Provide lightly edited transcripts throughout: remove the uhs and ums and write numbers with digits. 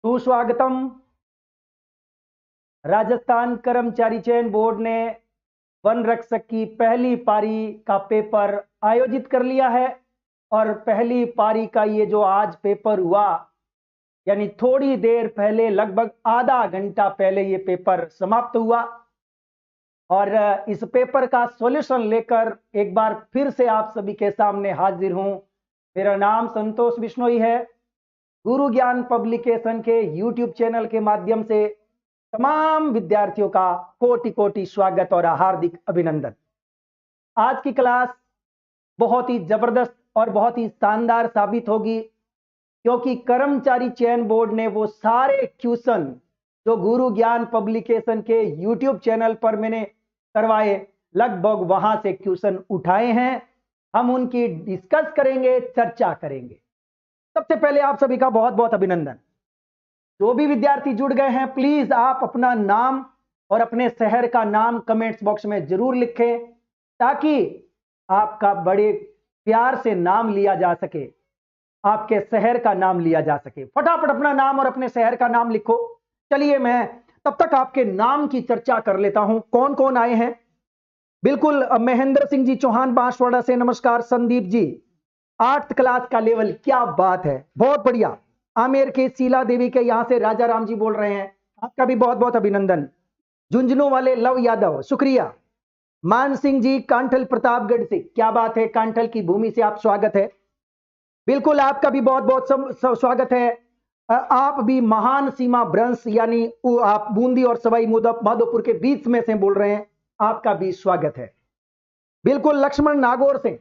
सुस्वागतम। राजस्थान कर्मचारी चयन बोर्ड ने वन रक्षक की पहली पारी का पेपर आयोजित कर लिया है और पहली पारी का ये जो आज पेपर हुआ, यानी थोड़ी देर पहले, लगभग आधा घंटा पहले ये पेपर समाप्त हुआ और इस पेपर का सॉल्यूशन लेकर एक बार फिर से आप सभी के सामने हाजिर हूं। मेरा नाम संतोष बिश्नोई है। गुरु ज्ञान पब्लिकेशन के YouTube चैनल के माध्यम से तमाम विद्यार्थियों का कोटि कोटि स्वागत और हार्दिक अभिनंदन। आज की क्लास बहुत ही जबरदस्त और बहुत ही शानदार साबित होगी, क्योंकि कर्मचारी चयन बोर्ड ने वो सारे क्वेश्चन जो गुरु ज्ञान पब्लिकेशन के YouTube चैनल पर मैंने करवाए, लगभग वहां से क्वेश्चन उठाए हैं। हम उनकी डिस्कस करेंगे, चर्चा करेंगे। सबसे पहले आप सभी का बहुत बहुत अभिनंदन। जो भी विद्यार्थी जुड़ गए हैं, प्लीज आप अपना नाम और अपने शहर का नाम कमेंट्स बॉक्स में जरूर लिखें, ताकि आपका बड़े प्यार से नाम लिया जा सके, आपके शहर का नाम लिया जा सके। फटाफट अपना नाम और अपने शहर का नाम लिखो। चलिए मैं तब तक आपके नाम की चर्चा कर लेता हूं। कौन कौन आए हैं? बिल्कुल, महेंद्र सिंह जी चौहान बांसवाड़ा से, नमस्कार। संदीप जी 8th क्लास का लेवल, क्या बात है, बहुत बढ़िया। आमेर के शीला देवी के यहां से राजा राम जी बोल रहे हैं, आपका भी बहुत बहुत अभिनंदन। झुंझुनू वाले लव यादव, शुक्रिया। मान सिंह जी कांठल प्रतापगढ़ से, क्या बात है, कांठल की भूमि से आप, स्वागत है। बिल्कुल, आपका भी बहुत बहुत स्वागत है। आप भी महान सीमा ब्रंश, यानी आप बूंदी और सवाई माधोपुर के बीच में से बोल रहे हैं, आपका भी स्वागत है। बिल्कुल, लक्ष्मण नागौर से,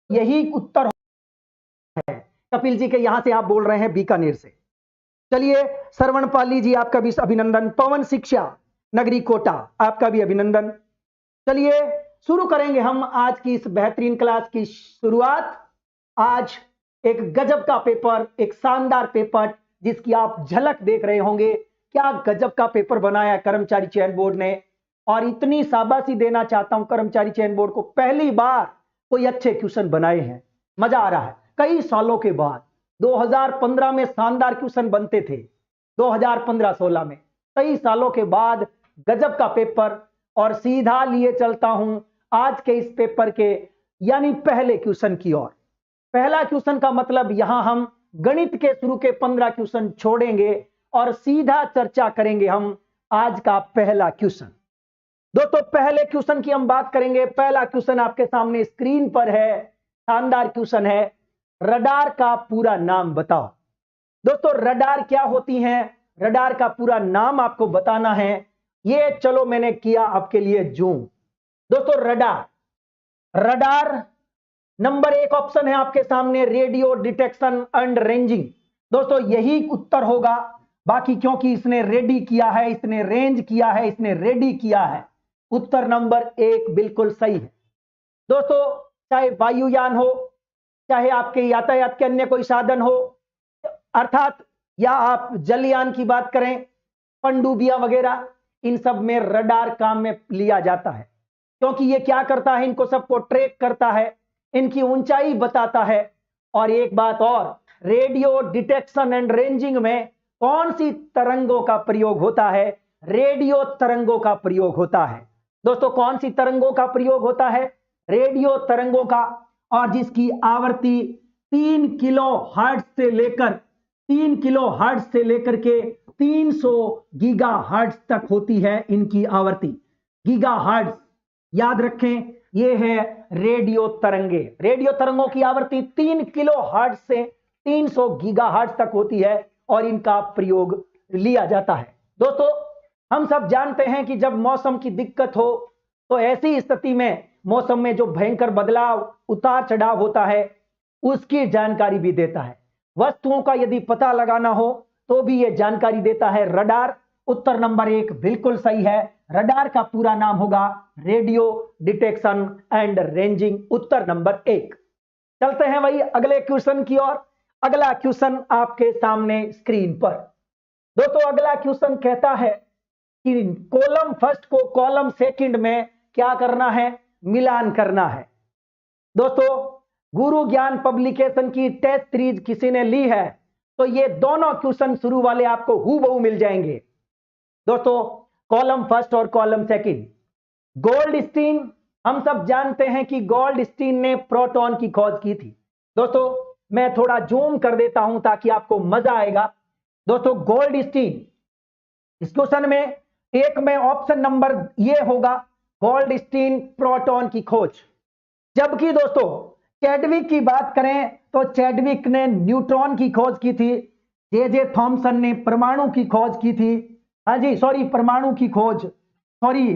यही उत्तर है। कपिल जी के यहां से आप बोल रहे हैं, बीकानेर से। चलिए, श्रवण पाली जी, आपका भी अभिनंदन। पवन शिक्षा नगरी कोटा, आपका भी अभिनंदन। चलिए शुरू करेंगे हम आज की इस बेहतरीन क्लास की शुरुआत। आज एक गजब का पेपर, एक शानदार पेपर, जिसकी आप झलक देख रहे होंगे। क्या गजब का पेपर बनाया कर्मचारी चयन बोर्ड ने, और इतनी शाबाशी देना चाहता हूं कर्मचारी चयन बोर्ड को। पहली बार कोई अच्छे क्वेश्चन बनाए हैं, मजा आ रहा है। कई सालों के बाद 2015 में शानदार क्वेश्चन बनते थे, 2015-16 में, कई सालों के बाद गजब का पेपर। और सीधा लिए चलता हूं आज के इस पेपर के यानी पहले क्वेश्चन की ओर। पहला क्वेश्चन का मतलब, यहां हम गणित के शुरू के 15 क्वेश्चन छोड़ेंगे और सीधा चर्चा करेंगे हम आज का पहला क्वेश्चन। दोस्तों, पहले क्वेश्चन की हम बात करेंगे। पहला क्वेश्चन आपके सामने स्क्रीन पर है, शानदार क्वेश्चन है। रडार का पूरा नाम बताओ। दोस्तों, रडार क्या होती हैं, रडार का पूरा नाम आपको बताना है। ये चलो मैंने किया आपके लिए जूम। दोस्तों, रडार, रडार नंबर 1 ऑप्शन है आपके सामने, रेडियो डिटेक्शन एंड रेंजिंग। दोस्तों, यही उत्तर होगा। बाकी क्योंकि इसने रेडी किया है, इसने रेंज किया है, इसने रेडी किया है, उत्तर नंबर 1 बिल्कुल सही है। दोस्तों, चाहे वायुयान हो, चाहे आपके यातायात के अन्य कोई साधन हो, अर्थात या आप जलयान की बात करें, पनडुब्बियां वगैरह, इन सब में रडार काम में लिया जाता है। क्योंकि ये क्या करता है, इनको सबको ट्रैक करता है, इनकी ऊंचाई बताता है। और एक बात और, रेडियो डिटेक्शन एंड रेंजिंग में कौन सी तरंगों का प्रयोग होता है? रेडियो तरंगों का प्रयोग होता है। दोस्तों, कौन सी तरंगों का प्रयोग होता है? रेडियो तरंगों का, और जिसकी आवृत्ति 3 किलो हर्ट्ज से लेकर के 300 गीगा हर्ट्ज तक होती है इनकी आवृत्ति। गीगा हर्ट्ज याद रखें, ये है रेडियो तरंगे। रेडियो तरंगों की आवृत्ति 3 किलो हर्ट्ज से 300 गीगा हर्ट्ज तक होती है और इनका प्रयोग लिया जाता है। दोस्तों, हम सब जानते हैं कि जब मौसम की दिक्कत हो, तो ऐसी स्थिति में मौसम में जो भयंकर बदलाव, उतार चढ़ाव होता है, उसकी जानकारी भी देता है। वस्तुओं का यदि पता लगाना हो तो भी यह जानकारी देता है रडार। उत्तर नंबर 1 बिल्कुल सही है। रडार का पूरा नाम होगा radio detection and ranging, Uttar number 1। चलते हैं वही अगले क्वेश्चन की ओर। अगला क्वेश्चन आपके सामने स्क्रीन पर। दोस्तों, अगला क्वेश्चन कहता है कि कॉलम फर्स्ट को कॉलम सेकंड में क्या करना है? मिलान करना है। दोस्तों, गुरु ज्ञान पब्लिकेशन की टेस्ट सीरीज किसी ने ली है तो ये दोनों क्वेश्चन शुरू वाले आपको हूबहू मिल जाएंगे दोस्तों, कॉलम फर्स्ट और कॉलम सेकंड। गोल्डस्टीन, हम सब जानते हैं कि गोल्डस्टीन ने प्रोटॉन की खोज की थी। दोस्तों मैं थोड़ा जूम कर देता हूं ताकि आपको मजा आएगा। दोस्तों गोल्डस्टीन, इस क्वेश्चन में एक में ऑप्शन नंबर ये होगा गोल्डस्टीन प्रोटॉन की खोज। जबकि दोस्तों चैडविक की बात करें तो चैडविक ने न्यूट्रॉन की खोज की थी, जे थॉमसन ने परमाणु की खोज की थी। हाँ जी सॉरी, परमाणु की खोज, सॉरी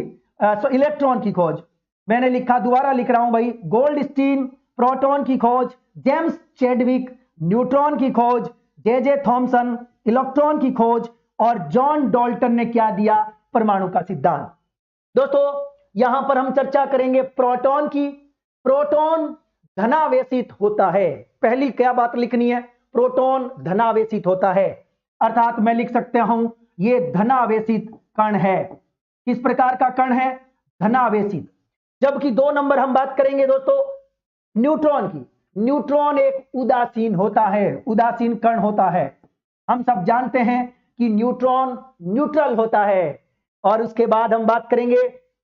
इलेक्ट्रॉन की खोज, मैंने लिखा, दोबारा लिख रहा हूं भाई। गोल्डस्टीन प्रोटॉन की खोज, जेम्स चैडविक न्यूट्रॉन की खोज, जे थॉमसन इलेक्ट्रॉन की खोज, और जॉन डाल्टन ने क्या दिया, परमाणु का सिद्धांत। दोस्तों यहां पर हम चर्चा करेंगे प्रोटॉन की। प्रोटॉन धनावेशित होता है, पहली क्या बात लिखनी है, प्रोटॉन धनावेशित होता है, अर्थात मैं लिख सकता हूं ये धनावेशित कण है। किस प्रकार का कण है, धनावेशित। जबकि 2 नंबर हम बात करेंगे दोस्तों न्यूट्रॉन की। न्यूट्रॉन एक उदासीन होता है, उदासीन कण होता है। हम सब जानते हैं कि न्यूट्रॉन न्यूट्रल होता है। और उसके बाद हम बात करेंगे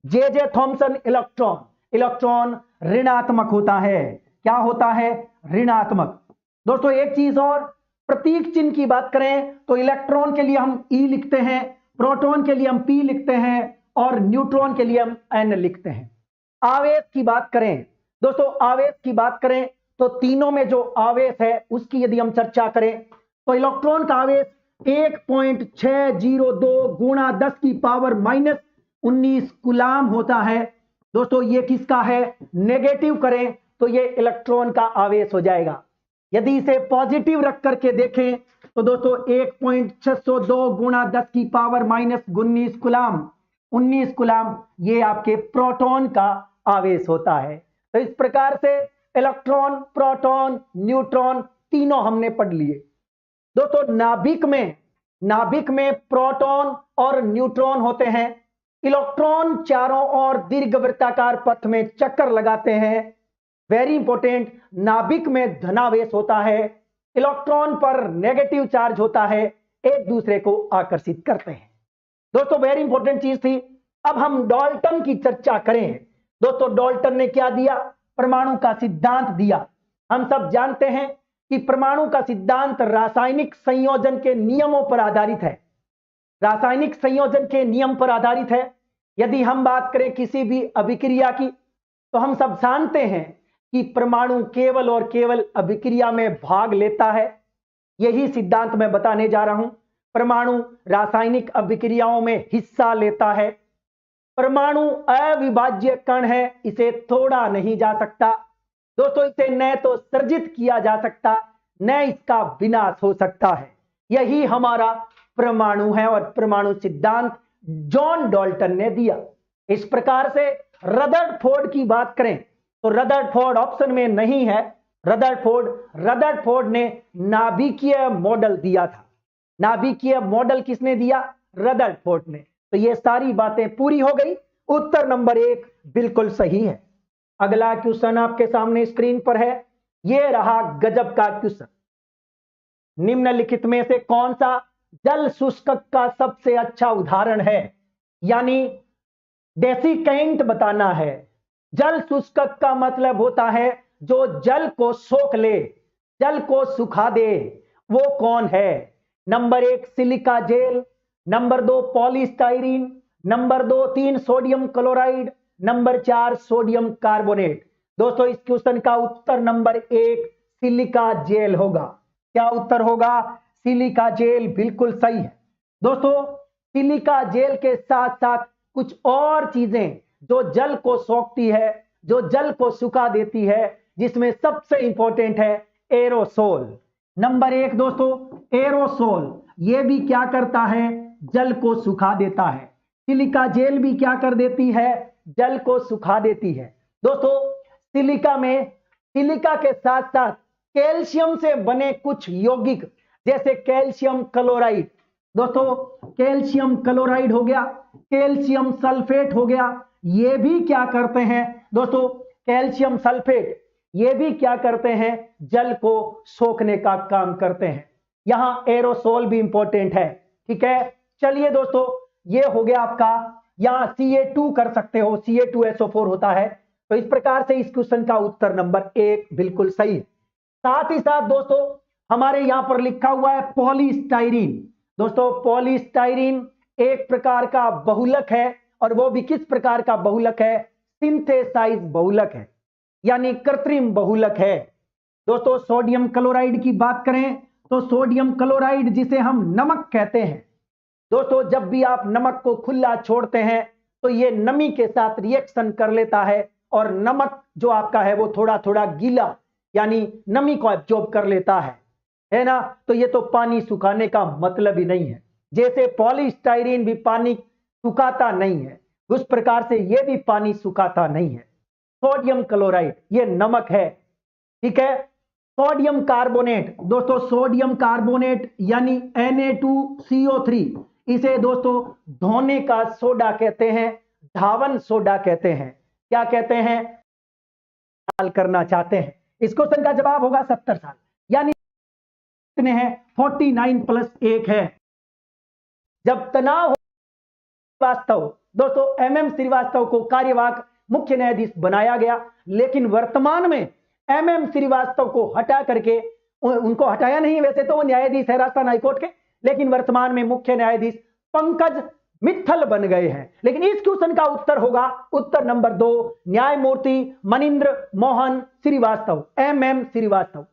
जे थॉमसन इलेक्ट्रॉन। इलेक्ट्रॉन ऋणात्मक होता है, क्या होता है, ऋणात्मक। दोस्तों एक चीज और, प्रतीक चिन्ह की बात करें तो इलेक्ट्रॉन के लिए हम ई लिखते हैं, प्रोटॉन के लिए हम पी लिखते हैं, और न्यूट्रॉन के लिए हम एन लिखते हैं। आवेश की बात करें दोस्तों, आवेश की बात करें तो तीनों में जो आवेश है उसकी यदि हम चर्चा करें तो इलेक्ट्रॉन का आवेश 1.602 गुणा 10 की पावर -19 कूलाम होता है। दोस्तों ये किसका है, नेगेटिव करें तो ये इलेक्ट्रॉन का आवेश हो जाएगा। यदि इसे पॉजिटिव रख करके देखें तो दोस्तों 1.602 गुणा 10 की पावर -19 कूलाम, 19 कूलाम ये आपके प्रोटॉन का आवेश होता है। तो इस प्रकार से इलेक्ट्रॉन, प्रोटॉन, न्यूट्रॉन तीनों हमने पढ़ लिए। दोस्तों नाभिक में प्रोटॉन और न्यूट्रॉन होते हैं। इलेक्ट्रॉन चारों ओर दीर्घवृत्ताकार पथ में चक्कर लगाते हैं। वेरी इंपॉर्टेंट, नाभिक में धनावेश होता है, इलेक्ट्रॉन पर नेगेटिव चार्ज होता है, एक दूसरे को आकर्षित करते हैं। दोस्तों वेरी इंपॉर्टेंट चीज थी। अब हम डाल्टन की चर्चा करें। दोस्तों डाल्टन ने क्या दिया, परमाणु का सिद्धांत दिया। हम सब जानते हैं कि परमाणु का सिद्धांत रासायनिक संयोजन के नियमों पर आधारित है, रासायनिक संयोजन के नियम पर आधारित है। यदि हम बात करें किसी भी अभिक्रिया की तो हम सब जानते हैं कि परमाणु केवल और केवल अभिक्रिया में भाग लेता है। यही सिद्धांत मैं बताने जा रहा हूं। परमाणु रासायनिक अभिक्रियाओं में हिस्सा लेता है। परमाणु अविभाज्य कण है, इसे तोड़ा नहीं जा सकता। दोस्तों इसे न तो सृजित किया जा सकता, न इसका विनाश हो सकता है। यही हमारा परमाणु है और परमाणु सिद्धांत जॉन डाल्टन ने दिया। इस प्रकार से रदरफोर्ड की बात करें तो रदरफोर्ड ऑप्शन में नहीं है। रदरफोर्ड ने नाभिकीय मॉडल दिया था। नाभिकीय मॉडल किसने दिया, रदरफोर्ड ने। तो ये सारी बातें पूरी हो गई। उत्तर नंबर 1 बिल्कुल सही है। अगला क्वेश्चन आपके सामने स्क्रीन पर है, यह रहा गजब का क्वेश्चन। निम्नलिखित में से कौन सा जल शुष्कक का सबसे अच्छा उदाहरण है, यानी डेसिकेंट बताना है। जल शुष्कक का मतलब होता है जो जल को सोख ले, जल को सुखा दे, वो कौन है। Number 1 silica gel, number 2 polystyrene, number 3 sodium chloride, number 4 sodium carbonate. दोस्तों इस क्वेश्चन का उत्तर नंबर 1 सिलिका जेल होगा। क्या उत्तर होगा, सिलिका जेल बिल्कुल सही है। दोस्तों सिलिका जेल के साथ साथ कुछ और चीजें जो जल को सोखती है, जो जल को सुखा देती है, जिसमें सबसे इंपॉर्टेंट है एरोसोल। नंबर 1 दोस्तों एरोसोल, ये भी क्या करता है, जल को सुखा देता है। सिलिका जेल भी क्या कर देती है, जल को सुखा देती है। दोस्तों सिलिका के साथ साथ कैल्शियम से बने कुछ यौगिक, जैसे कैल्शियम क्लोराइड, दोस्तों कैल्शियम क्लोराइड हो गया, कैल्शियम सल्फेट हो गया, ये भी क्या करते हैं दोस्तों, कैल्शियम सल्फेट ये भी क्या करते हैं, जल को सोखने का काम करते हैं। यहां एरोसोल भी इंपॉर्टेंट है। ठीक है, चलिए दोस्तों, ये हो गया आपका। यहां Ca2 कर सकते हो, Ca2SO4 होता है। तो इस प्रकार से इस क्वेश्चन का उत्तर नंबर 1 बिल्कुल सही। साथ ही साथ दोस्तों हमारे यहां पर लिखा हुआ है पॉलीस्टाइरीन। दोस्तों पॉलीस्टाइरीन एक प्रकार का बहुलक है, और वो भी किस प्रकार का बहुलक है? सिंथेसाइज बहुलक है, यानी कृत्रिम बहुलक है। दोस्तों सोडियम क्लोराइड की बात करें तो सोडियम क्लोराइड जिसे हम नमक कहते हैं, दोस्तों जब भी आप नमक को खुला छोड़ते हैं तो ये नमी के साथ रिएक्शन कर लेता है, और नमक जो आपका है वो थोड़ा थोड़ा गीला यानी नमी को एब्जॉर्ब कर लेता है ना। तो ये तो पानी सुखाने का मतलब ही नहीं है। जैसे पॉलीस्टाइरीन भी पानी सुखाता नहीं है, उस प्रकार से ये भी पानी सुखाता नहीं है। सोडियम क्लोराइड ये नमक है। ठीक है, सोडियम कार्बोनेट, दोस्तों सोडियम कार्बोनेट यानी Na2CO3, इसे दोस्तों धोने का सोडा कहते हैं, धावन सोडा कहते हैं। क्या कहते हैं? साल करना चाहते हैं। इस क्वेश्चन का जवाब होगा 70 साल, यानी कितने हैं? 49 + 1 है। जब तनाव श्रीवास्तव, दोस्तों MM श्रीवास्तव को कार्यवाहक मुख्य न्यायाधीश बनाया गया, लेकिन वर्तमान में MM श्रीवास्तव को हटा करके, उनको हटाया नहीं, वैसे तो वो न्यायाधीश है राजस्थान हाईकोर्ट के, लेकिन वर्तमान में मुख्य न्यायाधीश पंकज मित्तल बन गए हैं। लेकिन इस क्वेश्चन का उत्तर होगा उत्तर नंबर 2, न्यायमूर्ति मनिंद्र मोहन श्रीवास्तव, MM श्रीवास्तव।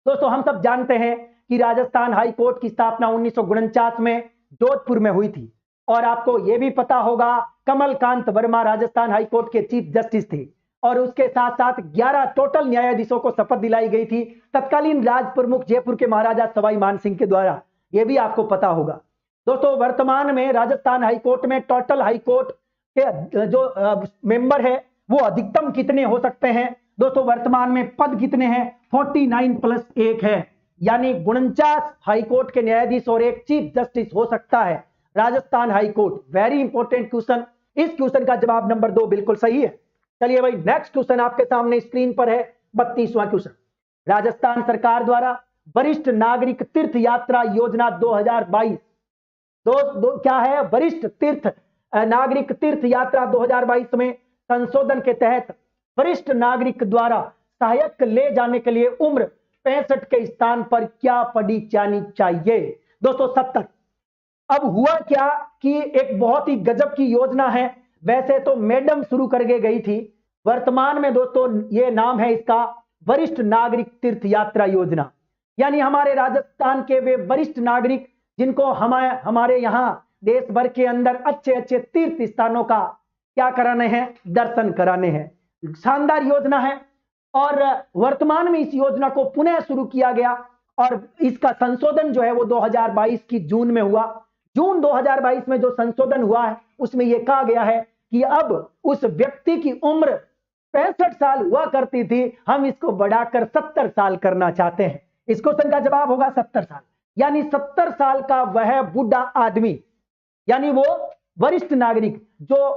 दोस्तों हम सब जानते हैं कि राजस्थान हाईकोर्ट की स्थापना 1949 में जोधपुर में हुई थी, और आपको यह भी पता होगा कमलकांत वर्मा राजस्थान हाईकोर्ट के चीफ जस्टिस थे, और उसके साथ साथ 11 टोटल न्यायाधीशों को शपथ दिलाई गई थी तत्कालीन राज प्रमुख जयपुर के महाराजा सवाई मानसिंह के द्वारा। यह भी आपको पता होगा। दोस्तों वर्तमान में राजस्थान हाईकोर्ट में टोटल हाईकोर्ट के जो मेंबर है वो अधिकतम कितने हो सकते हैं? दोस्तों वर्तमान में पद कितने हैं? 49 + 1 है, यानी 49 हाईकोर्ट के न्यायाधीश और एक चीफ जस्टिस हो सकता है Rajasthan high court. Very important question. इस क्वेश्चन का जवाब नंबर 2 बिल्कुल सही है। चलिए भाई, नेक्स्ट क्वेश्चन आपके सामने स्क्रीन पर है, 32वां क्वेश्चन। राजस्थान सरकार द्वारा वरिष्ठ नागरिक तीर्थ यात्रा योजना 2022, क्या है? वरिष्ठ नागरिक तीर्थ यात्रा 2022 में संशोधन के तहत वरिष्ठ नागरिक द्वारा सहायक ले जाने के लिए उम्र 65 के स्थान पर क्या पड़ी जानी चाहिए? दोस्तों 70। अब हुआ क्या कि एक बहुत ही गजब की योजना है। वैसे तो मैडम शुरू करके गई थी, वर्तमान में दोस्तों ये नाम है इसका वरिष्ठ नागरिक तीर्थ यात्रा योजना। यानी हमारे राजस्थान के वे वरिष्ठ नागरिक जिनको हमारे यहां देश भर के अंदर अच्छे अच्छे तीर्थ स्थानों का क्या कराने हैं? दर्शन कराने हैं। शानदार योजना है, और वर्तमान में इस योजना को पुनः शुरू किया गया, और इसका संशोधन जो है वो 2022 की जून में हुआ। जून 2022 में जो संशोधन हुआ है उसमें यह कहा गया है कि अब उस व्यक्ति की उम्र 65 साल हुआ करती थी, हम इसको बढ़ाकर 70 साल करना चाहते हैं। इस क्वेश्चन का जवाब होगा 70 साल, यानी 70 साल का वह बूढ़ा आदमी, यानी वो वरिष्ठ नागरिक जो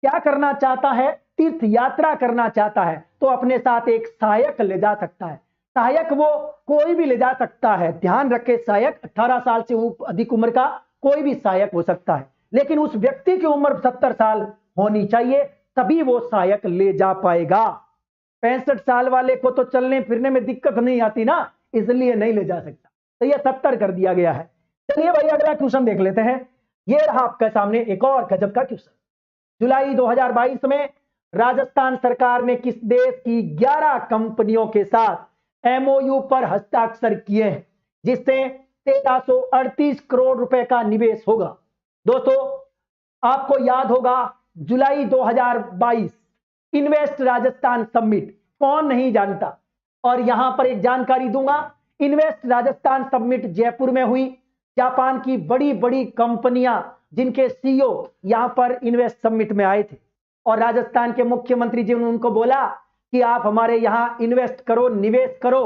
क्या करना चाहता है? तीर्थ यात्रा करना चाहता है, तो अपने साथ एक सहायक ले जा सकता है। सहायक वो कोई भी ले जा सकता है, ध्यान रखें, सहायक 18 साल से अधिक उम्र का कोई भी सहायक हो सकता है, लेकिन उस व्यक्ति की उम्र 70 साल होनी चाहिए, तभी वो सहायक ले जा पाएगा। 65 साल वाले को तो चलने फिरने में दिक्कत नहीं आती ना, इसलिए नहीं ले जा सकता, तो ये 70 कर दिया गया है। चलिए भाई अगला क्वेश्चन देख लेते हैं। ये रहा आपके सामने एक और गजब का क्वेश्चन। जुलाई 2022 में राजस्थान सरकार ने किस देश की 11 कंपनियों के साथ MOU पर हस्ताक्षर किए हैं, जिससे 1338 करोड़ रुपए का निवेश होगा? दोस्तों आपको याद होगा जुलाई 2022 इन्वेस्ट राजस्थान समिट, कौन नहीं जानता। और यहां पर एक जानकारी दूंगा, इन्वेस्ट राजस्थान समिट जयपुर में हुई। जापान की बड़ी बड़ी कंपनियां जिनके CEO यहां पर इन्वेस्ट समिट में आए थे, और राजस्थान के मुख्यमंत्री जी ने उनको बोला कि आप हमारे यहां इन्वेस्ट करो, निवेश करो।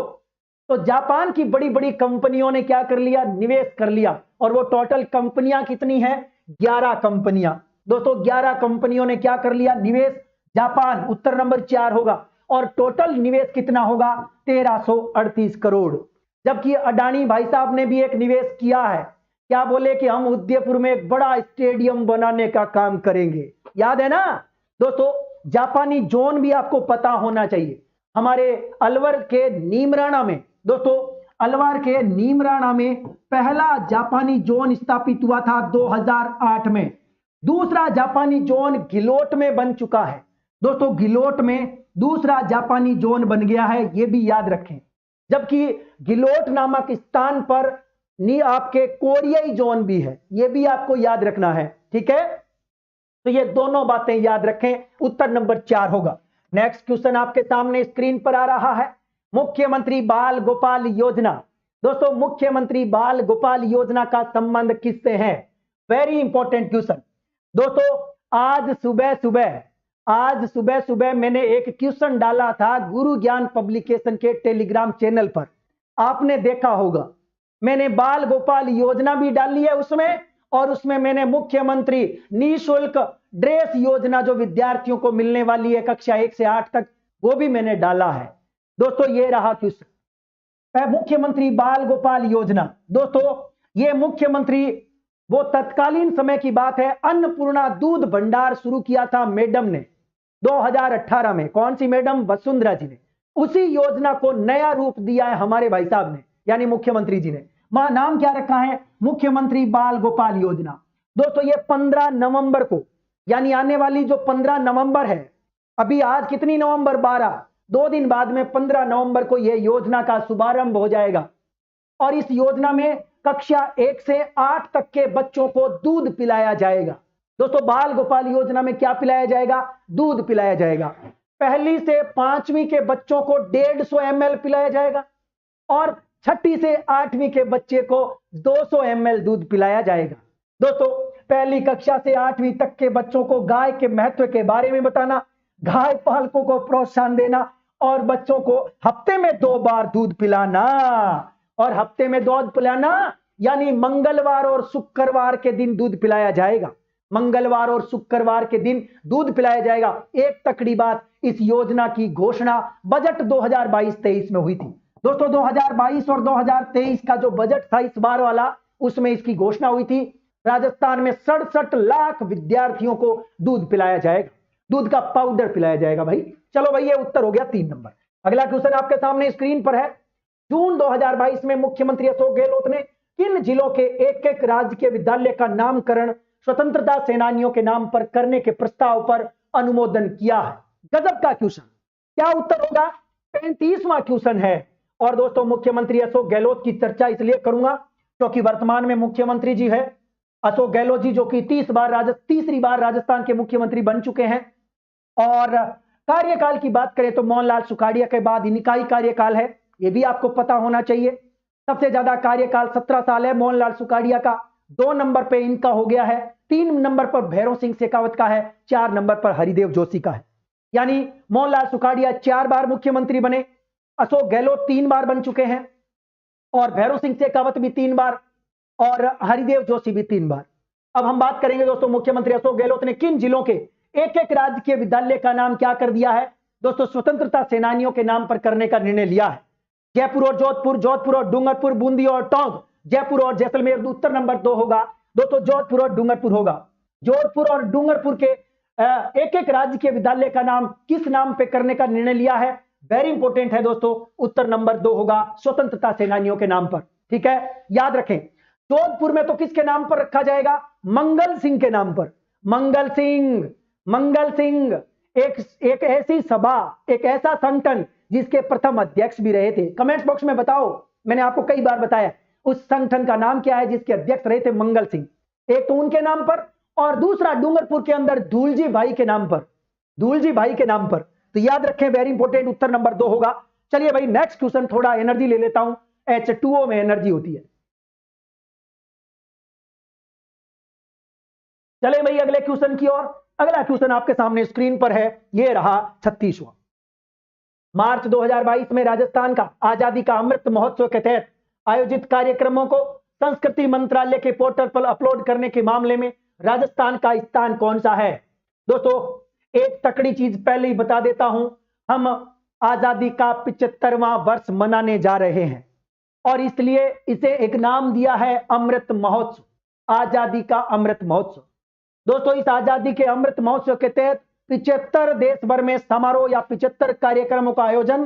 तो जापान की बड़ी बड़ी कंपनियों ने क्या कर लिया? निवेश कर लिया, और वो टोटल कंपनियां कितनी हैं? 11 कंपनियां। दोस्तों 11 कंपनियों ने क्या कर लिया? निवेश। जापान उत्तर नंबर 4 होगा, और टोटल निवेश कितना होगा? 1338 करोड़। जबकि अडानी भाई साहब ने भी एक निवेश किया है, क्या बोले कि हम उदयपुर में एक बड़ा स्टेडियम बनाने का काम करेंगे, याद है ना दोस्तों। जापानी जोन भी आपको पता होना चाहिए। हमारे अलवर के नीमराणा में दोस्तों, अलवर के नीमराणा में पहला जापानी जोन स्थापित हुआ था 2008 में। दूसरा जापानी जोन गिलोट में बन चुका है दोस्तों, गिलोट में दूसरा जापानी जोन बन गया है, यह भी याद रखें। जबकि गिलोट नामक स्थान पर आपके कोरियाई जोन भी है, यह भी आपको याद रखना है, ठीक है। तो ये दोनों बातें याद रखें, उत्तर नंबर 4 होगा। नेक्स्ट क्वेश्चन आपके सामने स्क्रीन पर आ रहा है, मुख्यमंत्री बाल गोपाल योजना। दोस्तों, मुख्यमंत्री बाल गोपाल योजना का संबंध किससे है? वेरी इंपॉर्टेंट क्वेश्चन दोस्तों। आज सुबह सुबह मैंने एक क्वेश्चन डाला था गुरु ज्ञान पब्लिकेशन के टेलीग्राम चैनल पर, आपने देखा होगा। मैंने बाल गोपाल योजना भी डाली है उसमें, और उसमें मैंने मुख्यमंत्री निःशुल्क ड्रेस योजना जो विद्यार्थियों को मिलने वाली है कक्षा 1 से 8 तक, वो भी मैंने डाला है दोस्तों। ये रहा क्वेश्चन, मुख्यमंत्री बाल गोपाल योजना। दोस्तों, ये मुख्यमंत्री, वो तत्कालीन समय की बात है, अन्नपूर्णा दूध भंडार शुरू किया था मैडम ने 2018 में। कौन सी मैडम? वसुंधरा जी ने। उसी योजना को नया रूप दिया है हमारे भाई साहब ने, यानी मुख्यमंत्री जी ने। नाम क्या रखा है? मुख्यमंत्री बाल गोपाल योजना। दोस्तों, ये 15 नवंबर को, यानी आने वाली जो 15 नवंबर है, अभी आज कितनी नवंबर? 12, 2 दिन बाद में 15 नवंबर को यह योजना का शुभारंभ हो जाएगा। और इस योजना में कक्षा 1 से 8 तक के बच्चों को दूध पिलाया जाएगा। दोस्तों, बाल गोपाल योजना में क्या पिलाया जाएगा? दूध पिलाया जाएगा। पहली से 5वीं के बच्चों को 150 ml पिलाया जाएगा, और 6ठी से 8वीं के बच्चे को 200 ml दूध पिलाया जाएगा। दोस्तों, पहली कक्षा से 8वीं तक के बच्चों को गाय के महत्व के बारे में बताना, गाय पालकों को प्रोत्साहन देना, और बच्चों को हफ्ते में 2 बार दूध पिलाना। और हफ्ते में दूध पिलाना यानी मंगलवार और शुक्रवार के दिन दूध पिलाया जाएगा। मंगलवार और शुक्रवार के दिन दूध पिलाया जाएगा। एक तकड़ी बात, इस योजना की घोषणा बजट 2022-23 में हुई थी दोस्तों। 2022 और 2023 का जो बजट था इस बार वाला, उसमें इसकी घोषणा हुई थी। राजस्थान में 67 लाख विद्यार्थियों को दूध पिलाया जाएगा, दूध का पाउडर पिलाया जाएगा भाई। चलो भाई, ये उत्तर हो गया 3 नंबर। अगला क्वेश्चन आपके सामने स्क्रीन पर है। जून 2022 में मुख्यमंत्री अशोक गहलोत ने किन जिलों के एक राजकीय विद्यालय का नामकरण स्वतंत्रता सेनानियों के नाम पर करने के प्रस्ताव पर अनुमोदन किया है? गजब का क्वेश्चन। क्या उत्तर होगा? 35वां क्वेश्चन है। और दोस्तों, मुख्यमंत्री अशोक गहलोत की चर्चा इसलिए करूंगा क्योंकि वर्तमान में मुख्यमंत्री जी है अशोक गहलोत जी, जो कि तीसरी बार राजस्थान के मुख्यमंत्री बन चुके हैं। और कार्यकाल की बात करें तो मोहनलाल सुखाड़िया के बाद इनका ही कार्यकाल है, यह भी आपको पता होना चाहिए। सबसे ज्यादा कार्यकाल 17 साल है मोहनलाल सुखाड़िया का। 2 नंबर पे इनका हो गया है, 3 नंबर पर भैरव सिंह शेखावत का है, 4 नंबर पर हरिदेव जोशी का है। यानी मोहनलाल सुखाड़िया 4 बार मुख्यमंत्री बने, अशोक गहलोत 3 बार बन चुके हैं, और भैरव सिंह शेखावत भी 3 बार, और हरिदेव जोशी भी 3 बार। अब हम बात करेंगे दोस्तों, मुख्यमंत्री अशोक गहलोत ने किन जिलों के एक राजकीय विद्यालय का नाम क्या कर दिया है? दोस्तों, स्वतंत्रता सेनानियों के नाम पर करने का निर्णय लिया है। जयपुर और जोधपुर, जोधपुर और डूंगरपुर, बूंदी और टोंक, जयपुर और जैसलमेर। उत्तर नंबर 2 होगा दोस्तों, जोधपुर और डूंगरपुर होगा। जोधपुर और डूंगरपुर के एक राजकीय विद्यालय का नाम किस नाम पे करने का निर्णय लिया है? वेरी इंपॉर्टेंट है दोस्तों, उत्तर नंबर 2 होगा, स्वतंत्रता सेनानियों के नाम पर। ठीक है, याद रखें। जोधपुर में तो किसके नाम पर रखा जाएगा? मंगल सिंह के नाम पर। मंगल सिंह एक ऐसी सभा, एक ऐसा संगठन जिसके प्रथम अध्यक्ष भी रहे थे। कमेंट्स बॉक्स में बताओ, मैंने आपको कई बार बताया उस संगठन का नाम क्या है जिसके अध्यक्ष रहे थे मंगल सिंह। एक तो उनके नाम पर, और दूसरा डूंगरपुर के अंदर धूलजी भाई के नाम पर, धूलजी भाई के नाम पर। तो याद रखें, वेरी इंपॉर्टेंट, उत्तर नंबर 2 होगा। चलिए भाई, नेक्स्ट क्वेश्चन, थोड़ा एनर्जी ले लेता हूं, H2O में एनर्जी होती है। चले भाई अगले क्वेश्चन की ओर। अगला क्वेश्चन आपके सामने स्क्रीन पर है, यह रहा 36वां। मार्च 2022 में राजस्थान का आजादी का अमृत महोत्सव के तहत आयोजित कार्यक्रमों को संस्कृति मंत्रालय के पोर्टल पर अपलोड करने के मामले में राजस्थान का स्थान कौन सा है? दोस्तों, एक तकड़ी चीज पहले ही बता देता हूं, हम आजादी का 75वां वर्ष मनाने जा रहे हैं, और इसलिए इसे एक नाम दिया है अमृत महोत्सव, आजादी का अमृत महोत्सव। दोस्तों इस आजादी के अमृत महोत्सव के तहत 75 देश भर में समारोह या 75 कार्यक्रमों का आयोजन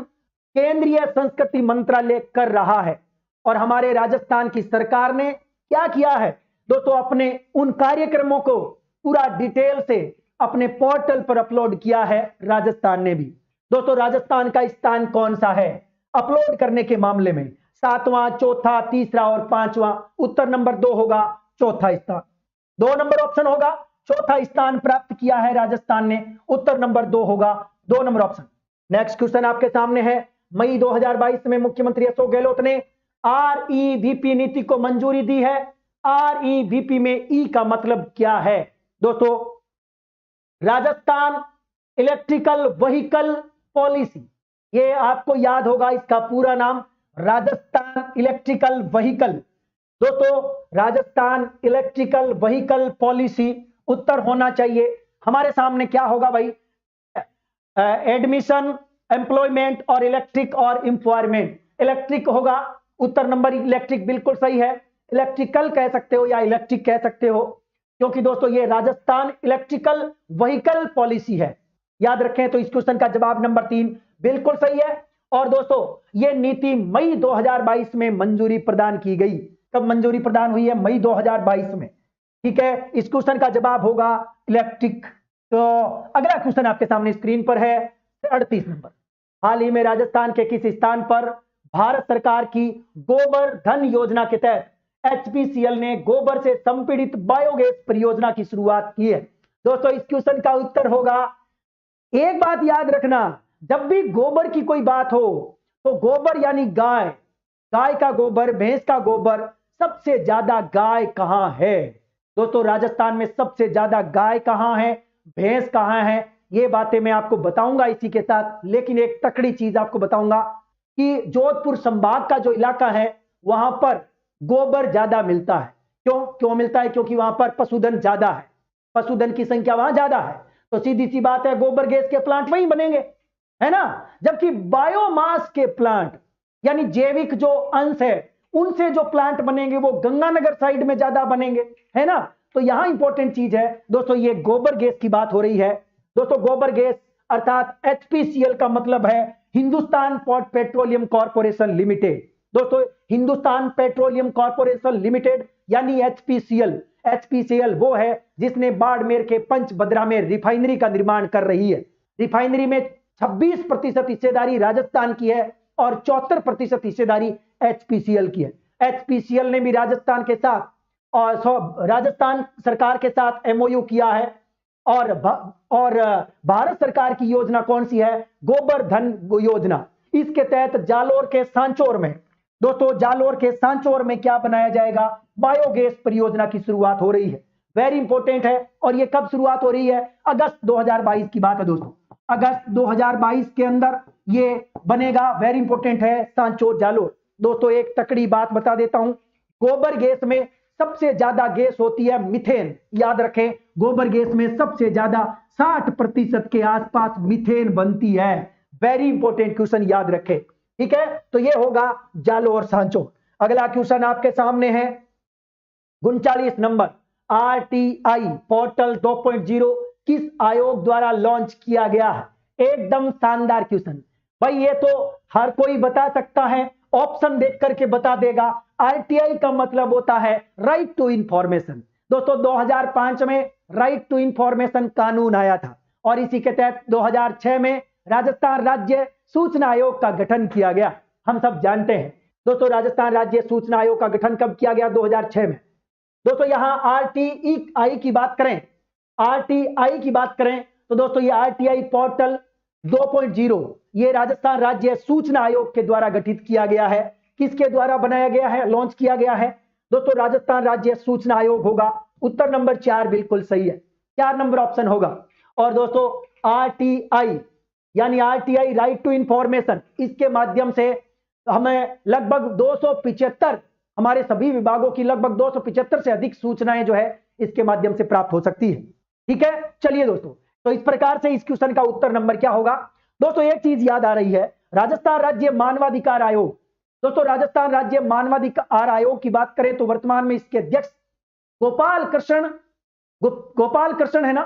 केंद्रीय संस्कृति मंत्रालय कर रहा है। और हमारे राजस्थान की सरकार ने क्या किया है दोस्तों, अपने उन कार्यक्रमों को पूरा डिटेल से अपने पोर्टल पर अपलोड किया है राजस्थान ने भी। दोस्तों राजस्थान का स्थान कौन सा है अपलोड करने के मामले में? 7वां, चौथा, तीसरा और 5वां। उत्तर नंबर 2 होगा चौथा स्थान। 2 नंबर ऑप्शन होगा, चौथा स्थान प्राप्त किया है राजस्थान ने। उत्तर नंबर 2 होगा 2 नंबर ऑप्शन। नेक्स्ट क्वेश्चन आपके सामने है। मई 2022 में मुख्यमंत्री अशोक गहलोत ने REVP नीति को मंजूरी दी है। REVP में ई का मतलब क्या है दोस्तों? Rajasthan electrical vehicle policy. ये आपको याद होगा इसका पूरा नाम, राजस्थान इलेक्ट्रिकल व्हीकल। दोस्तों राजस्थान इलेक्ट्रिकल व्हीकल पॉलिसी उत्तर होना चाहिए। हमारे सामने क्या होगा भाई? एडमिशन, एम्प्लॉयमेंट और इलेक्ट्रिक और इंफॉर्मेंट। इलेक्ट्रिक होगा उत्तर नंबर, इलेक्ट्रिक बिल्कुल सही है। इलेक्ट्रिकल कह सकते हो या इलेक्ट्रिक कह सकते हो, क्योंकि दोस्तों ये राजस्थान इलेक्ट्रिकल व्हीकल पॉलिसी है। याद रखें। तो इस क्वेश्चन का जवाब नंबर 3 बिल्कुल सही है। और दोस्तों ये नीति मई 2022 में मंजूरी प्रदान की गई। कब मंजूरी प्रदान हुई है? मई 2022 में। ठीक है, इस क्वेश्चन का जवाब होगा इलेक्ट्रिक। तो अगला क्वेश्चन आपके सामने स्क्रीन पर है 38 नंबर। हाल ही में राजस्थान के किस स्थान पर भारत सरकार की गोबर धन योजना के तहत HPCL ने गोबर से संपीड़ित बायोगैस परियोजना की शुरुआत की है? दोस्तों इस क्वेश्चन का उत्तर होगा, एक बात याद रखना, जब भी गोबर की कोई बात हो तो गोबर यानी गाय, गाय का गोबर, भैंस का गोबर। सबसे ज्यादा गाय कहां है दोस्तों? राजस्थान में सबसे ज्यादा गाय कहां है, भैंस कहां है, ये बातें मैं आपको बताऊंगा इसी के साथ। लेकिन एक तकड़ी चीज आपको बताऊंगा कि जोधपुर संभाग का जो इलाका है वहां पर गोबर ज्यादा मिलता है। क्यों मिलता है? क्योंकि वहां पर पशुधन ज्यादा है, पशुधन की संख्या वहां ज्यादा है। तो सीधी सी बात है, गोबर गैस के प्लांट वहीं बनेंगे, है ना। जबकि बायोमास के प्लांट यानी जैविक जो अंश है उनसे जो प्लांट बनेंगे वो गंगानगर साइड में ज्यादा बनेंगे, है ना। तो यहां इंपॉर्टेंट चीज है दोस्तों, ये गोबर गैस की बात हो रही है। दोस्तों गोबर गैस अर्थात HPCL का मतलब है हिंदुस्तान पेट्रोलियम कॉर्पोरेशन लिमिटेड। दोस्तों हिंदुस्तान पेट्रोलियम कॉर्पोरेशन लिमिटेड यानी HPCL वो है जिसने बाड़मेर के पंचभद्रा में रिफाइनरी का निर्माण कर रही है। रिफाइनरी में 26% हिस्सेदारी राजस्थान की है और 74% हिस्सेदारी HPCL की है। HPCL ने भी राजस्थान के साथ और राजस्थान सरकार के साथ MOU किया है। और भारत सरकार की योजना कौन सी है? गोबर धन योजना। इसके तहत जालोर के सांचौर में, दोस्तों जालोर के सांचौर में क्या बनाया जाएगा? बायोगैस परियोजना की शुरुआत हो रही है। वेरी इंपॉर्टेंट है। और ये कब शुरुआत हो रही है? अगस्त 2022 की बात है दोस्तों। अगस्त 2022 के अंदर ये बनेगा। वेरी इंपॉर्टेंट है सांचौर जालोर। दोस्तों एक तकड़ी बात बता देता हूं, गोबर गैस में सबसे ज्यादा गैस होती है मीथेन। याद रखें, गोबर गैस में सबसे ज्यादा 60% के आसपास मीथेन बनती है। वेरी इंपॉर्टेंट क्वेश्चन, याद रखें। ठीक है, तो ये होगा जालोर सांचौर। अगला क्वेश्चन आपके सामने है 39 नंबर। RTI पोर्टल 2.0 किस आयोग द्वारा लॉन्च किया गया है? एकदम शानदार क्वेश्चन भाई, ये तो हर कोई बता सकता है, ऑप्शन देख करके बता देगा। RTI का मतलब होता है राइट टू इंफॉर्मेशन। दोस्तों 2005 में राइट टू इंफॉर्मेशन कानून आया था और इसी के तहत 2006 में राजस्थान राज्य सूचना आयोग का गठन किया गया। हम सब जानते हैं दोस्तों, राजस्थान राज्य सूचना आयोग का गठन कब किया गया? 2006 में। दोस्तों यहां RTI की बात करें, RTI की बात करें तो दोस्तों ये RTI पोर्टल 2.0 ये राजस्थान राज्य सूचना आयोग के द्वारा गठित किया गया है। किसके द्वारा बनाया गया है, लॉन्च किया गया है? दोस्तों राजस्थान राज्य सूचना आयोग होगा। उत्तर नंबर 4 बिल्कुल सही है, 4 नंबर ऑप्शन होगा। और दोस्तों RTI यानी RTI राइट टू इंफॉर्मेशन, इसके माध्यम से हमें लगभग 275 हमारे सभी विभागों की लगभग 275 से अधिक सूचनाएं जो है इसके माध्यम से प्राप्त हो सकती है। ठीक है, चलिए दोस्तों, तो इस प्रकार से इस क्वेश्चन का उत्तर नंबर क्या होगा? दोस्तों एक चीज याद आ रही है, राजस्थान राज्य मानवाधिकार आयोग दोस्तों राजस्थान राज्य मानवाधिकार आयोग की बात करें तो वर्तमान में इसके अध्यक्ष गोपाल कृष्ण, गोपाल कृष्ण है ना,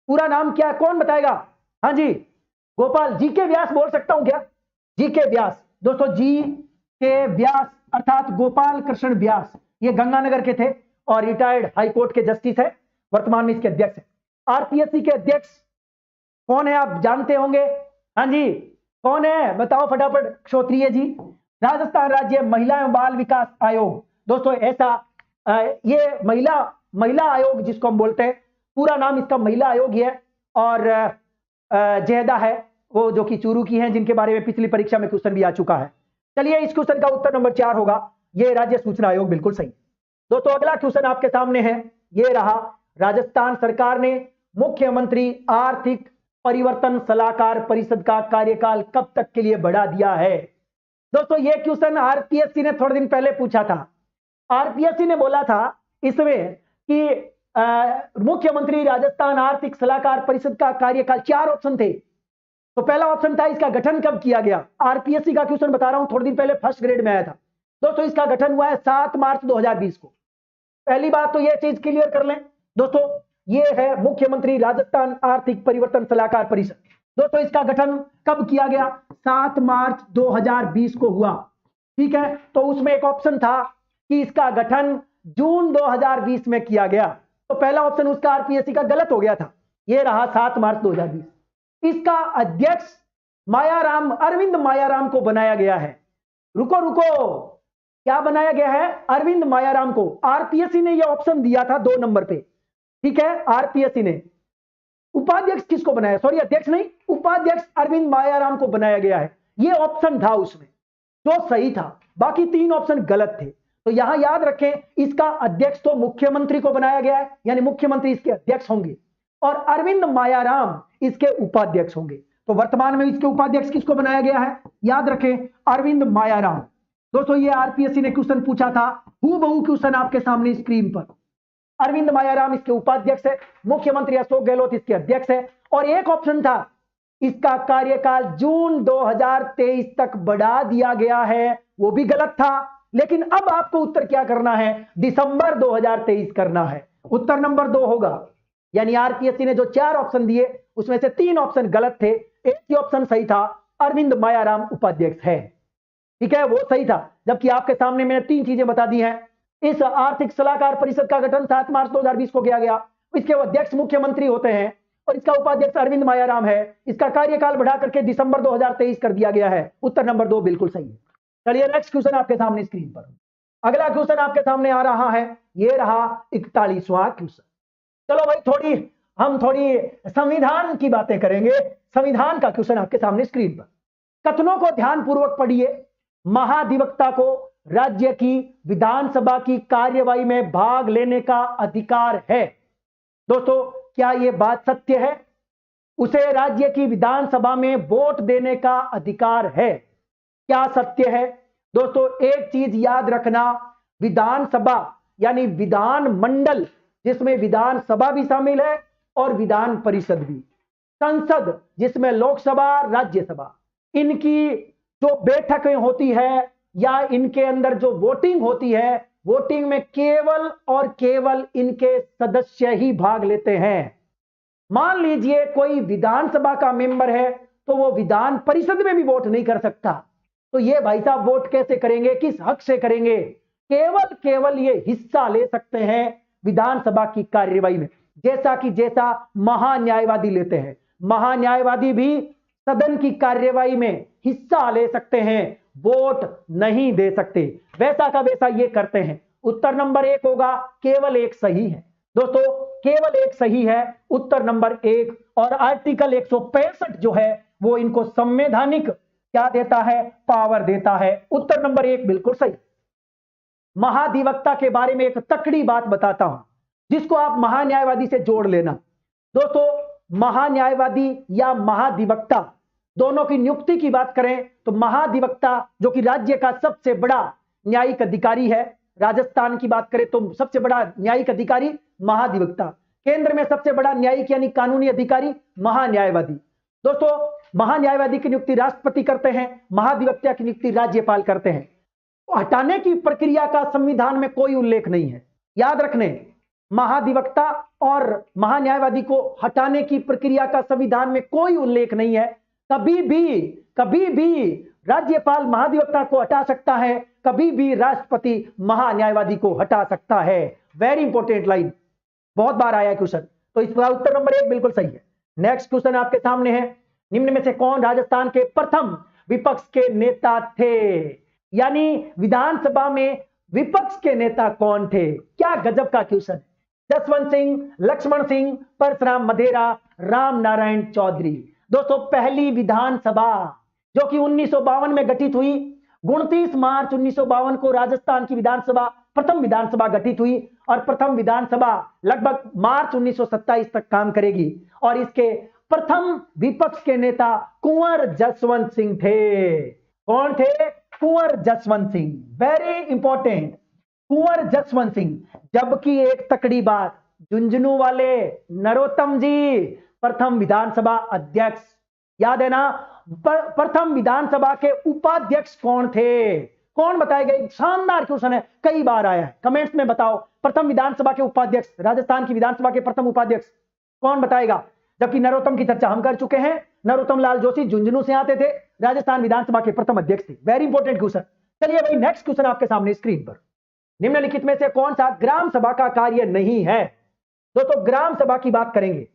पूरा नाम क्या है कौन बताएगा? हाँ जी, गोपाल जी के व्यास बोल सकता हूं क्या? जी के व्यास। दोस्तों जी के व्यास अर्थात गोपाल कृष्ण व्यास, ये गंगानगर के थे और रिटायर्ड हाईकोर्ट के जस्टिस है, वर्तमान में इसके अध्यक्ष है। आरपीएससी के अध्यक्ष कौन है आप जानते होंगे? हाँ जी, कौन है बताओ फटाफट क्षत्रिय जी। राजस्थान राज्य महिला एवं बाल विकास आयोग। दोस्तों ऐसा ये महिला आयोग जिसको हम बोलते हैं, पूरा नाम इसका महिला आयोग ही है। और जयदा है वो जो कि चूरू की हैं, जिनके बारे में पिछली परीक्षा में क्वेश्चन भी आ चुका है। चलिए इस क्वेश्चन का उत्तर नंबर 4 होगा, ये राज्य सूचना आयोग बिल्कुल सही। दोस्तों अगला क्वेश्चन आपके सामने है, ये रहा, राजस्थान सरकार ने मुख्यमंत्री आर्थिक परिवर्तन सलाहकार परिषद का कार्यकाल कब तक के लिए बढ़ा दिया है? दोस्तों ये क्वेश्चन आरपीएससी ने थोड़े दिन पहले पूछा था। आरपीएससी ने बोला था इसमें कि मुख्यमंत्री राजस्थान आर्थिक सलाहकार परिषद का कार्यकाल, 4 ऑप्शन थे। तो पहला ऑप्शन था इसका गठन कब किया गया। आरपीएससी का क्वेश्चन बता रहा हूं, थोड़े दिन पहले फर्स्ट ग्रेड में आया था। दोस्तों इसका गठन हुआ है 7 मार्च 2020 को। पहली बात तो यह चीज क्लियर कर लें दोस्तों, ये है मुख्यमंत्री राजस्थान आर्थिक परिवर्तन सलाहकार परिषद। दोस्तों इसका गठन कब किया गया? 7 मार्च 2020 को हुआ। ठीक है, तो उसमें एक ऑप्शन था कि इसका गठन जून 2020 में किया गया, तो पहला ऑप्शन उसका आरपीएससी का गलत हो गया था। यह रहा 7 मार्च 2020। इसका अध्यक्ष मायाराम, अरविंद मायाराम को बनाया गया है। रुको रुको, क्या बनाया गया है? अरविंद मायाराम को। आरपीएससी ने यह ऑप्शन दिया था 2 नंबर पे। ठीक है, आरपीएससी ने उपाध्यक्ष किसको बनाया? सॉरी अध्यक्ष नहीं, उपाध्यक्ष अरविंद मायाराम को बनाया गया है। यह ऑप्शन था उसमें जो सही था, बाकी 3 ऑप्शन गलत थे। तो यहां याद रखें, इसका अध्यक्ष तो मुख्यमंत्री को बनाया गया है, यानी मुख्यमंत्री इसके अध्यक्ष होंगे और अरविंद मायाराम इसके उपाध्यक्ष होंगे। तो वर्तमान में इसके उपाध्यक्ष किसको बनाया गया है? याद रखें, अरविंद मायाराम। दोस्तों ये आरपीएससी ने क्वेश्चन पूछा था, हूबहू क्वेश्चन आपके सामने स्क्रीन पर। अरविंद मायाराम इसके उपाध्यक्ष है, मुख्यमंत्री अशोक गहलोत इसके अध्यक्ष है। और एक ऑप्शन था, इसका कार्यकाल जून 2023 तक बढ़ा दिया गया है, वो भी गलत था। लेकिन अब आपको उत्तर क्या करना है? दिसंबर 2023 करना है। उत्तर नंबर 2 होगा। यानी आरपीएससी ने जो 4 ऑप्शन दिए उसमें से 3 ऑप्शन गलत थे, एक ही ऑप्शन सही था, अरविंद मायाराम उपाध्यक्ष है। ठीक है, वो सही था। जबकि आपके सामने मैंने 3 चीजें बता दी हैं। इस आर्थिक सलाहकार परिषद का गठन 7 मार्च 2020 को किया गया, इसके अध्यक्ष मुख्यमंत्री होते हैं और इसका उपाध्यक्ष अरविंद मायाराम है। इसका कार्यकाल बढ़ा करके दिसंबर 2023 कर दिया गया है। उत्तर नंबर 2 बिल्कुल सही है। चलिए नेक्स्ट क्वेश्चन आपके सामने स्क्रीन पर। अगला क्वेश्चन आपके सामने आ रहा है, यह रहा 41वां क्वेश्चन। चलो भाई हम थोड़ी संविधान की बातें करेंगे। संविधान का क्वेश्चन आपके सामने स्क्रीन पर। कथनों को ध्यानपूर्वक पढ़िए। महाधिवक्ता को राज्य की विधानसभा की कार्यवाही में भाग लेने का अधिकार है। दोस्तों क्या यह बात सत्य है? उसे राज्य की विधानसभा में वोट देने का अधिकार है। क्या सत्य है? दोस्तों एक चीज याद रखना, विधानसभा यानी विधान मंडल, जिसमें विधानसभा भी शामिल है और विधान परिषद भी, संसद जिसमें लोकसभा राज्यसभा, इनकी जो बैठकें होती है या इनके अंदर जो वोटिंग होती है, वोटिंग में केवल और केवल इनके सदस्य ही भाग लेते हैं। मान लीजिए कोई विधानसभा का मेंबर है तो वो विधान परिषद में भी वोट नहीं कर सकता, तो ये भाई साहब वोट कैसे करेंगे, किस हक से करेंगे? केवल ये हिस्सा ले सकते हैं विधानसभा की कार्यवाही में, जैसा महान्यायवादी लेते हैं। महान्यायवादी भी सदन की कार्यवाही में हिस्सा ले सकते हैं, वोट नहीं दे सकते। वैसा का वैसा ये करते हैं। उत्तर नंबर 1 होगा, केवल 1 सही है। दोस्तों केवल 1 सही है, उत्तर नंबर 1। और आर्टिकल 165 जो है वो इनको संवैधानिक क्या देता है? पावर देता है। उत्तर नंबर 1 बिल्कुल सही। महाधिवक्ता के बारे में एक तकड़ी बात बताता हूं, जिसको आप महान्यायवादी से जोड़ लेना। दोस्तों महान्यायवादी या महाधिवक्ता दोनों की नियुक्ति की बात करें तो महाधिवक्ता जो कि राज्य का सबसे बड़ा न्यायिक अधिकारी है, राजस्थान की बात करें तो सबसे बड़ा न्यायिक अधिकारी महाधिवक्ता, केंद्र में सबसे बड़ा न्यायिक यानी कानूनी अधिकारी महान्यायवादी। दोस्तों महान्यायवादी की नियुक्ति राष्ट्रपति करते हैं, महाधिवक्ता की नियुक्ति राज्यपाल करते हैं। हटाने की प्रक्रिया का संविधान में कोई उल्लेख नहीं है। याद रखने, महाधिवक्ता और महान्यायवादी को हटाने की प्रक्रिया का संविधान में कोई उल्लेख नहीं है। कभी भी राज्यपाल महाधिवक्ता को हटा सकता है, कभी भी राष्ट्रपति महान्यायवादी को हटा सकता है। वेरी इंपॉर्टेंट लाइन, बहुत बार आया है क्वेश्चन, तो इसका उत्तर नंबर 1 बिल्कुल सही है। नेक्स्ट क्वेश्चन आपके सामने है, निम्न में से कौन राजस्थान के प्रथम विपक्ष के नेता थे? यानी विधानसभा में विपक्ष के नेता कौन थे? क्या गजब का क्वेश्चन। जसवंत सिंह, लक्ष्मण सिंह, परशुराम मधेरा, राम नारायण चौधरी। दोस्तों, पहली विधानसभा जो कि 1952 में गठित हुई, 29 मार्च 1952 को राजस्थान की विधानसभा, प्रथम विधानसभा गठित हुई और प्रथम विधानसभा लगभग मार्च 1927 तक काम करेगी और इसके प्रथम विपक्ष के नेता कुंवर जसवंत सिंह थे। कौन थे? कुंवर जसवंत सिंह। वेरी इंपॉर्टेंट, कुंवर जसवंत सिंह। जबकि एक तकड़ी बात, झुंझुनू वाले नरोत्तम जी प्रथम विधानसभा अध्यक्ष, याद है ना? प्रथम विधानसभा के उपाध्यक्ष कौन थे? कौन बताएगा? एक शानदार क्वेश्चन है, कई बार आया है, कमेंट्स में बताओ। प्रथम विधानसभा के उपाध्यक्ष, राजस्थान की विधानसभा के प्रथम उपाध्यक्ष कौन बताएगा? जबकि नरोत्तम की चर्चा हम कर चुके हैं, नरोत्तम लाल जोशी झुंझुनू से आते थे, राजस्थान विधानसभा के प्रथम अध्यक्ष थे। Very important question. चलिए भाई, नेक्स्ट क्वेश्चन आपके सामने स्क्रीन पर, निम्नलिखित में से कौन सा ग्राम सभा का कार्य नहीं है? दोस्तों, ग्राम सभा की बात करेंगे।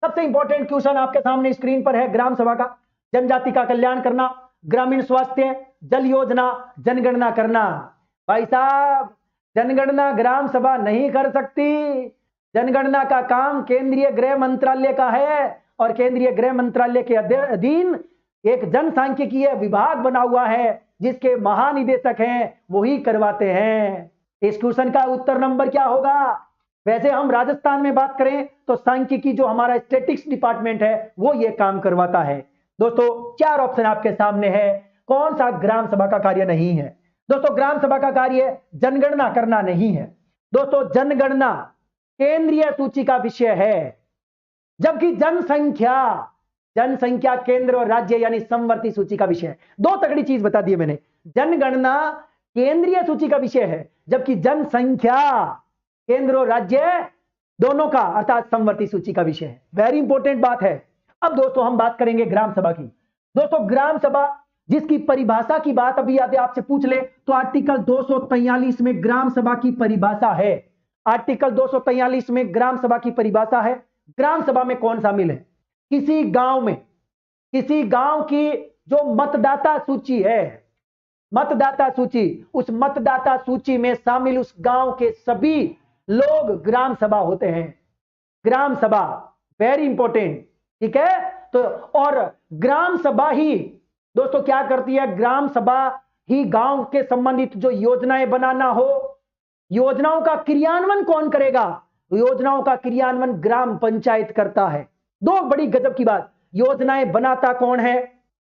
सबसे इंपॉर्टेंट क्वेश्चन आपके सामने स्क्रीन पर है, ग्राम सभा का। जनजाति का कल्याण करना, ग्रामीण स्वास्थ्य, जल योजना, जनगणना करना। भाई साहब, जनगणना ग्राम सभा नहीं कर सकती। जनगणना का काम केंद्रीय गृह मंत्रालय का है और केंद्रीय गृह मंत्रालय के अधीन एक जनसांख्यिकीय विभाग बना हुआ है जिसके महानिदेशक हैं, वही करवाते हैं। इस क्वेश्चन का उत्तर नंबर क्या होगा? वैसे हम राजस्थान में बात करें तो सांख्यिकी जो हमारा स्टैटिस्टिक्स डिपार्टमेंट है वो ये काम करवाता है। दोस्तों, 4 ऑप्शन आपके सामने है, कौन सा ग्राम सभा का कार्य नहीं है? दोस्तों, ग्राम सभा का कार्य जनगणना करना नहीं है। दोस्तों, जनगणना केंद्रीय सूची का विषय है, जबकि जनसंख्या केंद्र और राज्य यानी समवर्ती सूची का विषय है। 2 तगड़ी चीज बता दी मैंने, जनगणना केंद्रीय सूची का विषय है, जबकि जनसंख्या केंद्र और राज्य दोनों का अर्थात समवर्ती सूची का विषय है। वेरी इंपॉर्टेंट बात है। अब दोस्तों हम बात करेंगे ग्राम सभा की। दोस्तों, ग्राम सभा जिसकी परिभाषा की बात अभी यदि आपसे पूछ ले तो आर्टिकल 243 में ग्राम सभा की परिभाषा है। आर्टिकल 243 में ग्राम सभा की परिभाषा है। ग्राम सभा में कौन शामिल है? किसी गांव की जो मतदाता सूची है, मतदाता सूची, उस मतदाता सूची में शामिल उस गांव के सभी लोग ग्राम सभा होते हैं। ग्राम सभा वेरी इंपॉर्टेंट, ठीक है? तो और ग्राम सभा ही दोस्तों क्या करती है? ग्राम सभा ही गांव के संबंधित जो योजनाएं बनाना हो, योजनाओं का क्रियान्वयन कौन करेगा? योजनाओं का क्रियान्वयन ग्राम पंचायत करता है। 2 बड़ी गजब की बात, योजनाएं बनाता कौन है?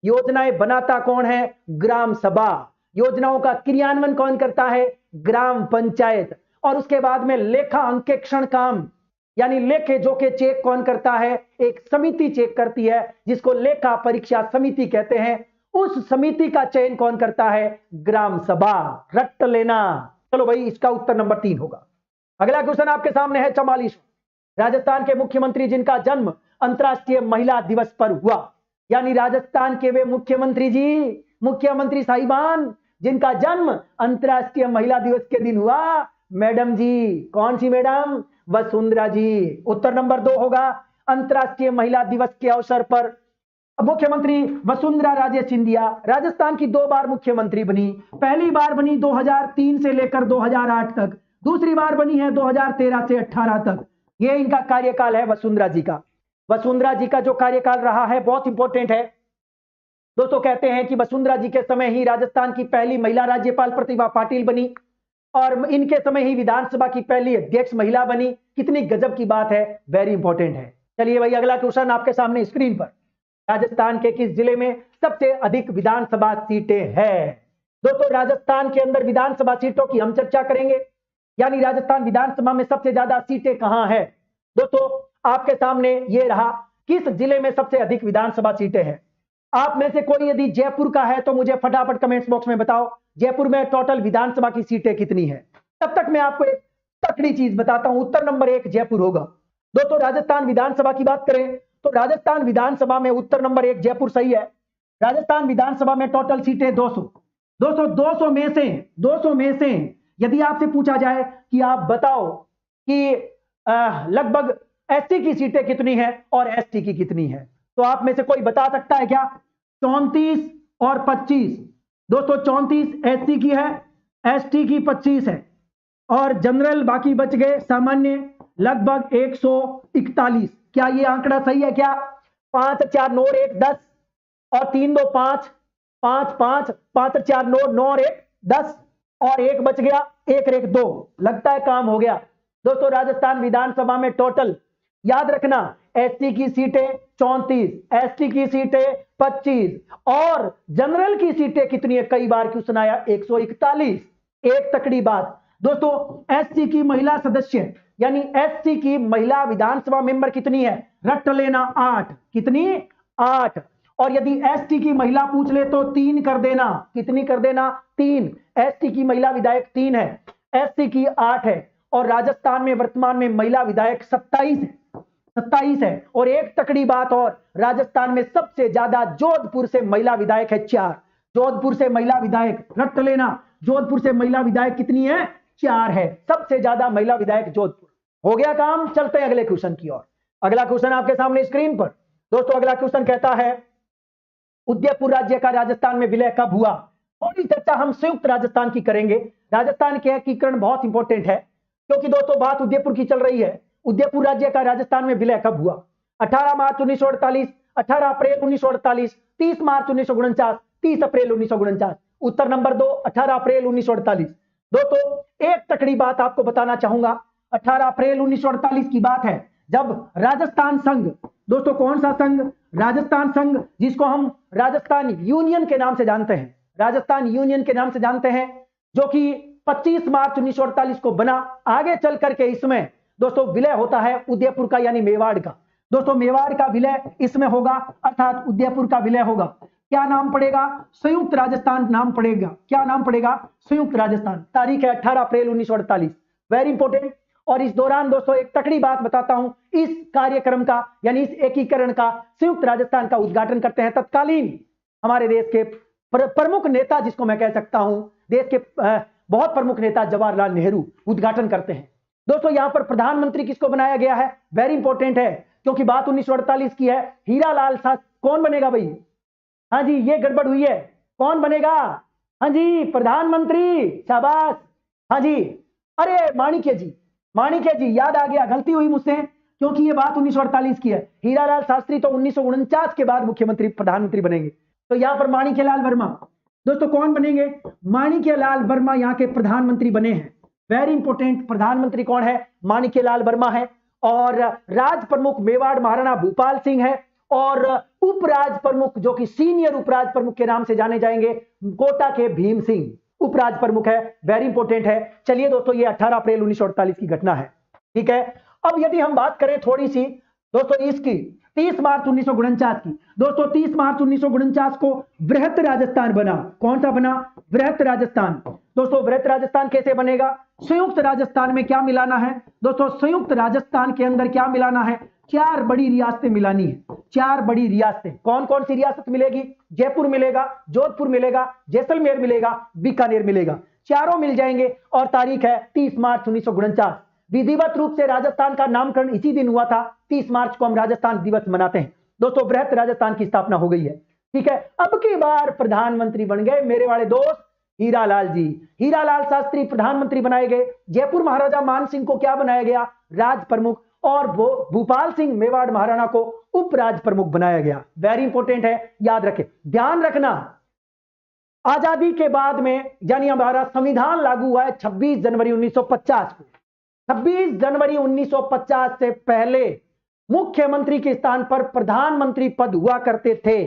योजनाएं बनाता कौन है? ग्राम सभा। योजनाओं का क्रियान्वयन कौन करता है? ग्राम पंचायत। और उसके बाद में लेखा अंकेक्षण काम यानी लेखे जोखे चेक कौन करता है? एक समिति चेक करती है जिसको लेखा परीक्षा समिति कहते हैं। उस समिति का चयन कौन करता है? ग्राम सभा। रट लेना। चलो भाई, इसका उत्तर नंबर 3 होगा। अगला क्वेश्चन आपके सामने है 44। राजस्थान के मुख्यमंत्री जिनका जन्म अंतर्राष्ट्रीय महिला दिवस पर हुआ, यानी राजस्थान के वे मुख्यमंत्री साहिबान जिनका जन्म अंतर्राष्ट्रीय महिला दिवस के दिन हुआ, मैडम जी, कौन सी मैडम? वसुंधरा जी। उत्तर नंबर 2 होगा। अंतर्राष्ट्रीय महिला दिवस के अवसर पर मुख्यमंत्री वसुंधरा राजे सिंधिया राजस्थान की 2 बार मुख्यमंत्री बनी। पहली बार बनी 2003 से लेकर 2008 तक, दूसरी बार बनी है 2013 से 18 तक। ये इनका कार्यकाल है वसुंधरा जी का। वसुंधरा जी का जो कार्यकाल रहा है बहुत इंपॉर्टेंट है। दोस्तों, कहते हैं कि वसुंधरा जी के समय ही राजस्थान की पहली महिला राज्यपाल प्रतिभा पाटिल बनी और इनके समय ही विधानसभा की पहली अध्यक्ष महिला बनी। कितनी गजब की बात है, वेरी इंपॉर्टेंट है। चलिए भाई, अगला क्वेश्चन आपके सामने स्क्रीन पर, राजस्थान के किस जिले में सबसे अधिक विधानसभा सीटें हैं? दोस्तों, राजस्थान के अंदर विधानसभा सीटों की हम चर्चा करेंगे, यानी राजस्थान विधानसभा में सबसे ज्यादा सीटें कहां हैं? दोस्तों, आपके सामने ये रहा, किस जिले में सबसे अधिक विधानसभा सीटें हैं? आप में से कोई यदि जयपुर का है तो मुझे फटाफट कमेंट्स बॉक्स में बताओ, जयपुर में टोटल विधानसभा की सीटें कितनी है। तब तक मैं आपको एक तकड़ी चीज बताता हूं, उत्तर नंबर 1 जयपुर होगा। दोस्तों राजस्थान विधानसभा की बात करें तो राजस्थान विधानसभा में उत्तर नंबर 1 जयपुर सही है। राजस्थान विधानसभा में टोटल सीटें 200। दोस्तों 200 में से यदि आपसे पूछा जाए कि आप बताओ कि लगभग एसटी की सीटें कितनी है और एसटी की कितनी है, तो आप में से कोई बता सकता है क्या? 34 और 25। दोस्तों 34 एससी की है, एसटी की 25 है, और जनरल बाकी बच गए सामान्य लगभग 141। क्या ये आंकड़ा सही है क्या? 5 4 9 1 10 और 3 2 5 5 5 5 4 9 9 और 1 10 और 1 बच गया, 1 1 2। लगता है काम हो गया। दोस्तों राजस्थान विधानसभा में टोटल याद रखना एसटी की सीटें 34, एसटी की सीटें 25 और जनरल की सीटें कितनी है? कई बार क्यों सुनाया? 141। एक तकड़ी बात दोस्तों, एससी की महिला सदस्य यानी एससी की महिला विधानसभा मेंबर कितनी है? रट लेना 8। कितनी? 8। और यदि एसटी की महिला पूछ ले तो 3 कर देना। कितनी कर देना? 3। एसटी की महिला विधायक 3 है, एससी की 8 है, और राजस्थान में वर्तमान में महिला विधायक 27 है। और एक तकड़ी बात और, राजस्थान में सबसे ज्यादा जोधपुर से महिला विधायक है 4। जोधपुर से महिला विधायक रट लेना, जोधपुर से महिला विधायक कितनी है? 4 है। सबसे ज्यादा महिला विधायक जोधपुर। हो गया काम। चलते हैं अगले क्वेश्चन की ओर। अगला क्वेश्चन आपके सामने स्क्रीन पर। दोस्तों अगला क्वेश्चन कहता है उदयपुर राज्य का राजस्थान में विलय कब हुआ? थोड़ी चर्चा हम संयुक्त राजस्थान की करेंगे। राजस्थान के एकीकरण बहुत इंपॉर्टेंट है, क्योंकि दोस्तों बात उदयपुर की चल रही है। उदयपुर राज्य का राजस्थान में विलय कब हुआ? 18 मार्च 1948, 18 अप्रैल 1948, 30 मार्च 1949, 30 अप्रैल 1949। उत्तर नंबर 2 18 अप्रैल 1948। दोस्तों एक तकड़ी बात आपको बताना चाहूंगा, 18 अप्रैल 1948 की बात है जब राजस्थान संघ, दोस्तों कौन सा संघ? राजस्थान संघ, जिसको हम राजस्थान यूनियन के नाम से जानते हैं, राजस्थान यूनियन के नाम से जानते हैं, जो कि 25 मार्च 1948 को बना। आगे चल करके इसमें दोस्तों विलय होता है उदयपुर का यानी मेवाड़ का। दोस्तों मेवाड़ का विलय इसमें होगा, अर्थात उदयपुर का विलय होगा। क्या नाम पड़ेगा? संयुक्त राजस्थान नाम पड़ेगा। क्या नाम पड़ेगा? संयुक्त राजस्थान। तारीख है 18 अप्रैल 1948। Very important. और इस दौरान दोस्तों एक तकड़ी बात बताता हूं, इस कार्यक्रम का यानी इस एकीकरण का, संयुक्त राजस्थान का उद्घाटन करते हैं तत्कालीन हमारे देश के प्रमुख नेता, जिसको मैं कह सकता हूं देश के बहुत प्रमुख नेता जवाहरलाल नेहरू उद्घाटन करते हैं। दोस्तों यहां पर प्रधानमंत्री किसको बनाया गया है? वेरी इंपॉर्टेंट है, क्योंकि बात 1948 की है। हीरालाल शास्त्री कौन बनेगा भाई? हाँ जी ये गड़बड़ हुई है, कौन बनेगा? हाँ जी प्रधानमंत्री, शाबाश। हाँ जी अरे माणिक्य जी, माणिक्य जी याद आ गया, गलती हुई मुझसे, क्योंकि ये बात 1948 की है। हीरालाल शास्त्री तो 1949 के बाद मुख्यमंत्री प्रधानमंत्री बनेंगे, तो यहां पर माणिक्यलाल वर्मा दोस्तों कौन बनेंगे? माणिक्यलाल वर्मा यहां के प्रधानमंत्री बने हैं। वेरी इंपॉर्टेंट, प्रधानमंत्री कौन है? माणिक्यलाल वर्मा है। और राज प्रमुख मेवाड़ महाराणा भूपाल सिंह है, और उपराज प्रमुख जो कि सीनियर उपराज प्रमुख के नाम से जाने जाएंगे कोटा के भीम सिंह उपराज प्रमुख है। वेरी इंपॉर्टेंट है। चलिए दोस्तों ये 18 अप्रैल 1948 की घटना है, ठीक है। अब यदि हम बात करें थोड़ी सी दोस्तों इसकी 30 मार्च 1949 की, दोस्तों 30 मार्च 1949 को वृहत राजस्थान बना। कौन सा बना? वृहत राजस्थान। दोस्तों वृहत राजस्थान कैसे बनेगा? संयुक्त राजस्थान में क्या मिलाना है? दोस्तों संयुक्त राजस्थान के अंदर क्या मिलाना है? 4 बड़ी रियासतें मिलानी है। 4 बड़ी रियासतें। कौन कौन सी रियासत मिलेगी? जयपुर मिलेगा, जोधपुर मिलेगा, जैसलमेर मिलेगा, बीकानेर मिलेगा। चारों मिल जाएंगे और तारीख है 30 मार्च 1949। विधिवत रूप से राजस्थान का नामकरण इसी दिन हुआ था। 30 मार्च को हम राजस्थान दिवस मनाते हैं। दोस्तों वृहत राजस्थान की स्थापना हो गई है, ठीक है। अब की बार प्रधानमंत्री बन गए मेरे वाले दोस्त हीरालाल जी। हीरालाल शास्त्री प्रधानमंत्री बनाए गए। जयपुर महाराजा मान सिंह को क्या बनाया गया? राज प्रमुख। और भूपाल सिंह मेवाड़ महाराणा को उपराज प्रमुख बनाया गया। वेरी इंपॉर्टेंट है, याद रखें। ध्यान रखना आजादी के बाद में यानी हमारा संविधान लागू हुआ है 26 जनवरी 1950 को। 26 जनवरी 1950 से पहले मुख्यमंत्री के स्थान पर प्रधानमंत्री पद हुआ करते थे,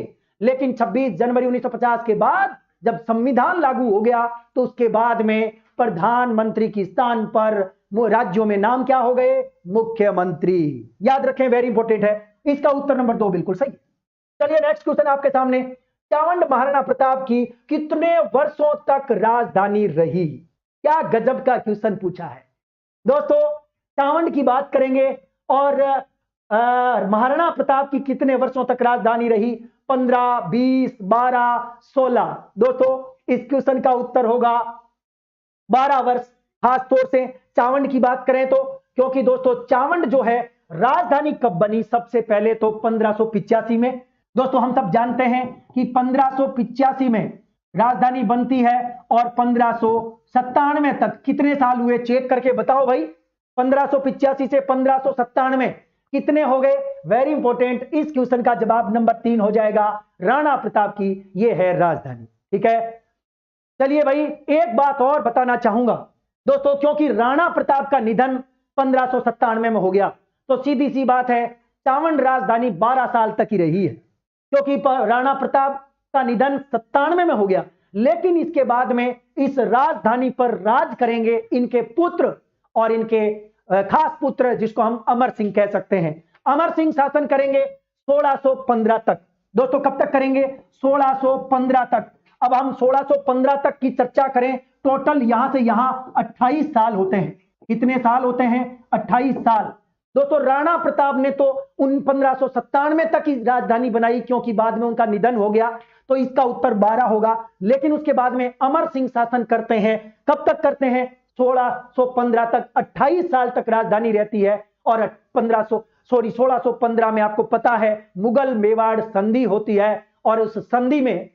लेकिन 26 जनवरी 1950 के बाद जब संविधान लागू हो गया तो उसके बाद में प्रधानमंत्री के स्थान पर राज्यों में नाम क्या हो गए? मुख्यमंत्री। याद रखें, वेरी इंपॉर्टेंट है। इसका उत्तर नंबर 2 बिल्कुल सही। चलिए नेक्स्ट क्वेश्चन आपके सामने, चावंड महाराणा प्रताप की कितने वर्षों तक राजधानी रही? क्या गजब का क्वेश्चन पूछा है दोस्तों। चावंड की बात करेंगे और महाराणा प्रताप की कितने वर्षों तक राजधानी रही? 15, 20, 12, 16। दोस्तों इस क्वेश्चन का उत्तर होगा 12 वर्ष। खास तौर से चावंड की बात करें तो, क्योंकि दोस्तों चावंड जो है राजधानी कब बनी? सबसे पहले तो 1585 में। दोस्तों हम सब जानते हैं कि 1585 में राजधानी बनती है और 1597 तक कितने साल हुए? चेक करके बताओ भाई, 1585 से 1597 कितने हो गए? वेरी इंपॉर्टेंट, इस क्वेश्चन का जवाब नंबर 3 हो जाएगा, राणा प्रताप की ये है राजधानी। ठीक है, चलिए भाई एक बात और बताना चाहूंगा दोस्तों, क्योंकि राणा प्रताप का निधन 1597 में हो गया, तो सीधी सी बात है चावंड राजधानी 12 साल तक ही रही है, क्योंकि राणा प्रताप का निधन 97 में हो गया। लेकिन इसके बाद में इस राजधानी पर राज करेंगे इनके पुत्र और इनके खास पुत्र, जिसको हम अमर सिंह कह सकते हैं। अमर सिंह शासन करेंगे 1615 तक। दोस्तों कब तक करेंगे? 1615 तक। अब हम 1615 तक की चर्चा करें, टोटल यहां से यहां 28 साल होते हैं। कितने साल होते हैं? 28 साल। दोस्तों राणा प्रताप ने तो 1597 तक ही राजधानी बनाई, क्योंकि बाद में उनका निधन हो गया, तो इसका उत्तर 12 होगा। लेकिन उसके बाद में अमर सिंह शासन करते हैं। कब तक करते हैं? 1615 तक, 28 साल तक राजधानी रहती है। और 1615 में आपको पता है मुगल मेवाड़ संधि होती है, और उस संधि में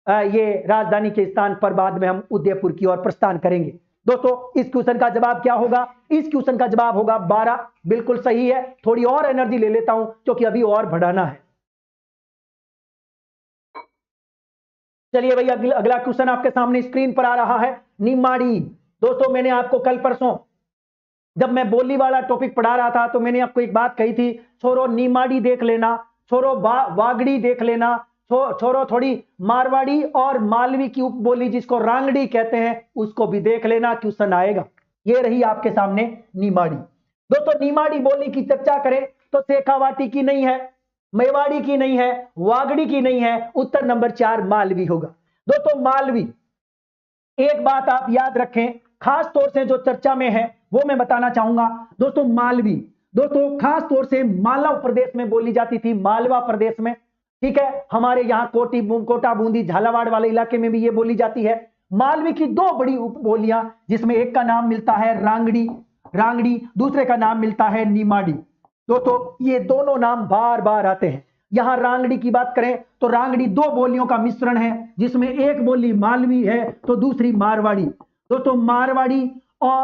ये राजधानी के स्थान पर बाद में हम उदयपुर की ओर प्रस्थान करेंगे। दोस्तों इस क्वेश्चन का जवाब क्या होगा? इस क्वेश्चन का जवाब होगा 12। बिल्कुल सही है। थोड़ी और एनर्जी ले लेता हूं क्योंकि अभी और बढ़ाना है। चलिए भैया अगला क्वेश्चन आपके सामने स्क्रीन पर आ रहा है, निमाड़ी। दोस्तों मैंने आपको कल परसों जब मैं बोली वाला टॉपिक पढ़ा रहा था तो मैंने आपको एक बात कही थी, छोरो निमाड़ी देख लेना, छोरो वागड़ी देख लेना, छोरो थोड़ी मारवाड़ी और मालवी की उपबोली जिसको रांगड़ी कहते हैं उसको भी देख लेना, क्वेश्चन आएगा। ये रही आपके सामने निमाड़ी। दोस्तों निमाड़ी बोली की चर्चा करें तो शेखावाटी की नहीं है, मेवाड़ी की नहीं है, वागड़ी की नहीं है, उत्तर नंबर 4 मालवी होगा। दोस्तों मालवी, एक बात आप याद रखें, खास तौर से जो चर्चा में है वो मैं बताना चाहूंगा। दोस्तों मालवी दोस्तों खास तौर से मालव प्रदेश में बोली जाती थी, मालवा प्रदेश में। ठीक है, हमारे यहाँ कोटा बूंदी झालावाड़ वाले इलाके में भी ये बोली जाती है। मालवी की दो बड़ी उपबोलियां, जिसमें एक का नाम मिलता है रांगड़ी, दूसरे का नाम मिलता है निमाड़ी। दोस्तों ये दोनों नाम बार बार आते हैं। यहां रांगड़ी की बात करें तो रांगड़ी दो बोलियों का मिश्रण है, जिसमें एक बोली मालवी है तो दूसरी मारवाड़ी। दोस्तों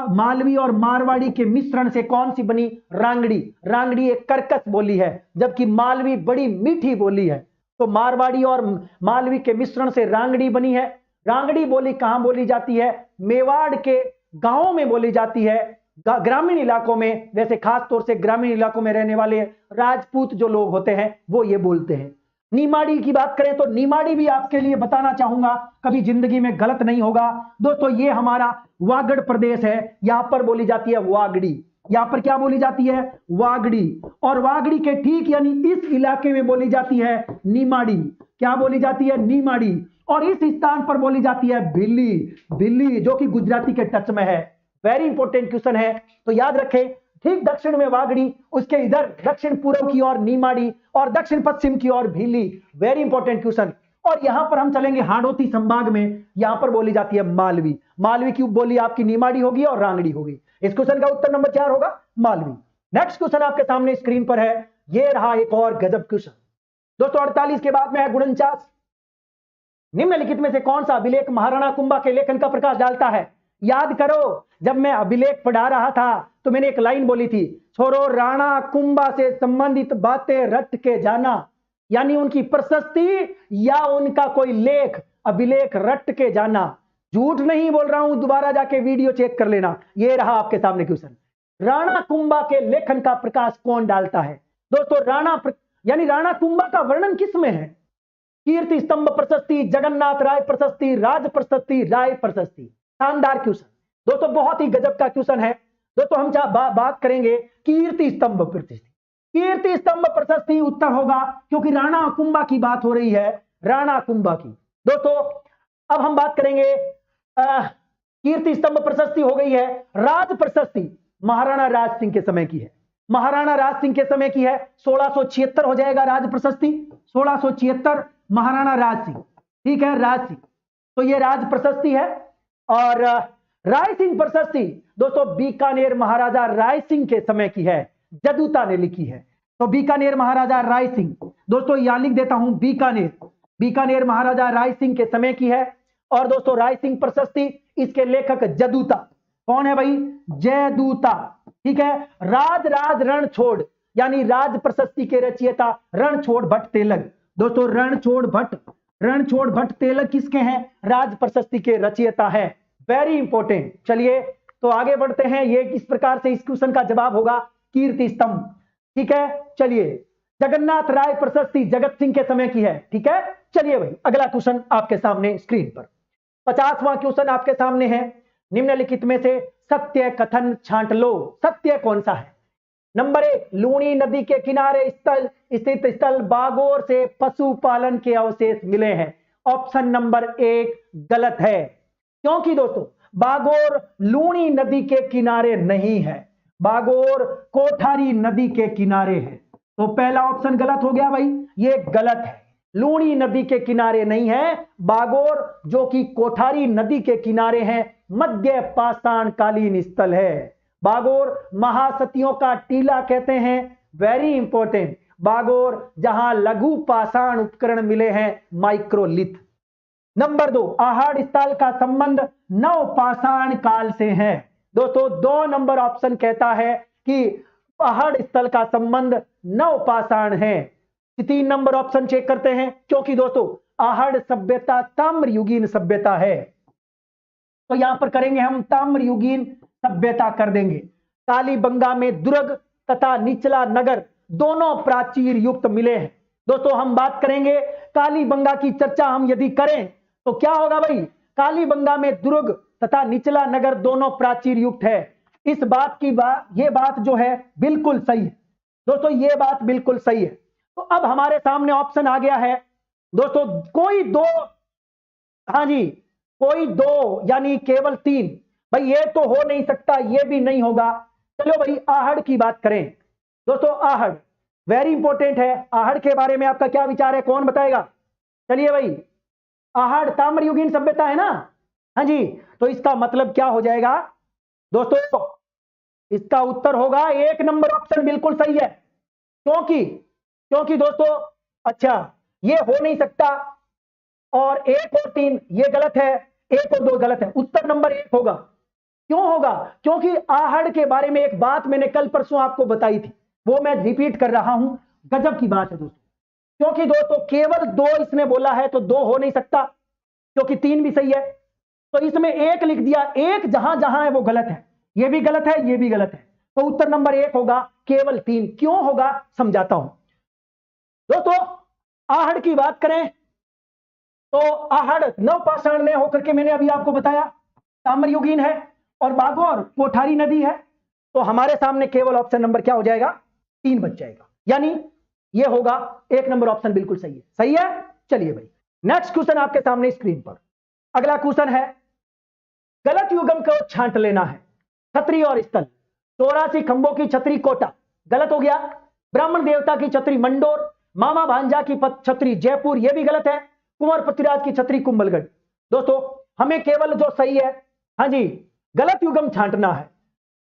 मालवी और मारवाड़ी के मिश्रण से कौन सी बनी? रांगड़ी एक कर्कश बोली है, जबकि मालवी बड़ी मीठी बोली है। तो मारवाड़ी और मालवी के मिश्रण से रांगड़ी बनी है। रांगड़ी बोली कहां बोली जाती है? मेवाड़ के गांवों में बोली जाती है, ग्रामीण इलाकों में। वैसे खास तौर से ग्रामीण इलाकों में रहने वाले राजपूत जो लोग होते हैं वो ये बोलते हैं। निमाड़ी की बात करें तो निमाड़ी भी आपके लिए बताना चाहूंगा, कभी जिंदगी में गलत नहीं होगा। दोस्तों ये हमारा वागड़ प्रदेश है, यहां पर बोली जाती है वागड़ी। यहां पर क्या बोली जाती है? वागड़ी। और वागड़ी के ठीक यानी इस इलाके में बोली जाती है निमाड़ी। क्या बोली जाती है? निमाड़ी। और इस स्थान पर बोली जाती है भिल्ली, जो कि गुजराती के टच में है। वेरी इंपॉर्टेंट क्वेश्चन है, तो याद रखें। ठीक दक्षिण में वागड़ी, उसके इधर दक्षिण पूर्व की ओर निमाड़ी और दक्षिण पश्चिम की ओर भिल्ली। Very important question. और यहां पर हम चलेंगे हाड़ौती संभाग में, यहां पर बोली जाती है मालवी की उपबोली आपकी निमाड़ी होगी और रांगड़ी होगी। इस क्वेश्चन का उत्तर नंबर 4 होगा मालवी। नेक्स्ट क्वेश्चन आपके सामने स्क्रीन पर है, यह रहा एक और गजब क्वेश्चन। दोस्तों 48 के बाद में है 49। निम्नलिखित में से कौन सा अभिलेख महाराणा कुंभा के लेखन का प्रकाश डालता है? याद करो, जब मैं अभिलेख पढ़ा रहा था तो मैंने एक लाइन बोली थी, छोरो राणा कुंभा से संबंधित बातें रट के जाना, यानी उनकी प्रशस्ति या उनका कोई लेख अभिलेख रट के जाना। झूठ नहीं बोल रहा हूं, दोबारा जाके वीडियो चेक कर लेना। यह रहा आपके सामने क्वेश्चन, राणा कुंभा के लेखन का प्रकाश कौन डालता है? दोस्तों राणा कुंभा का वर्णन किस में है? कीर्ति स्तंभ प्रशस्ति, जगन्नाथ राय प्रशस्ति, राज प्रशस्ति, राय प्रशस्ति। शानदार क्वेश्चन दोस्तों, बहुत ही गजब का क्वेश्चन है। दोस्तों हम बात करेंगे कीर्ति स्तंभ प्रशस्ति। कीर्ति स्तंभ प्रशस्ति उत्तर होगा, क्योंकि राणा कुंभा की बात हो रही है, राणा कुंभा की। दोस्तों अब हम बात करेंगे, कीर्ति स्तंभ प्रशस्ति हो गई है। राज प्रशस्ति महाराणा राज सिंह के समय की है, महाराणा राज सिंह के समय की है। 1676 हो जाएगा राज प्रशस्ति, 1676 महाराणा राज सिंह, ठीक है, राज सिंह। तो ये राज प्रशस्ति है। और राय सिंह प्रशस्ति दोस्तों बीकानेर महाराजा राय सिंह के समय की है, जदूता ने लिखी है। तो बीकानेर महाराजा राय सिंह, दोस्तों यहां लिख देता हूं, बीकानेर, बीकानेर महाराजा राय सिंह के समय की है। और दोस्तों राय सिंह प्रशस्ति, इसके लेखक जदूता, कौन है भाई, जयदूता, ठीक है। राज राज रणछोड़, यानी राज प्रशस्ति के रचयिता रणछोड़ भट्ट तेलग। दोस्तों रणछोड़ भट्ट तेलग किसके हैं, राज प्रशस्ति के रचयिता हैं, वेरी इंपॉर्टेंट। चलिए तो आगे बढ़ते हैं, ये किस प्रकार से इस क्वेश्चन का जवाब होगा, कीर्ति स्तंभ, ठीक है। चलिए जगन्नाथ राय प्रशस्ति जगत सिंह के समय की है, ठीक है। चलिए भाई अगला क्वेश्चन आपके सामने स्क्रीन पर, 50वां क्वेश्चन आपके सामने है। निम्नलिखित में से सत्य कथन छांट लो, सत्य कौन सा है। नंबर 1, लूणी नदी के किनारे स्थित स्थल बागोर से पशुपालन के अवशेष मिले हैं। ऑप्शन नंबर 1 गलत है, क्योंकि दोस्तों बागोर लूणी नदी के किनारे नहीं है, बागोर कोठारी नदी के किनारे है। तो पहला ऑप्शन गलत हो गया भाई, ये गलत है, लूणी नदी के किनारे नहीं है, बागोर जो कि कोठारी नदी के किनारे है, मध्य पाषाण कालीन स्थल है। बागोर महासतियों का टीला कहते हैं, वेरी इंपॉर्टेंट। बागोर जहां लघु पाषाण उपकरण मिले हैं, माइक्रोलिथ। नंबर 2, आहड़ स्थल का संबंध नव पाषाण काल से है। दोस्तों 2 नंबर ऑप्शन कहता है कि आहड़ स्थल का संबंध नव पाषाण है। 3 नंबर ऑप्शन चेक करते हैं, क्योंकि दोस्तों आहड़ सभ्यता ताम्रयुगीन सभ्यता है, तो यहां पर करेंगे हम ताम्रयुगीन सभ्यता कर देंगे। कालीबंगा में दुर्ग तथा निचला नगर दोनों प्राचीर युक्त मिले हैं। दोस्तों हम बात करेंगे कालीबंगा की चर्चा हम यदि करें तो क्या होगा भाई, कालीबंगा में दुर्ग तथा निचला नगर दोनों प्राचीर युक्त है। इस बात की ये बात जो है बिल्कुल सही है दोस्तों, ये बात बिल्कुल सही है। तो अब हमारे सामने ऑप्शन आ गया है दोस्तों, कोई 2, हाँ जी कोई 2 यानी केवल 3, भाई ये तो हो नहीं सकता, ये भी नहीं होगा। चलो भाई आहड़ की बात करें दोस्तों, आहड़ वेरी इंपॉर्टेंट है। आहड़ के बारे में आपका क्या विचार है, कौन बताएगा। चलिए भाई, आहड़ ताम्रयुगीन सभ्यता है ना, हाँ जी, तो इसका मतलब क्या हो जाएगा दोस्तों, इसका उत्तर होगा 1 नंबर ऑप्शन बिल्कुल सही है। क्योंकि दोस्तों अच्छा ये हो नहीं सकता, और 1 और 3 ये गलत है, 1 और 2 गलत है, उत्तर नंबर 1 होगा। क्यों होगा, क्योंकि आहड़ के बारे में एक बात मैंने कल परसों आपको बताई थी, वो मैं रिपीट कर रहा हूं, गजब की बात है दोस्तों। क्योंकि दोस्तों केवल 2 इसने बोला है, तो 2 हो नहीं सकता, क्योंकि 3 भी सही है, तो इसमें 1 लिख दिया, 1 जहां जहां है वो गलत है, ये भी गलत है, ये भी गलत है, तो उत्तर नंबर 1 होगा, केवल 3 क्यों होगा समझाता हूं दोस्तों। आहड़ की बात करें तो आहड़ नवपाषाण में होकर के मैंने अभी आपको बताया ताम्रयुगीन है, और बागोर कोठारी नदी है, तो हमारे सामने केवल ऑप्शन नंबर क्या हो जाएगा, 3 बच जाएगा, यानी ये होगा 1 नंबर ऑप्शन बिल्कुल सही है, सही है। चलिए भाई नेक्स्ट क्वेश्चन आपके सामने स्क्रीन पर, अगला क्वेश्चन है, गलत युगम को छांट लेना है। छतरी और स्थल, 84 खंभों की छतरी कोटा गलत हो गया, ब्राह्मण देवता की छतरी मंडोर, मामा भांजा की छतरी जयपुर ये भी गलत है, कुंवर पृथ्वीराज की छतरी कुंभलगढ़। दोस्तों हमें केवल जो सही है, हाँ जी गलत युगम छांटना है।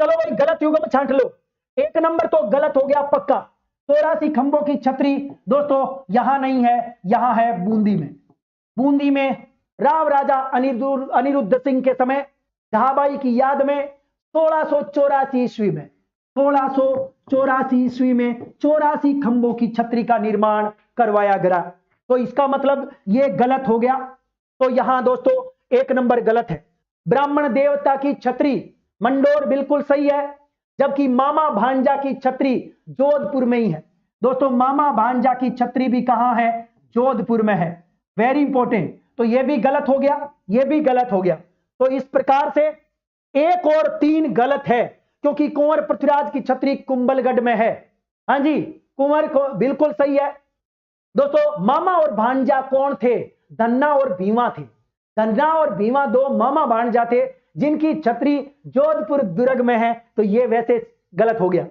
चलो भाई गलत युगम छांट लो, 1 नंबर तो गलत हो गया पक्का, 84 खंभों की छतरी दोस्तों यहां नहीं है, यहां है बूंदी में। बूंदी में राव राजा अनिरुद्ध सिंह के समय जहाबाई की याद में 1684 ईस्वी में 1684 ईस्वी में 84 खंभों की छतरी का निर्माण करवाया गया। तो इसका मतलब ये गलत हो गया, तो यहां दोस्तों 1 नंबर गलत है। ब्राह्मण देवता की छतरी मंडोर बिल्कुल सही है, जबकि मामा भांजा की छतरी जोधपुर में ही है। दोस्तों मामा भांजा की छतरी भी कहां है, जोधपुर में है, वेरी इंपॉर्टेंट। तो यह भी गलत हो गया, यह भी गलत हो गया। तो इस प्रकार से 1 और 3 गलत है, क्योंकि कुंवर पृथ्वीराज की छतरी कुंभलगढ़ में है, हाँ जी, कुंवर को बिल्कुल सही है। दोस्तों मामा और भांजा कौन थे? धन्ना और भीमा थे। धन्ना और भीमा दो मामा भांजा थे जिनकी छतरी जोधपुर दुर्ग में है। तो ये वैसे गलत हो गया।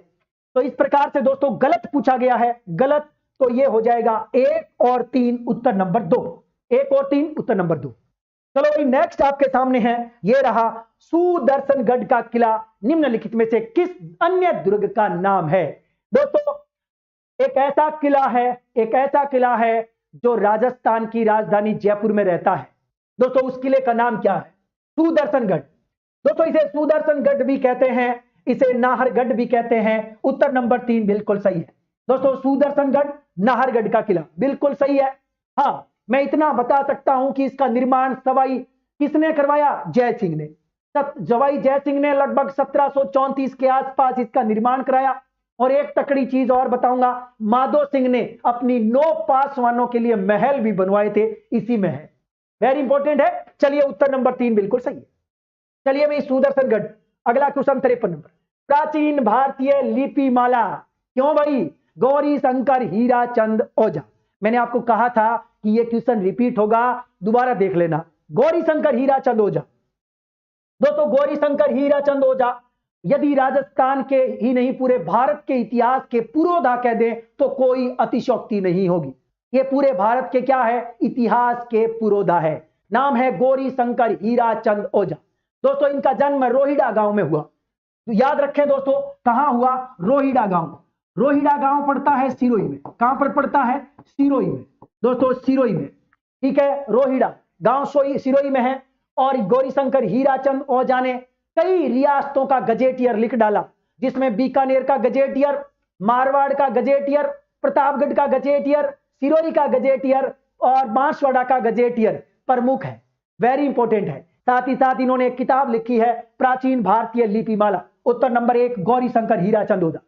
तो इस प्रकार से दोस्तों गलत पूछा गया है, गलत। तो ये हो जाएगा 1 और 3 उत्तर नंबर 2। 1 और 3 उत्तर नंबर 2। चलो भाई नेक्स्ट आपके सामने है, ये रहा सुदर्शनगढ़ का किला निम्नलिखित में से किस अन्य दुर्ग का नाम है? दोस्तों एक ऐसा किला है, एक ऐसा किला है जो राजस्थान की राजधानी जयपुर में रहता है। दोस्तों उस किले का नाम क्या है? सुदर्शनगढ़। दोस्तों इसे सुदर्शनगढ़ भी कहते हैं, इसे नाहरगढ़ भी कहते हैं। उत्तर नंबर 3 बिल्कुल सही है। दोस्तों सुदर्शनगढ़ नाहरगढ़ का किला बिल्कुल सही है। हाँ मैं इतना बता सकता हूं कि इसका निर्माण सवाई किसने करवाया? जय सिंह ने। सवाई जय सिंह ने लगभग 1734 के आसपास इसका निर्माण कराया। और एक तकड़ी चीज और बताऊंगा, माधो सिंह ने अपनी 9 पासवानों के लिए महल भी बनवाए थे इसी में है। वेरी इंपॉर्टेंट है। चलिए उत्तर नंबर 3 बिल्कुल सही है। चलिए भाई सुदर्शनगढ़। अगला क्वेश्चन 53 नंबर, प्राचीन भारतीय लिपि माला। क्यों भाई? गौरी शंकर हीरा चंद ओझा। मैंने आपको कहा था कि यह क्वेश्चन रिपीट होगा, दोबारा देख लेना। गौरी शंकर हीरा चंद ओझा। दोस्तों गौरी शंकर हीरा चंद ओझा यदि राजस्थान के ही नहीं पूरे भारत के इतिहास के पुरोधा कह दें तो कोई अतिशयोक्ति नहीं होगी। ये पूरे भारत के क्या है? इतिहास के पुरोधा है। नाम है गौरी शंकर हीरा चंद ओझा। दोस्तों इनका जन्म रोहिड़ा गांव में हुआ। तो याद रखें दोस्तों, कहां हुआ? रोहिड़ा गांव। रोहिड़ा गांव पड़ता है सिरोही में। कहां पर पड़ता है? सिरोही में। दोस्तों सिरोही में, ठीक है। रोहिड़ा गांव सिरोही में है। और गौरीशंकर हीराचंद ओझा ने कई रियासतों का गजेटियर लिख डाला, जिसमें बीकानेर का गजेटियर, मारवाड़ का गजेटियर, प्रतापगढ़ का गजेटियर, सिरोही का गजेटियर और बांसवाड़ा का गजेटियर प्रमुख है। वेरी इंपॉर्टेंट है। साथ ही साथ इन्होंने एक किताब लिखी है प्राचीन भारतीय लिपिमाला। उत्तर नंबर 1 गौरीशंकर हीराचंद ओझा।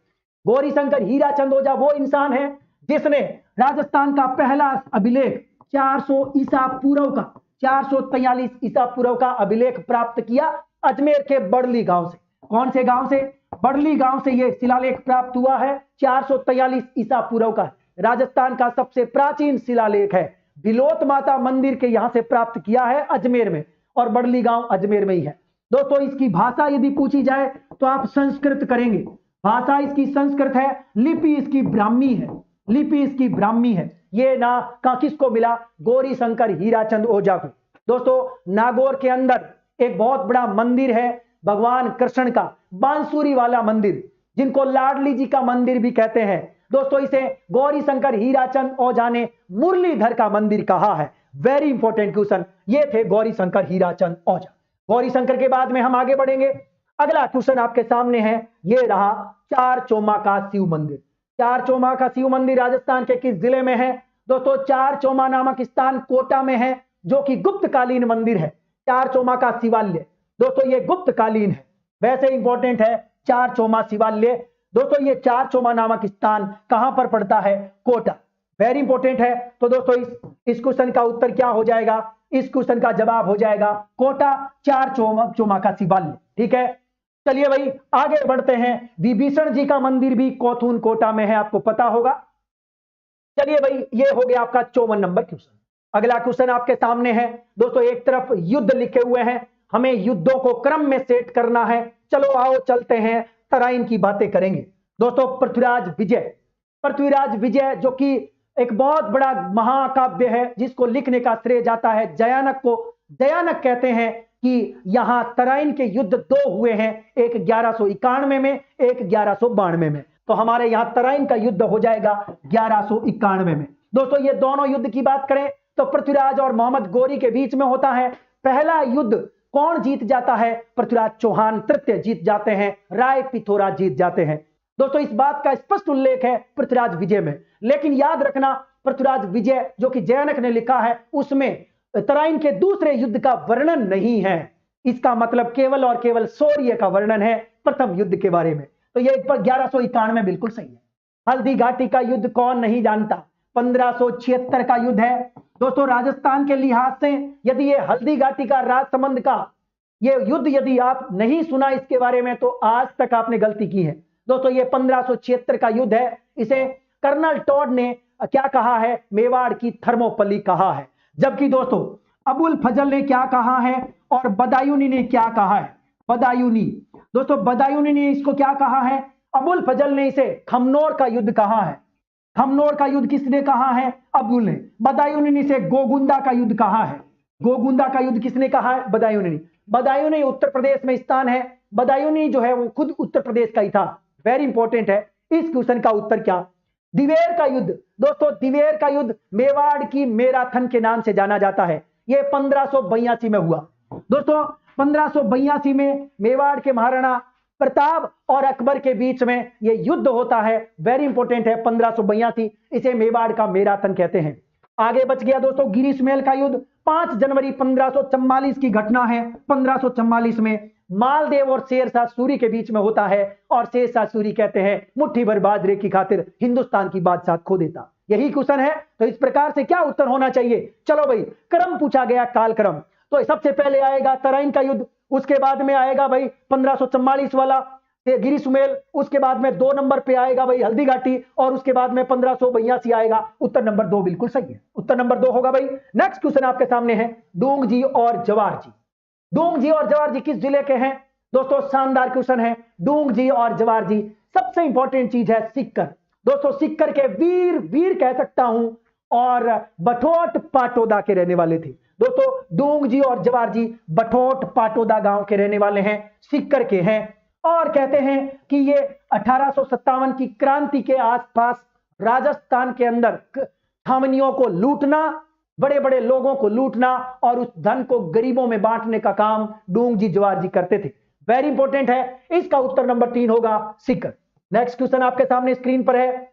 गौरीशंकर हीराचंद ओझा वो इंसान है जिसने राजस्थान का पहला अभिलेख 400 ईसा पूर्व का 443 ईसा पूर्व का अभिलेख प्राप्त किया अजमेर के बड़ली गांव से। कौन से गांव से? बड़ली गांव से यह शिलालेख प्राप्त हुआ है। 443 ईसा पूर्व का राजस्थान का सबसे प्राचीन शिलालेख है। बिलोत माता मंदिर के यहां से प्राप्त किया है अजमेर में, और बड़ली गांव अजमेर में ही है। दोस्तों इसकी भाषा यदि पूछी जाए तो आप संस्कृत करेंगे। भाषा इसकी संस्कृत है, लिपि इसकी ब्राह्मी है। लिपि इसकी ब्राह्मी है। ये ना का किसको मिला? गौरीशंकर हीराचंद ओझा को। दोस्तों नागौर के अंदर एक बहुत बड़ा मंदिर है भगवान कृष्ण का, बांसुरी वाला मंदिर, जिनको लाडली जी का मंदिर भी कहते हैं। दोस्तों इसे गौरीशंकर हीराचंद ओझा ने मुरलीधर का मंदिर कहा है। Very important question. ये थे गौरीशंकर हीराचंद ओझा। गौरीशंकर के बाद में हम आगे बढ़ेंगे। अगला क्वेश्चन आपके सामने है, ये रहा चार चौमा का शिव मंदिर। चार चौमा का शिव मंदिर राजस्थान के किस जिले में है? दोस्तों चार चौमा नामक स्थान कोटा में है, जो कि गुप्तकालीन मंदिर है। चार चौमा का शिवालय दोस्तों ये गुप्तकालीन है, वैसे इंपॉर्टेंट है। चार चौमा शिवालय दोस्तों ये चार चौमा नामक स्थान कहां पर पड़ता है? कोटा। वेरी इंपॉर्टेंट है। तो दोस्तों इस क्वेश्चन का उत्तर क्या हो जाएगा? इस क्वेश्चन का जवाब हो जाएगा कोटा, चार चौमा का शिवालय। ठीक है, चलिए भाई आगे बढ़ते हैं। विभीषण जी का मंदिर भी कोथून कोटा में है, आपको पता होगा। चलिए भाई ये हो गया आपका 54 नंबर क्वेश्चन। अगला क्वेश्चन आपके सामने है दोस्तों, एक तरफ युद्ध लिखे हुए हैं, हमें युद्धों को क्रम में सेट करना है। चलो आओ चलते हैं, तराइन की बातें करेंगे। दोस्तों पृथ्वीराज विजय, पृथ्वीराज विजय जो कि एक बहुत बड़ा महाकाव्य है, जिसको लिखने का श्रेय जाता है जयानक को। जयानक कहते हैं कि यहां तराइन के युद्ध दो हुए हैं, एक 1191 में, एक 1192 में। तो हमारे यहां तराइन का युद्ध हो जाएगा 1191 में। दोस्तों ये दोनों युद्ध की बात करें तो पृथ्वीराज और मोहम्मद गौरी के बीच में होता है। पहला युद्ध कौन जीत जाता है? पृथ्वीराज चौहान तृतीय जीत जाते हैं, राय पिथौरा जीत जाते हैं। दोस्तों इस बात का स्पष्ट उल्लेख है पृथ्वीराज विजय में। लेकिन याद रखना पृथ्वीराज विजय जो कि जयानक ने लिखा है, उसमें तराइन के दूसरे युद्ध का वर्णन नहीं है। इसका मतलब केवल और केवल शौर्य का वर्णन है प्रथम युद्ध के बारे में। तो ये 1191 बिल्कुल सही है। हल्दी घाटी का युद्ध कौन नहीं जानता? 1576 का युद्ध है। दोस्तों राजस्थान के लिहाज से यदि ये हल्दी घाटी का राजसमंद का ये युद्ध यदि आप नहीं सुना इसके बारे में, तो आज तक आपने गलती की है। दोस्तों ये 1576 का युद्ध है। इसे कर्नल टॉड ने क्या कहा है? मेवाड़ की थर्मोपल्ली कहा है। जबकि दोस्तों अबुल फजल ने क्या कहा है और बदायूनी ने क्या कहा है? बदायूनी, दोस्तों बदायूनी ने इसको क्या कहा है? अबुल फजल ने इसे खमनोर का युद्ध कहा है। खमनोर का युद्ध किसने कहा है? अबुल ने। बदायूनी ने इसे गोगुंदा का युद्ध कहा है। गोगुंदा का युद्ध किसने कहा है? बदायूनी ने। बदायूनी उत्तर प्रदेश में स्थान है। बदायूनी जो है वो खुद उत्तर प्रदेश का ही था। वेरी इंपॉर्टेंट है। इस क्वेश्चन का उत्तर क्या? दिवेर का युद्ध। दोस्तों दिवेर का युद्ध मेवाड़ की मैराथन के नाम से जाना जाता है। यह 1582 में हुआ। दोस्तों 1582 में मेवाड़ के महाराणा प्रताप और अकबर के बीच में यह युद्ध होता है। वेरी इंपॉर्टेंट है 1582। इसे मेवाड़ का मैराथन कहते हैं। आगे बच गया दोस्तों गिरिशमेल का युद्ध। 5 जनवरी 1544 की घटना है। 1544 में मालदेव और शेरशाह सूरी के बीच में होता है और शेरशाह सूरी कहते हैं मुट्ठी भर बाजरे की खातिर हिंदुस्तान की बादशाह खो देता। यही क्वेश्चन है। तो इस प्रकार से क्या उत्तर होना चाहिए? चलो भाई क्रम पूछा गया, कालक्रम। तो सबसे पहले आएगा तराइन का युद्ध, उसके बाद में आएगा भाई 1544 वाला गिरिशमेल, उसके बाद में 2 नंबर पे आएगा भाई हल्दी घाटी और उसके बाद में 1582 आएगा। उत्तर नंबर 2 बिल्कुल सही है। उत्तर नंबर 2 होगा भाई। नेक्स्ट क्वेश्चन आपके सामने है डोंगजी और जवार जी। डोंगजी और जवार जी किस जिले के हैं? दोस्तों शानदार क्वेश्चन है। डोंगजी और जवार जी, सबसे इंपॉर्टेंट चीज है सिक्कर। दोस्तों सिक्कर के वीर कह सकता हूं और बठोट पाटोदा के रहने वाले थे। दोस्तों डोंगजी और जवार जी बठोट पाटोदा गांव के रहने वाले हैं, सिक्कर के हैं। और कहते हैं कि ये 1857 की क्रांति के आसपास राजस्थान के अंदर छावनियों को लूटना, बड़े बड़े लोगों को लूटना और उस धन को गरीबों में बांटने का काम डोंगजी जवार जी करते थे। वेरी इंपॉर्टेंट है। इसका उत्तर नंबर 3 होगा सिक्कर। नेक्स्ट क्वेश्चन आपके सामने स्क्रीन पर है।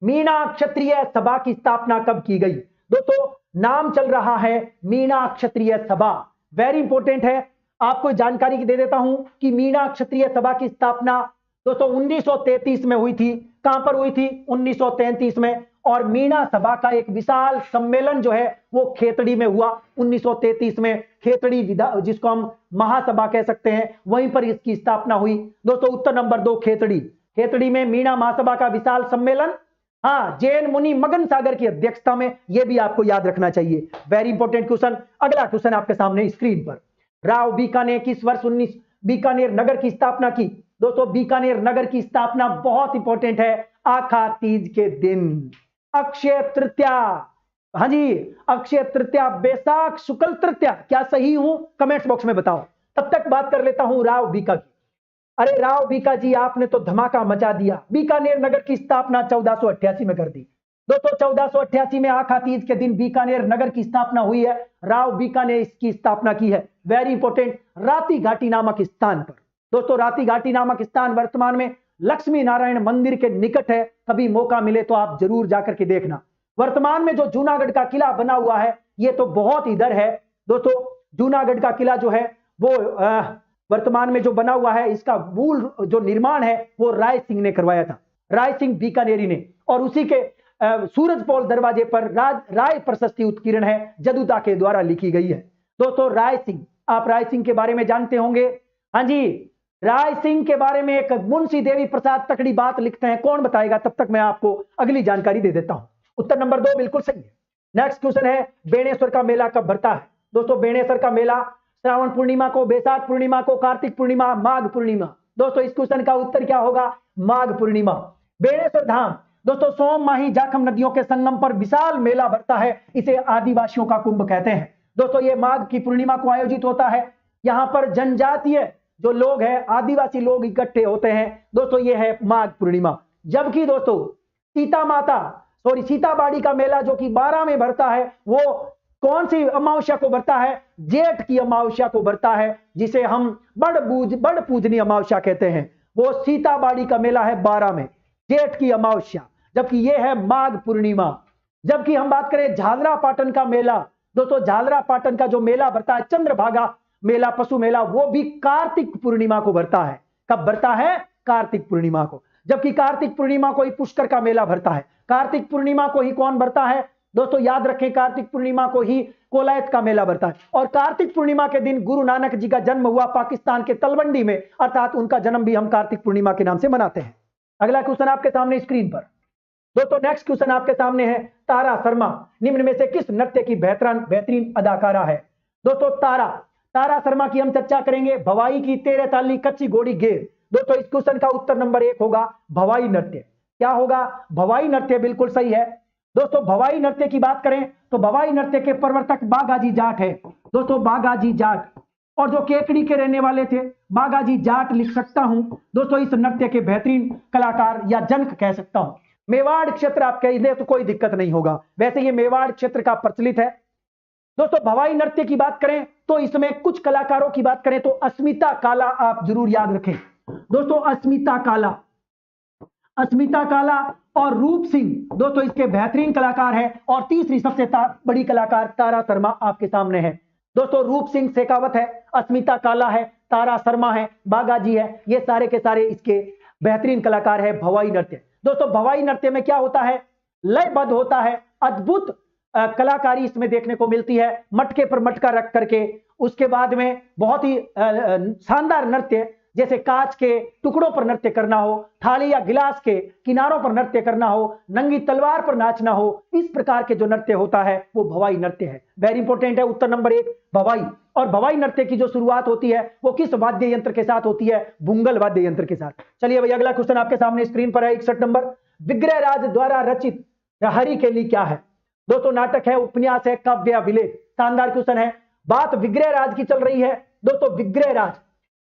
मीणा क्षत्रिय सभा की स्थापना कब की गई? दोस्तों नाम चल रहा है मीणा क्षत्रिय सभा। वेरी इंपॉर्टेंट है। आपको जानकारी दे देता हूं कि मीणा क्षत्रिय सभा की स्थापना दोस्तों 1933 में हुई थी। कहां पर हुई थी? 1933 में। और मीणा सभा का एक विशाल सम्मेलन जो है वो खेतड़ी में हुआ 1933 में। खेतड़ी जिसको हम महासभा कह सकते हैं, वहीं पर इसकी स्थापना हुई। दोस्तों उत्तर नंबर 2 खेतड़ी। खेतड़ी में मीणा महासभा का विशाल सम्मेलन, हाँ, जैन मुनि मगन सागर की अध्यक्षता में। यह भी आपको याद रखना चाहिए। Very important question. अगला क्वेश्चन आपके सामने स्क्रीन पर। राव बीका ने किस वर्ष बीकानेर नगर की स्थापना की? दोस्तों बीकानेर नगर की स्थापना बहुत इंपॉर्टेंट है आखा तीज के दिन, अक्षय तृतीया। हाँ जी, अक्षय तृतीया, बैसाख शुक्ल तृतीया। क्या सही हूं? कमेंट्स बॉक्स में बताओ। तब तक बात कर लेता हूं राव बीका की। अरे राव बीका जी, आपने तो धमाका मचा दिया। बीकानेर नगर की स्थापना 1488 में कर दी। दोस्तों 1488 में आखा तीज के दिन बीकानेर नगर की स्थापना हुई है। राव बीका ने इसकी स्थापना की है। वेरी इंपॉर्टेंट, राती घाटी नामक स्थान पर। दोस्तों राती घाटी नामक स्थान वर्तमान में लक्ष्मी नारायण मंदिर के निकट है। कभी मौका मिले तो आप जरूर जाकर के देखना। वर्तमान में जो जूनागढ़ का किला बना हुआ है ये तो बहुत इधर है। दोस्तों जूनागढ़ का किला जो है वो वर्तमान में जो बना हुआ है, इसका मूल जो निर्माण है वो राय सिंह ने करवाया था, राय सिंह बीकानेरी ने। और उसी के सूरजपोल दरवाजे पर राय प्रशस्ति उत्कीर्ण है, जदुदा के द्वारा लिखी गई है। दोस्तों राय सिंह, आप राय सिंह के बारे में जानते होंगे। हाँ जी, राय सिंह के बारे में एक मुंशी देवी प्रसाद तकड़ी बात लिखते हैं। कौन बताएगा? तब तक मैं आपको अगली जानकारी दे देता हूं। उत्तर नंबर 2 बिल्कुल सही है। नेक्स्ट क्वेश्चन है बेणेश्वर का मेला कब भरता है? दोस्तों बेणेश्वर का मेला श्रावण पूर्णिमा को, बैसाख पूर्णिमा को, कार्तिक पूर्णिमा, माघ पूर्णिमा। दोस्तों इस क्वेश्चन का उत्तर क्या होगा? माघ पूर्णिमा। बेणेश्वर धाम दोस्तों सोम माही जाखम नदियों के संगम पर विशाल मेला भरता है। इसे आदिवासियों का कुंभ कहते हैं। दोस्तों ये माघ की पूर्णिमा को आयोजित होता है। यहां पर जनजातीय जो लोग हैं, आदिवासी लोग इकट्ठे होते हैं। दोस्तों ये है माघ पूर्णिमा। जबकि दोस्तों सीताबाड़ी का मेला जो कि 12 में भरता है, वो कौन सी अमावस्या को भरता है? जेठ की अमावस्या को भरता है, जिसे हम बड़ पूजनी अमावस्या कहते हैं। वो सीताबाड़ी का मेला है 12 में, जेठ की अमावस्या। जबकि यह है माघ पूर्णिमा। जबकि हम बात करें झालरा पाटन का मेला, दोस्तों झालरा पाटन का जो मेला भरता है चंद्रभागा मेला, पशु मेला, वो भी कार्तिक पूर्णिमा को भरता है। कब भरता है? कार्तिक पूर्णिमा को। जबकि कार्तिक पूर्णिमा को ही पुष्कर का मेला भरता है। कार्तिक पूर्णिमा को ही कौन भरता है? दोस्तों याद रखें, कार्तिक पूर्णिमा को ही कोलायत का मेला बढ़ता है और कार्तिक पूर्णिमा के दिन गुरु नानक जी का जन्म हुआ पाकिस्तान के तलवंडी में, अर्थात उनका जन्म भी हम कार्तिक पूर्णिमा के नाम से मनाते हैं। अगला क्वेश्चन आपके सामने स्क्रीन पर। दोस्तों नेक्स्ट क्वेश्चन आपके सामने है, तारा शर्मा निम्न में से किस नृत्य की बेहतरीन अदाकारा है? दोस्तों तारा शर्मा की हम चर्चा करेंगे। भवाई की तेरे ताली कच्ची घोड़ी गेर। दोस्तों इस क्वेश्चन का उत्तर नंबर 1 होगा भवाई नृत्य। क्या होगा? भवाई नृत्य बिल्कुल सही है। दोस्तों भवाई नृत्य की बात करें तो भवाई नृत्य के प्रवर्तक बागाजी जाट है। दोस्तों बागाजी जाट, और जो केकड़ी के रहने वाले थे बागाजी जाट लिख सकता हूं। दोस्तों इस नृत्य के बेहतरीन कलाकार या जनक कह सकता हूं। मेवाड़ क्षेत्र आप कह दें तो कोई दिक्कत नहीं होगा, वैसे ये मेवाड़ क्षेत्र का प्रचलित है। दोस्तों भवाई नृत्य की बात करें तो इसमें कुछ कलाकारों की बात करें तो अस्मिता काला आप जरूर याद रखें। दोस्तों अस्मिता काला और रूप सिंह दोस्तों इसके बेहतरीन कलाकार हैं। और तीसरी सबसे बड़ी कलाकार तारा शर्मा आपके सामने है। दोस्तों रूप सिंह शेखावत है, अस्मिता काला है, तारा शर्मा है, बागाजी है, ये सारे के सारे इसके बेहतरीन कलाकार है भवाई नृत्य। दोस्तों भवाई नृत्य में क्या होता है? लयबद्ध होता है, अद्भुत कलाकारी इसमें देखने को मिलती है, मटके पर मटका रख करके। उसके बाद में बहुत ही शानदार नृत्य, जैसे कांच के टुकड़ों पर नृत्य करना हो, थाली या गिलास के किनारों पर नृत्य करना हो, नंगी तलवार पर नाचना हो, इस प्रकार के जो नृत्य होता है वो भवाई नृत्य है। वेरी इंपॉर्टेंट है उत्तर नंबर 1 भवाई। और भवाई नृत्य की जो शुरुआत होती है वो किस वाद्य यंत्र के साथ होती है? बुंगल वाद्य यंत्र के साथ। चलिए भाई अगला क्वेश्चन आपके सामने स्क्रीन पर है 61 नंबर। विग्रहराज द्वारा रचित हरि केली क्या है? दोस्तों नाटक है, उपन्यास है, काव्य अभिलेख। शानदार क्वेश्चन है। बात विग्रहराज की चल रही है। दोस्तों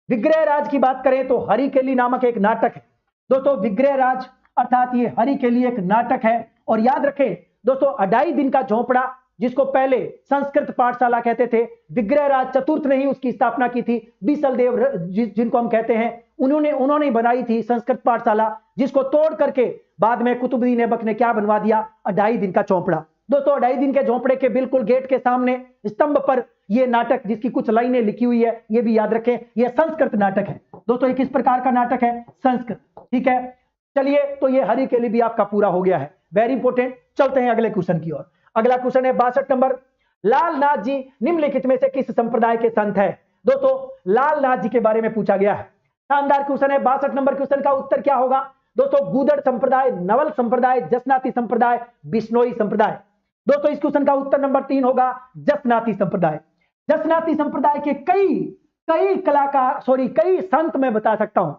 विग्रहराज की बात करें तो हरि केली नामक एक नाटक है। दोस्तों विग्रहराज अर्थात ये हरि केली एक नाटक है। और याद रखें दोस्तों, 2.5 दिन का झोंपड़ा, जिसको पहले संस्कृत पाठशाला कहते थे, विग्रहराज चतुर्थ ने ही उसकी स्थापना की थी। बीसल देव जिनको हम कहते हैं, उन्होंने बनाई थी संस्कृत पाठशाला, जिसको तोड़ करके बाद में कुतुबुद्दीन ऐबक ने क्या बनवा दिया? 2.5 दिन का झोंपड़ा। दोस्तों 2.5 दिन के झोंपड़े के बिल्कुल गेट के सामने स्तंभ पर यह नाटक, जिसकी कुछ लाइनें लिखी हुई है, यह भी याद रखें, यह संस्कृत नाटक है। दोस्तों ये किस प्रकार का नाटक है? संस्कृत। ठीक है, चलिए तो ये हरि केली भी आपका पूरा हो गया है। Very important. चलते हैं अगले क्वेश्चन की ओर। अगला क्वेश्चन है 62 नंबर। लालनाथ जी निम्नलिखित में से किस संप्रदाय के संत है? दोस्तों लालनाथ जी के बारे में पूछा गया है। शानदार क्वेश्चन है। 62 नंबर क्वेश्चन का उत्तर क्या होगा? दोस्तों गूदड़ संप्रदाय, नवल संप्रदाय, जसनाती संप्रदाय, बिश्नोई संप्रदाय। दोस्तों इस क्वेश्चन का उत्तर नंबर 3 होगा जसनाती संप्रदाय। जसनाती संप्रदाय के कई संत मैं बता सकता हूं।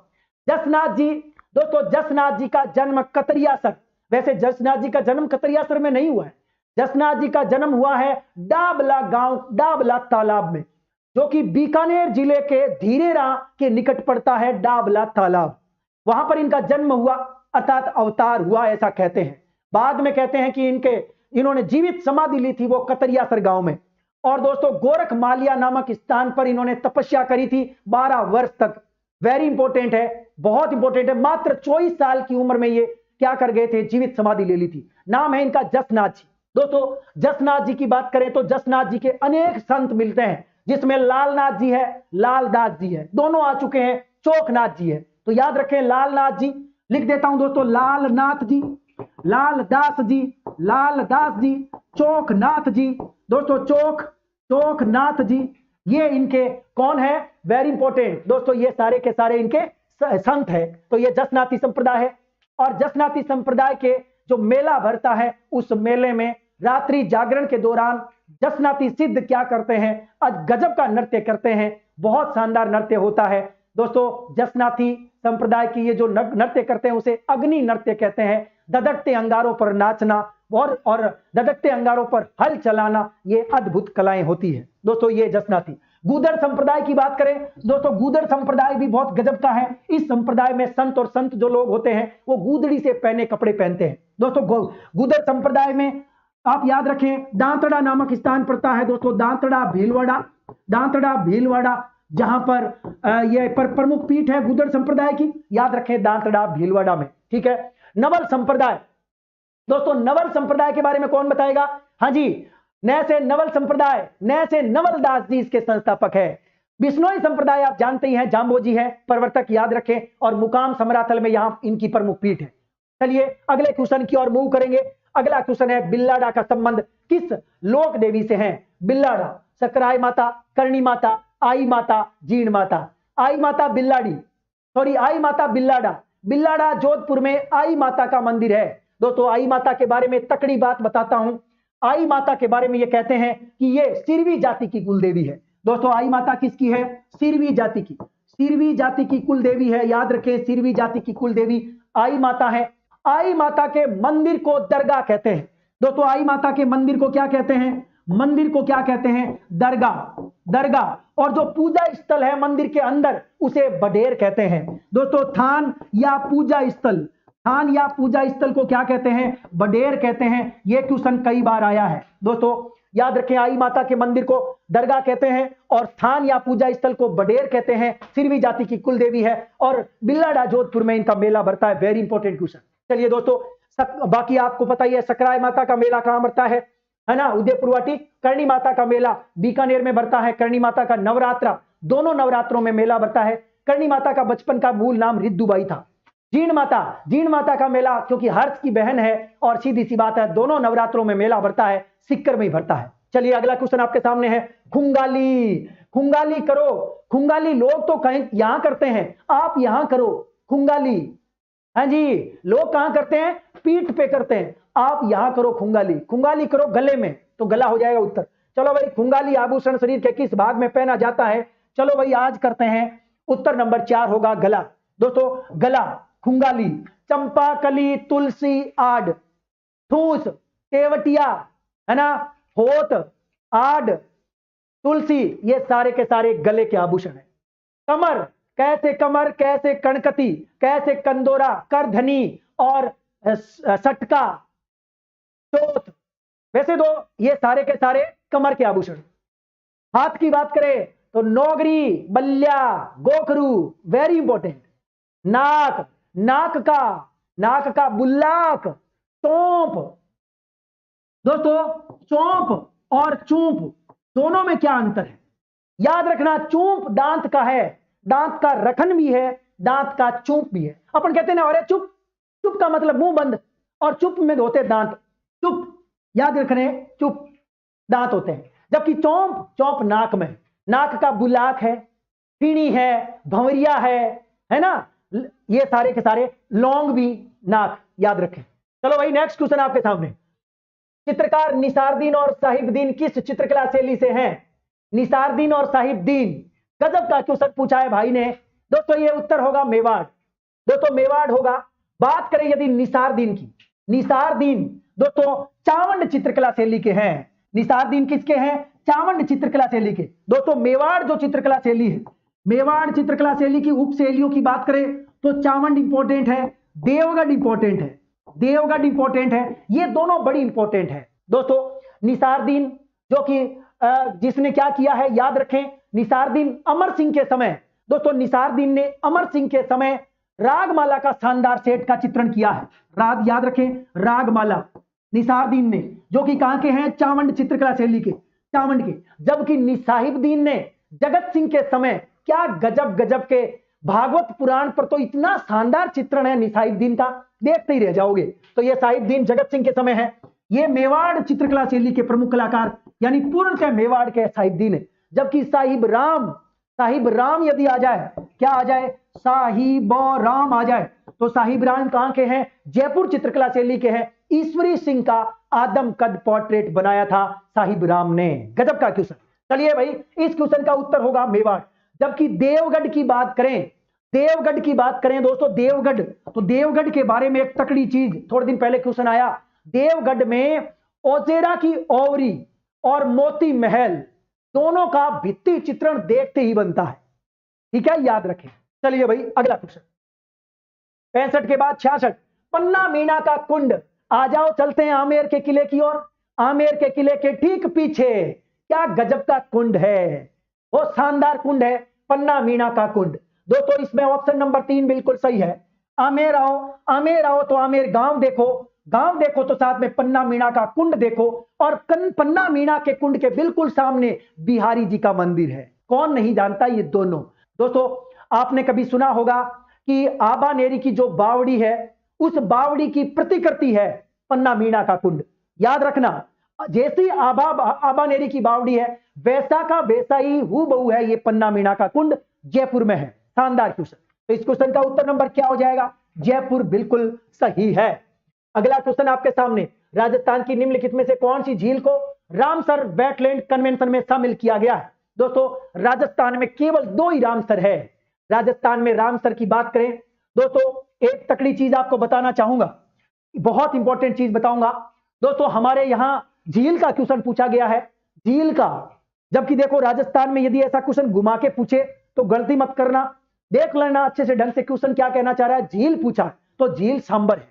जसनाथ जी, दोस्तों जसनाथ जी का जन्म कतरियासर, वैसे जसनाथ जी का जन्म कतरियासर में नहीं हुआ है। जसनाथ जी का जन्म हुआ है डाबला गांव, डाबला तालाब में, जो कि बीकानेर जिले के धीरेरा के निकट पड़ता है। डाबला तालाब, वहां पर इनका जन्म हुआ, अर्थात अवतार हुआ ऐसा कहते हैं। बाद में कहते हैं कि इन्होंने जीवित समाधि ली थी वो कतरियासर गांव में। और दोस्तों गोरख मालिया नामक स्थान पर इन्होंने तपस्या करी थी 12 वर्ष तक। वेरी इंपॉर्टेंट है, बहुत इंपॉर्टेंट है। मात्र 24 साल की उम्र में ये क्या कर गए थे? जीवित समाधि ले ली थी। नाम है इनका जसनाथ जी। दोस्तों जसनाथ जी की बात करें तो जसनाथ जी के अनेक संत मिलते हैं, जिसमें लालनाथ जी है, लालदास जी है, दोनों आ चुके हैं, चोखनाथ जी है। तो याद रखें लालनाथ जी, लिख देता हूं दोस्तों, लालनाथ जी, लालदास जी, चोखनाथ जी। दोस्तों चोखनाथ जी, ये इनके कौन है? वेरी इंपॉर्टेंट दोस्तों, ये सारे के सारे इनके संत है। तो ये जसनाती संप्रदाय है। और जसनाती संप्रदाय के जो मेला भरता है, उस मेले में रात्रि जागरण के दौरान जसनाती सिद्ध क्या करते हैं? गजब का नृत्य करते हैं, बहुत शानदार नृत्य होता है। दोस्तों जसनाती संप्रदाय की ये जो नृत्य करते हैं उसे अग्नि नृत्य कहते हैं। धधकते अंगारों पर नाचना और धधकते अंगारों पर हल चलाना, ये अद्भुत कलाएं होती है। दोस्तों ये जसनाती। गूदड़ संप्रदाय की बात करें दोस्तों, गूदड़ संप्रदाय भी बहुत गजब का है। इस संप्रदाय में संत जो लोग होते हैं वो गूदड़ी से पहने कपड़े पहनते हैं। दोस्तों गूदड़ संप्रदाय में आप याद रखें दांतड़ा नामक स्थान पड़ता है। दोस्तों दांतड़ा भीलवाड़ा, जहां पर यह प्रमुख पीठ है गूदड़ संप्रदाय की, याद रखें दांतड़ा भीलवाड़ा में। ठीक है। नवल संप्रदाय, दोस्तों नवल संप्रदाय के बारे में कौन बताएगा? हाँ जी, नए से नवल दास जी इसके संस्थापक है। बिश्नोई संप्रदाय आप जानते ही हैं, जाम्बोजी है प्रवर्तक, याद रखें। और मुकाम समराथल में यहां इनकी प्रमुख पीठ है। चलिए अगले क्वेश्चन की ओर मूव करेंगे। अगला क्वेश्चन है बिल्लाडा का संबंध किस लोक देवी से है? बिल्लाडा, सकराय माता, करणी माता, आई माता, जीण माता। आई माता बिल्लाडी, सॉरी आई माता बिल्लाडा। बिल्लाडा जोधपुर में आई माता का मंदिर है। दोस्तों आई माता के बारे में तकड़ी बात बताता हूं। आई माता के बारे में ये कहते हैं कि ये सिरवी जाति की कुल देवी है। दोस्तों आई माता किसकी है? सिरवी जाति की। सिरवी जाति की कुल देवी है, याद रखें, सिरवी जाति की कुल देवी आई माता है। आई माता के मंदिर को दरगाह कहते हैं। दोस्तों आई माता के मंदिर को क्या कहते हैं? मंदिर को क्या कहते हैं? दरगाह। दरगाह। और जो पूजा स्थल है मंदिर के अंदर उसे बडेर कहते हैं। दोस्तों थान या पूजा स्थल, थान या पूजा स्थल को क्या कहते हैं? बडेर कहते हैं। यह क्वेश्चन कई बार आया है। दोस्तों याद रखें, आई माता के मंदिर को दरगाह कहते हैं और थान या पूजा स्थल को बडेर कहते हैं। सिरवी जाति की कुल देवी है और बिल्लाडा जोधपुर में इनका मेला भरता है। Very important question. चलिए दोस्तों, बाकी आपको पता ही है सकराय माता का मेला कहां भरता है ना? उदयपुरवाटी। करणी माता का मेला बीकानेर में भरता है। करणी माता का नवरात्रा, दोनों नवरात्रों में मेला भरता है। करणी माता का बचपन का मूल नाम रिद्दुबाई था। जीण माता का मेला क्योंकि हर्ष की बहन है और सीधी सी बात है दोनों नवरात्रों में मेला भरता है, सिक्कर में ही भरता है। चलिए अगला क्वेश्चन आपके सामने है खुंगाली। खुंगाली करो। खुंगाली लोग तो कहीं यहां करते हैं, आप यहां करो खुंगाली। हाँ जी, लोग कहां करते हैं? पीठ पे करते हैं, आप यहां करो खुंगाली। खुंगाली करो गले में, तो गला हो जाएगा उत्तर। चलो भाई, खुंगाली आभूषण शरीर के किस भाग में पहना जाता है? चलो भाई आज करते हैं, उत्तर नंबर 4 होगा गला। दोस्तों गला, खुंगाली, चंपा कली, तुलसी, आड़, ठूस, तेवटिया, है ना, होत, आड़, तुलसी, ये सारे के सारे गले के आभूषण है। कमर, कैसे कमर, कैसे कणकती, कैसे कंदोरा, करधनी और सटका, चोथ, वैसे दो, ये सारे के सारे कमर के आभूषण। हाथ की बात करें तो नौगरी, बल्ल्या, गोखरू, वेरी इंपॉर्टेंट। नाक, नाक का बुल्लाक, चोंप। दोस्तों चोंप और चूंप दोनों में क्या अंतर है? याद रखना, चूंप दांत का है, दांत का रखन भी है, दांत का चूंप भी है। अपन कहते हैं ना, अरे चुप, चुप का मतलब मुंह बंद, और चुप में होते दांत, चुप, याद रखने, चुप दांत होते हैं। जबकि चौंप नाक में, नाक का बुलाक है, पीणी है, भंवरिया है ना, ये सारे के सारे लौंग भी नाक, याद रखें। चलो भाई नेक्स्ट क्वेश्चन आपके सामने। चित्रकार निसारदीन और साहिबदीन किस चित्रकला शैली से हैं? निसारदीन और साहिबदीन, गजब का क्वेश्चन पूछा है भाई ने। दोस्तों ये उत्तर होगा मेवाड़। दोस्तों मेवाड़ होगा। बात करें यदि निसारदीन की, निसारदीन दोस्तों चावंड चित्रकला शैली के हैं। निसारदीन किसके हैं? चावंड चित्रकला शैली के। दोस्तों मेवाड़ जो चित्रकला शैली है, मेवाड़ चित्रकला शैली की उप शैलियों की बात करें तो चावंड इंपॉर्टेंट है, देवगढ़ इंपॉर्टेंट है, देवगढ़ इंपॉर्टेंट है, ये दोनों बड़ी इंपॉर्टेंट है। दोस्तों निसारदीन जो कि जिसने क्या किया है, याद रखें, निसारदीन अमर सिंह के समय, दोस्तों निसारदीन ने अमर सिंह के समय रागमाला का शानदार सेट का चित्रण किया है। राग याद रखें, रागमाला निसारदीन ने, जो कि कहां के हैं? चावंड चित्रकला शैली के, चावंड के। जबकि साहिबदीन ने जगत सिंह के समय, क्या गजब गजब के, भागवत पुराण पर तो इतना शानदार चित्रण है निसाहिबदीन का, देखते ही रह जाओगे। तो ये साहिबदीन जगत सिंह के समय है। ये मेवाड़ चित्रकला शैली के प्रमुख कलाकार यानी पूर्णतः मेवाड़ के साहिबदीन है। जबकि साहिब राम यदि आ जाए, क्या आ जाए? साहिब राम आ जाए, तो साहिब राम कहां के हैं? जयपुर चित्रकला शैली के हैं। ईश्वरी सिंह का आदम कद पोर्ट्रेट बनाया था साहिब राम ने। गजब का क्वेश्चन। चलिए भाई, इस क्वेश्चन का उत्तर होगा मेवाड़। जबकि देवगढ़ की बात करें, देवगढ़ की बात करें दोस्तों, देवगढ़, तो देवगढ़ के बारे में एक तकड़ी चीज, थोड़े दिन पहले क्वेश्चन आया। देवगढ़ में ओजेरा की ओवरी और मोती महल दोनों का भित्ति चित्रण देखते ही बनता है। ठीक है, याद रखें। चलिए भाई अगला क्वेश्चन, 65 के बाद 66, पन्ना मीना का कुंड। आ जाओ चलते हैं आमेर के किले की ओर। आमेर के किले के ठीक पीछे क्या गजब का कुंड है, वो शानदार कुंड है पन्ना मीना का कुंड। दोस्तों इसमें ऑप्शन नंबर 3 बिल्कुल सही है। आमेर आओ तो आमेर गांव देखो तो साथ में पन्ना मीना का कुंड देखो, और पन्ना मीना के कुंड के बिल्कुल सामने बिहारी जी का मंदिर है। कौन नहीं जानता ये दोनों। दोस्तों आपने कभी सुना होगा कि आबानेरी की जो बावड़ी है, उस बावड़ी की प्रतिकृति है पन्ना मीणा का कुंड। याद रखना, जैसी आबानेरी की बावड़ी है वैसा का वैसा ही हूबहू है ये पन्ना मीणा का कुंड, जयपुर में है। शानदार क्वेश्चन। तो इस क्वेश्चन का उत्तर नंबर क्या हो जाएगा? जयपुर बिल्कुल सही है। अगला क्वेश्चन आपके सामने, राजस्थान की निम्नलिखित में से कौन सी झील को रामसर वेटलैंड कन्वेंशन में शामिल किया गया है? दोस्तों राजस्थान में केवल 2 ही रामसर है। राजस्थान में रामसर की बात करें दोस्तों, एक तकड़ी चीज आपको बताना चाहूंगा, बहुत इंपॉर्टेंट चीज बताऊंगा दोस्तों। हमारे यहां झील का क्वेश्चन पूछा गया है, झील का, जबकि देखो राजस्थान में यदि ऐसा क्वेश्चन घुमा के पूछे तो गलती मत करना, देख लेना अच्छे से ढंग से क्वेश्चन क्या कहना चाह रहा है। झील पूछा तो झील सांबर है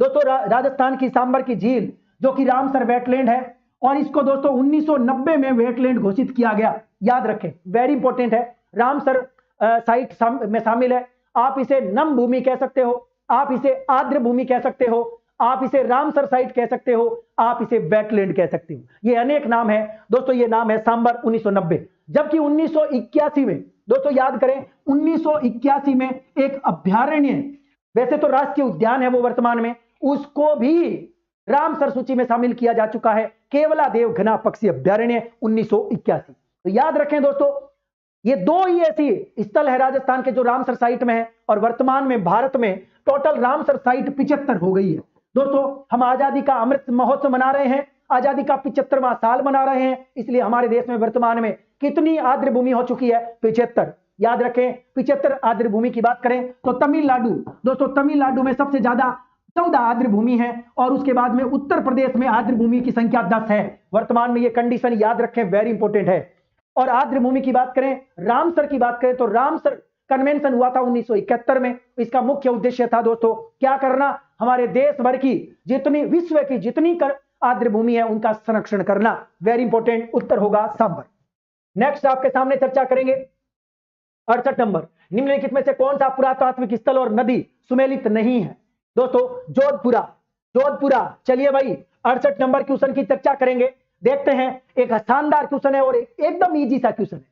दोस्तों, राजस्थान की सांबर की झील जो कि रामसर वेटलैंड है, और इसको दोस्तों 1990 में वेटलैंड घोषित किया गया। याद रखें, वेरी इंपॉर्टेंट है। रामसर साइट में शामिल है। आप इसे नम भूमि कह सकते हो, आप इसे आर्द्र भूमि कह सकते हो, आप इसे रामसर साइट कह सकते हो, आप इसे वेटलैंड कह सकते हो। ये अनेक नाम है दोस्तों, ये नाम है सांबर 1990। जबकि 1981 में दोस्तों याद करें, 1981 में एक अभ्यारण्य, वैसे तो राष्ट्रीय उद्यान है वो वर्तमान में, उसको भी रामसर सूची में शामिल किया जा चुका है, केवलादेव घना पक्षी अभ्यारण्य 1981। तो याद रखें दोस्तों, ये 2 ही ऐसी स्थल है राजस्थान के जो रामसर साइट में है, और वर्तमान में भारत में टोटल रामसर साइट 75 हो गई है। दोस्तों हम आजादी का अमृत महोत्सव मना रहे हैं, आजादी का 75वां साल मना रहे हैं, इसलिए हमारे देश में वर्तमान में कितनी आर्द्र भूमि हो चुकी है? 75। याद रखें, 75 आर्द्र भूमि की बात करें तो तमिलनाडु, दोस्तों तमिलनाडु में सबसे ज्यादा 14 आर्द्र भूमि है, और उसके बाद में उत्तर प्रदेश में आर्द्र भूमि की संख्या 10 है। वर्तमान में ये कंडीशन याद रखें, वेरी इंपॉर्टेंट है। और आर्द्र भूमि की बात करें, रामसर की बात करें तो रामसर कन्वेंशन हुआ था 1971 में। इसका मुख्य उद्देश्य था दोस्तों क्या करना? हमारे देश भर की जितनी, विश्व की जितनी आर्द्र भूमि है उनका संरक्षण करना। वेरी इंपॉर्टेंट, उत्तर होगा सांबर। नेक्स्ट आपके सामने चर्चा करेंगे 68 नंबर, निम्नलिखित में से कौन सा पुरातात्विक स्थल और नदी सुमेलित नहीं है? दोस्तों जोधपुरा, जोधपुरा। चलिए भाई 68 नंबर क्वेश्चन की चर्चा करेंगे। देखते हैं, एक शानदार क्वेश्चन है और एकदम इजी सा क्वेश्चन है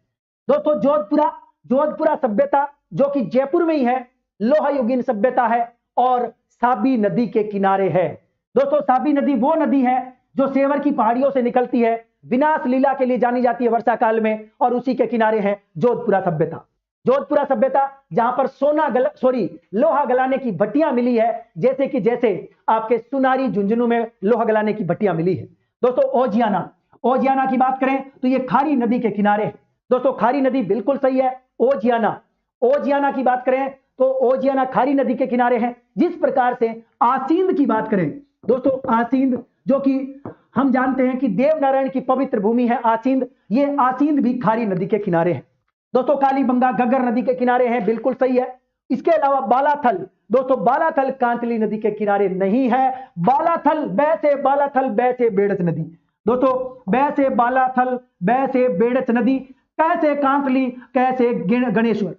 दोस्तों। जोधपुरा, जोधपुरा सभ्यता जो कि जयपुर में ही है, लोहायुगीन सभ्यता है और साबी नदी के किनारे है। दोस्तों साबी नदी वो नदी है जो सेवर की पहाड़ियों से निकलती है, विनाश लीला के लिए जानी जाती है वर्षा काल में, और उसी के किनारे है जोधपुरा सभ्यता। जोधपुरा सभ्यता जहां पर लोहा गलाने की भट्टियां मिली है, जैसे कि जैसे आपके सुनारी झुंझुनू में लोहा गलाने की भट्टियां मिली है। दोस्तों ओजियाना, ओजियाना की बात करें तो ये खारी नदी के किनारे है। दोस्तों खारी नदी बिल्कुल सही है। ओजियाना, ओजियाना की बात करें तो ओजियाना खारी नदी के किनारे है। जिस प्रकार से आसींद की बात करें दोस्तों, आसींद जो कि हम जानते हैं कि देवनारायण की पवित्र भूमि है आसींद, ये आसींद भी खारी नदी के किनारे है। दोस्तों कालीबंगा घग्गर नदी के किनारे है, बिल्कुल सही है। इसके अलावा बालाथल, दोस्तों बालाथल कांतली नदी के किनारे नहीं है। बालाथल बालाथल बैसे बेड़च नदी, दोस्तों बैसे बालाथल बैसे बेड़च नदी, कैसे कांतली कैसे गणेश्वर।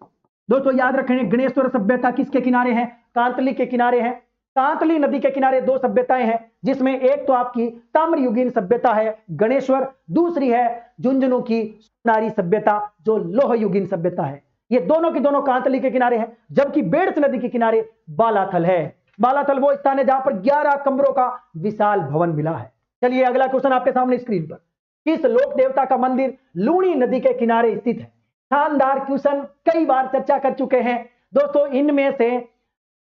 दोस्तों याद रखें, गणेश्वर सभ्यता किसके किनारे है? कांतली के किनारे है। कांतली नदी के किनारे 2 सभ्यताएं हैं, जिसमें एक तो आपकी ताम्रयुगीन सभ्यता है गणेश्वर, दूसरी है झुंझुनू की सुनारी सभ्यता जो लोहयुगीन सभ्यता है। ये दोनों की दोनों कांतली के किनारे हैं, जबकि बेड़च नदी के किनारे बालाथल है। बालाथल वो स्थान है जहां पर 11 कमरों का विशाल भवन मिला है। चलिए अगला क्वेश्चन आपके सामने स्क्रीन पर, किस लोक देवता का मंदिर लूणी नदी के किनारे स्थित है? शानदार क्वेश्चन, कई बार चर्चा कर चुके हैं दोस्तों। इनमें से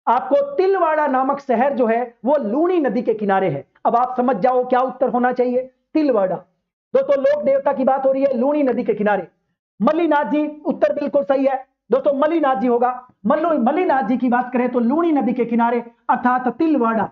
आपको तिलवाड़ा नामक शहर जो है वो लूणी नदी के किनारे है। अब आप समझ जाओ क्या उत्तर होना चाहिए। तिलवाड़ा, दोस्तों लोक देवता की बात हो रही है लूणी नदी के किनारे। मल्लीनाथ जी, उत्तर बिल्कुल सही है दोस्तों, मल्लीनाथ जी होगा। मल्लीनाथ जी की बात करें तो लूणी नदी के किनारे अर्थात तिलवाड़ा।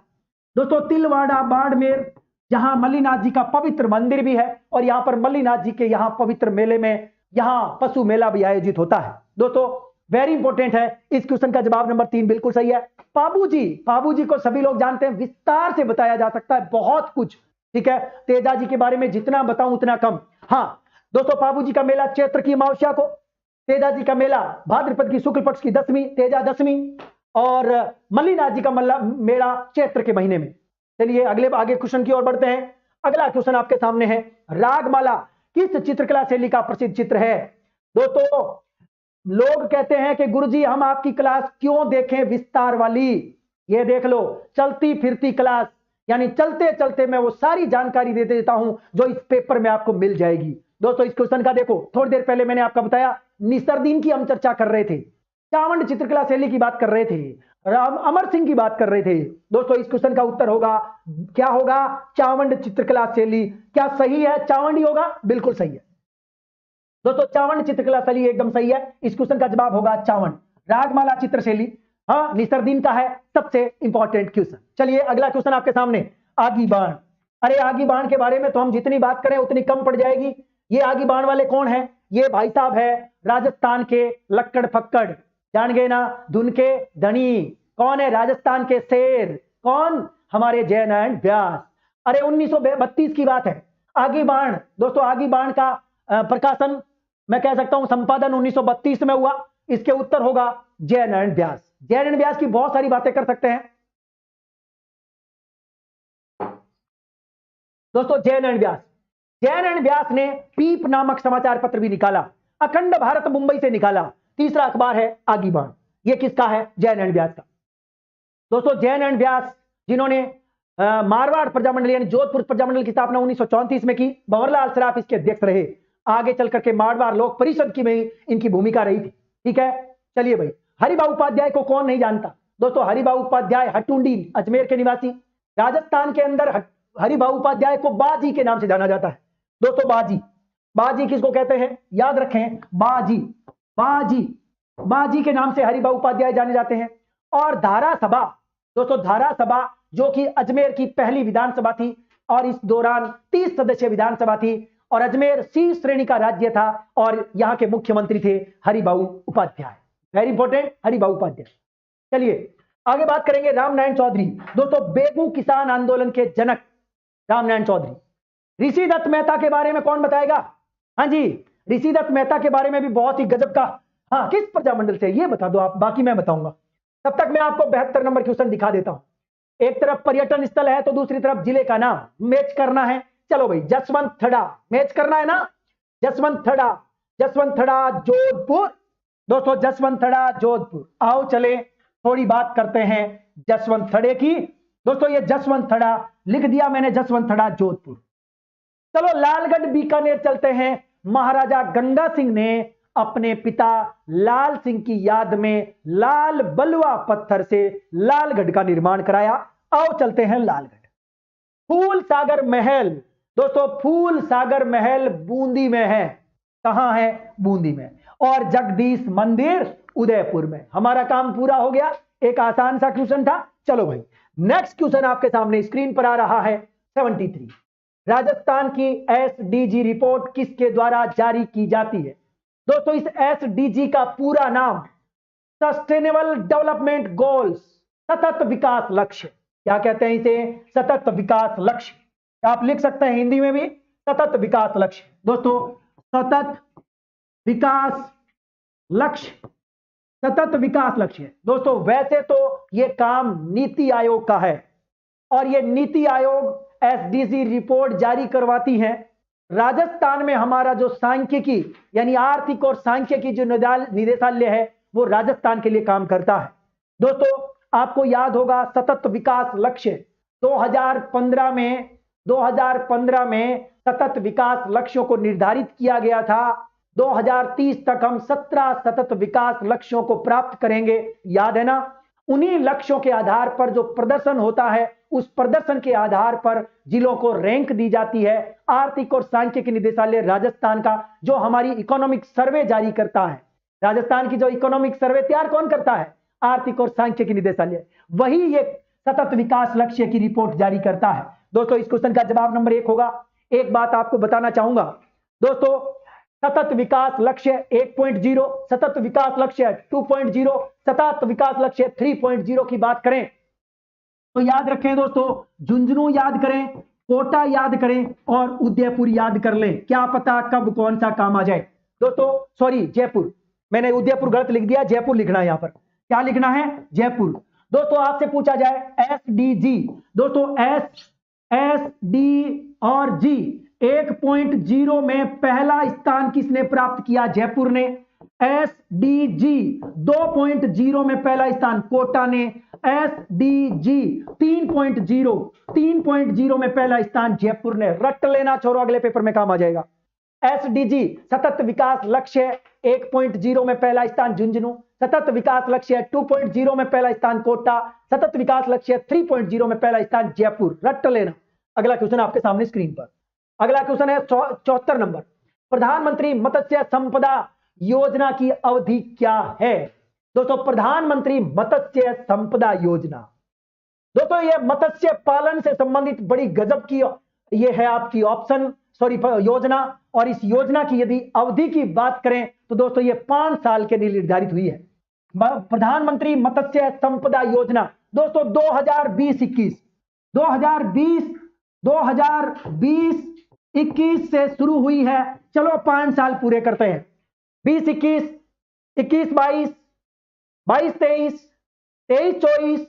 दोस्तों तिलवाड़ा बाड़मेर, जहां मल्लीनाथ जी का पवित्र मंदिर भी है, और यहां पर मल्लीनाथ जी के यहां पवित्र मेले में यहां पशु मेला भी आयोजित होता है। दोस्तों वेरी इंपॉर्टेंट है, इस क्वेश्चन का जवाब नंबर 3 बिल्कुल सही है। पाबूजी, पाबूजी को सभी लोग जानते हैं, विस्तार से बताया जा सकता है बहुत कुछ, ठीक है। तेजा जी के बारे में जितना बताऊं उतना कम। हाँ दोस्तों, पाबूजी का मेला चैत्र की अमावस्या को, तेजा जी का मेला भाद्रपद की शुक्ल पक्ष की 10वीं तेजा दशमी, और मल्लीनाथ जी का मेला चैत्र के महीने में। चलिए आगे क्वेश्चन की ओर बढ़ते हैं। अगला क्वेश्चन आपके सामने है, रागमाला किस चित्रकला शैली का प्रसिद्ध चित्र है? दोस्तों लोग कहते हैं कि गुरुजी हम आपकी क्लास क्यों देखें विस्तार वाली, ये देख लो चलती फिरती क्लास, यानी चलते चलते मैं वो सारी जानकारी दे देता हूं जो इस पेपर में आपको मिल जाएगी। दोस्तों इस क्वेश्चन का देखो, थोड़ी देर पहले मैंने आपको बताया निसरदीन की हम चर्चा कर रहे थे, चावंड चित्रकला शैली की बात कर रहे थे, अमर सिंह की बात कर रहे थे। दोस्तों इस क्वेश्चन का उत्तर होगा, क्या होगा, चावंड चित्रकला शैली। क्या सही है? चावंड ही होगा, बिल्कुल सही है दोस्तों, चावंड चित्रकला शैली एकदम सही है। इस क्वेश्चन का जवाब होगा चावंड। रागमाला चित्रशैली हाँ निसरदीन का है सबसे इंपॉर्टेंट क्वेश्चन। चलिए अगला क्वेश्चन आपके सामने, आगी बाण। अरे आगी बाण के बारे में तो हम जितनी बात करें उतनी कम पड़ जाएगी। ये आगी बाण वाले कौन है? ये भाई साहब है राजस्थान के लक्कड़ फक्कड़, जान गए ना, धुन के धनी। कौन है? राजस्थान के शेर। कौन? हमारे जय नारायण व्यास। अरे 1932 की बात है। आगी बाण दोस्तों, आगी बाण का प्रकाशन मैं कह सकता हूं संपादन 1932 में हुआ। इसके उत्तर होगा जय नारायण व्यास। जय नारायण व्यास की बहुत सारी बातें कर सकते हैं दोस्तों। जय नारायण व्यास ने पीप नामक समाचार पत्र भी निकाला, अखंड भारत मुंबई से निकाला। तीसरा अखबार है आगी बाण। यह किसका है? जय नारायण व्यास का। दोस्तों जय नारायण व्यास जिन्होंने मारवाड़ प्रजामंडल यानी जोधपुर प्रजामंडल की स्थापना 1934 में की, भंवरलाल सराफ इसके अध्यक्ष रहे। आगे चल करके मारवाड़ लोक परिषद की में इनकी भूमिका रही थी। ठीक है, चलिए भाई, हरिभाऊ उपाध्याय को कौन नहीं जानता? दोस्तों हरिभाऊ उपाध्याय हटुंडी अजमेर के निवासी। राजस्थान के अंदर हरिभाऊ उपाध्याय को बाजी के नाम से जाना जाता है। दोस्तों बाजी किसको कहते हैं? याद रखें, बाजी के नाम से हरिभाऊ उपाध्याय जाने जाते हैं। और धारा सभा दोस्तों, धारा सभा जो कि अजमेर की पहली विधानसभा थी और इस दौरान 30 सदस्यीय विधानसभा थी और अजमेर सी श्रेणी का राज्य था और यहां के मुख्यमंत्री थे हरिभाऊ उपाध्याय। Very important, Haribhau Upadhyay. चलिए आगे बात करेंगे रामनारायण चौधरी। दोस्तों बेगू किसान आंदोलन के जनक रामनारायण चौधरी। ऋषि दत्त मेहता के बारे में कौन बताएगा? हाँ जी, ऋषि दत्त मेहता के बारे में भी बहुत ही गजब का, हाँ किस प्रजामंडल से ये बता दो आप, बाकी मैं बताऊंगा। तब तक मैं आपको 72 नंबर क्वेश्चन दिखा देता हूं। एक तरफ पर्यटन स्थल है तो दूसरी तरफ जिले का नाम मैच करना है। चलो भाई, जसवंतथड़ा मैच करना है ना, जसवंतथड़ा जोधपुर। दोस्तों जसवंतथड़ा जोधपुर। आओ चले थोड़ी बात करते हैं जसवंतथड़े की। दोस्तों ये जसवंतथड़ा लिख दिया मैंने, जसवंतथड़ा जोधपुर। चलो लालगढ़ बीकानेर चलते हैं। महाराजा गंगा सिंह ने अपने पिता लाल सिंह की याद में लाल बलुआ पत्थर से लालगढ़ का निर्माण कराया। आओ चलते हैं लालगढ़। फूल सागर महल। दोस्तों फूल सागर महल बूंदी में है। कहां है? बूंदी में। और जगदीश मंदिर उदयपुर में। हमारा काम पूरा हो गया। एक आसान सा क्वेश्चन था। चलो भाई नेक्स्ट क्वेश्चन आपके सामने स्क्रीन पर आ रहा है 73। राजस्थान की एसडीजी रिपोर्ट किसके द्वारा जारी की जाती है? दोस्तों इस एसडीजी का पूरा नाम सस्टेनेबल डेवलपमेंट गोल्स, सतत विकास लक्ष्य। क्या कहते हैं इसे? सतत विकास लक्ष्य। आप लिख सकते हैं हिंदी में भी, सतत विकास लक्ष्य। दोस्तों सतत विकास लक्ष्य, सतत विकास लक्ष्य। दोस्तों वैसे तो यह काम नीति आयोग का है और यह नीति आयोग एसडीजी रिपोर्ट जारी करवाती है। राजस्थान में हमारा जो सांख्यिकी यानी आर्थिक और सांख्यिकी जो निदेशालय है वो राजस्थान के लिए काम करता है। दोस्तों आपको याद होगा सतत विकास लक्ष्य 2015 में सतत विकास लक्ष्यों को निर्धारित किया गया था। 2030 तक हम 17 सतत विकास लक्ष्यों को प्राप्त करेंगे, याद है ना। उन्हीं लक्ष्यों के आधार पर जो प्रदर्शन होता है उस प्रदर्शन के आधार पर जिलों को रैंक दी जाती है। आर्थिक और सांख्यिकी निदेशालय राजस्थान का जो हमारी इकोनॉमिक सर्वे जारी करता है, राजस्थान की जो इकोनॉमिक सर्वे तैयार कौन करता है? आर्थिक और सांख्यिकी निदेशालय। वही ये सतत विकास लक्ष्य की रिपोर्ट जारी करता है। दोस्तों इस क्वेश्चन का जवाब नंबर 1 होगा। एक बात आपको बताना चाहूंगा दोस्तों, सतत विकास लक्ष्य 1.0, सतत विकास लक्ष्य 2.0, सतत विकास लक्ष्य 3.0 की बात करें तो याद रखें दोस्तों, झुंझुनू याद करें, कोटा याद करें और उदयपुर याद कर लें। क्या पता कब कौन सा काम आ जाए। दोस्तों सॉरी जयपुर, मैंने उदयपुर गलत लिख दिया, जयपुर लिखना है। यहां पर क्या लिखना है? जयपुर। दोस्तों आपसे पूछा जाए एसडीजी। दोस्तों एस डी और जी 1.0 में पहला स्थान किसने प्राप्त किया? जयपुर ने। एसडीजी 2.0 में पहला स्थान कोटा ने। SDG 3.0 में पहला स्थान जयपुर ने, रट लेना छोरो, अगले पेपर में काम आ जाएगा। SDG सतत विकास लक्ष्य 1.0 में पहला स्थान झुंझुनू, सतत विकास लक्ष्य 2.0 में पहला स्थान कोटा, सतत विकास लक्ष्य 3.0 में पहला स्थान जयपुर, रट लेना। अगला क्वेश्चन आपके सामने स्क्रीन पर, अगला क्वेश्चन है 74 नंबर। प्रधानमंत्री मत्स्य संपदा योजना की अवधि क्या है? दोस्तों प्रधानमंत्री मत्स्य संपदा योजना, दोस्तों ये मत्स्य पालन से संबंधित बड़ी गजब की ये है आपकी योजना, और इस योजना की यदि अवधि की बात करें तो दोस्तों ये 5 साल के लिए निर्धारित हुई है। प्रधानमंत्री मत्स्य संपदा योजना दोस्तों 2020-21 से शुरू हुई है। चलो 5 साल पूरे करते हैं, 20-21, 21-22, 22-23, 23-24,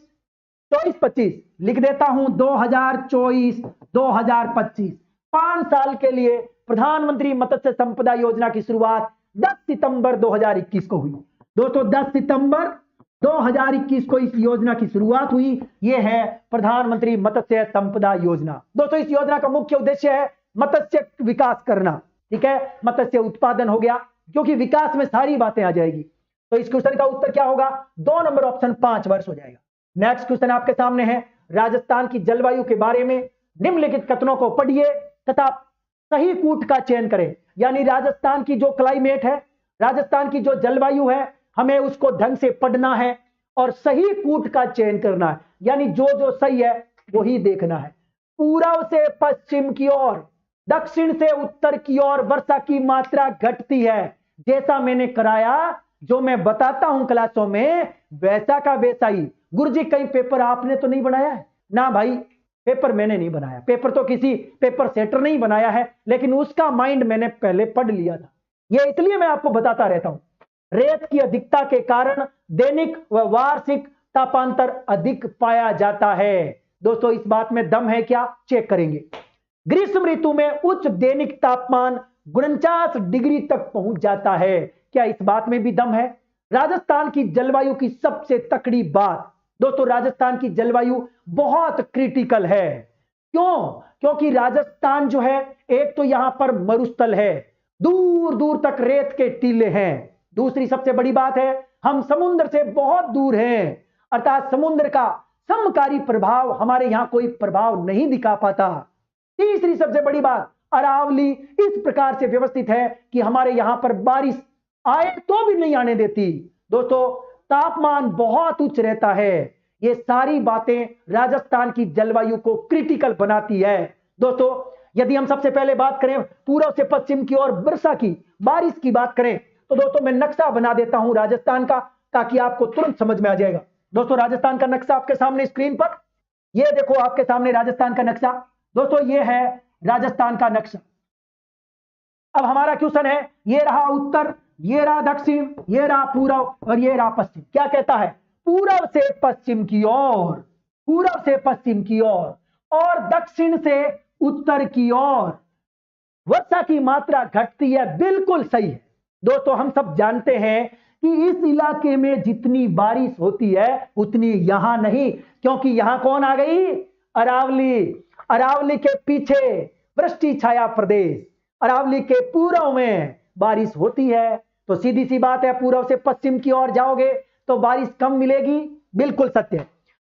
24-25, लिख देता हूं 2024-2025, 5 साल के लिए प्रधानमंत्री मत्स्य संपदा योजना की शुरुआत 10 सितंबर 2021 को हुई। दोस्तों 10 सितंबर 2021 को इस योजना की शुरुआत हुई। यह है प्रधानमंत्री मत्स्य संपदा योजना। दोस्तों इस योजना का मुख्य उद्देश्य है मत्स्य विकास करना, ठीक है, मत्स्य उत्पादन हो गया, क्योंकि विकास में सारी बातें आ जाएगी। तो इस क्वेश्चन का उत्तर क्या होगा? 2 नंबर ऑप्शन 5 वर्ष हो जाएगा। नेक्स्ट क्वेश्चन आपके सामने है, राजस्थान की जलवायु के बारे में निम्नलिखित कथनों को पढ़िए तथा सही कूट का चयन करें। यानी राजस्थान की जो क्लाइमेट है, राजस्थान की जो जलवायु है, हमें उसको ढंग से पढ़ना है और सही कूट का चयन करना है। यानी जो जो सही है वही देखना है। पूर्व से पश्चिम की ओर, दक्षिण से उत्तर की ओर वर्षा की मात्रा घटती है। जैसा मैंने कराया, जो मैं बताता हूं क्लासों में, वैसा का वैसा ही। गुरुजी कहीं पेपर आपने तो नहीं बनाया है? ना भाई, पेपर मैंने नहीं बनाया, पेपर तो किसी पेपर सेटर ने ही बनाया है, लेकिन उसका माइंड मैंने पहले पढ़ लिया था। यह इसलिए मैं आपको बताता रहता हूं। रेत की अधिकता के कारण दैनिक व वार्षिक तापांतर अधिक पाया जाता है। दोस्तों इस बात में दम है क्या? चेक करेंगे। ग्रीष्म ऋतु में उच्च दैनिक तापमान 49 डिग्री तक पहुंच जाता है। क्या इस बात में भी दम है? राजस्थान की जलवायु की सबसे तकड़ी बात, दोस्तों राजस्थान की जलवायु बहुत क्रिटिकल है। क्यों? क्योंकि राजस्थान जो है, एक तो यहां पर मरुस्थल है, दूर दूर तक रेत के टीले हैं। दूसरी सबसे बड़ी बात है, हम समुद्र से बहुत दूर हैं, अर्थात समुद्र का समकारी प्रभाव हमारे यहां कोई प्रभाव नहीं दिखा पाता। तीसरी सबसे बड़ी बात, अरावली इस प्रकार से व्यवस्थित है कि हमारे यहां पर बारिश आए तो भी नहीं आने देती। दोस्तों तापमान बहुत उच्च रहता है। ये सारी बातें राजस्थान की जलवायु को क्रिटिकल बनाती है। दोस्तों यदि हम सबसे पहले बात करें पूर्व से पश्चिम की ओर वर्षा की, बारिश की बात करें, तो दोस्तों मैं नक्शा बना देता हूं राजस्थान का, ताकि आपको तुरंत समझ में आ जाएगा। दोस्तों राजस्थान का नक्शा आपके सामने स्क्रीन पर, ये देखो आपके सामने राजस्थान का नक्शा। दोस्तों ये है राजस्थान का नक्शा। अब हमारा क्वेश्चन है, ये रहा उत्तर, ये रहा दक्षिण, ये रहा पूर्व और ये रहा पश्चिम। क्या कहता है? पूर्व से पश्चिम की ओर, पूर्व से पश्चिम की ओर और दक्षिण से उत्तर की ओर वर्षा की मात्रा घटती है। बिल्कुल सही है। दोस्तों हम सब जानते हैं कि इस इलाके में जितनी बारिश होती है उतनी यहां नहीं, क्योंकि यहां कौन आ गई? अरावली। अरावली के पीछे वृष्टि छाया प्रदेश, अरावली के पूर्व में बारिश होती है। तो सीधी सी बात है, पूर्व से पश्चिम की ओर जाओगे तो बारिश कम मिलेगी। बिल्कुल सत्य है।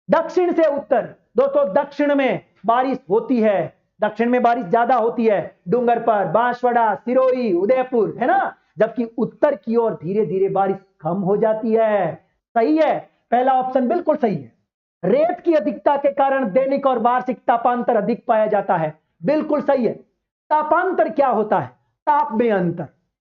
दक्षिण से उत्तर, दोस्तों दक्षिण में बारिश होती है, दक्षिण में बारिश ज्यादा होती है, डूंगर पर, बांसवाड़ा, सिरोही, उदयपुर, है ना। जबकि उत्तर की ओर धीरे धीरे बारिश कम हो जाती है। सही है, पहला ऑप्शन बिल्कुल सही है। रेत की अधिकता के कारण दैनिक और वार्षिक तापांतर अधिक पाया जाता है। बिल्कुल सही है। तापांतर क्या होता है? ताप में अंतर।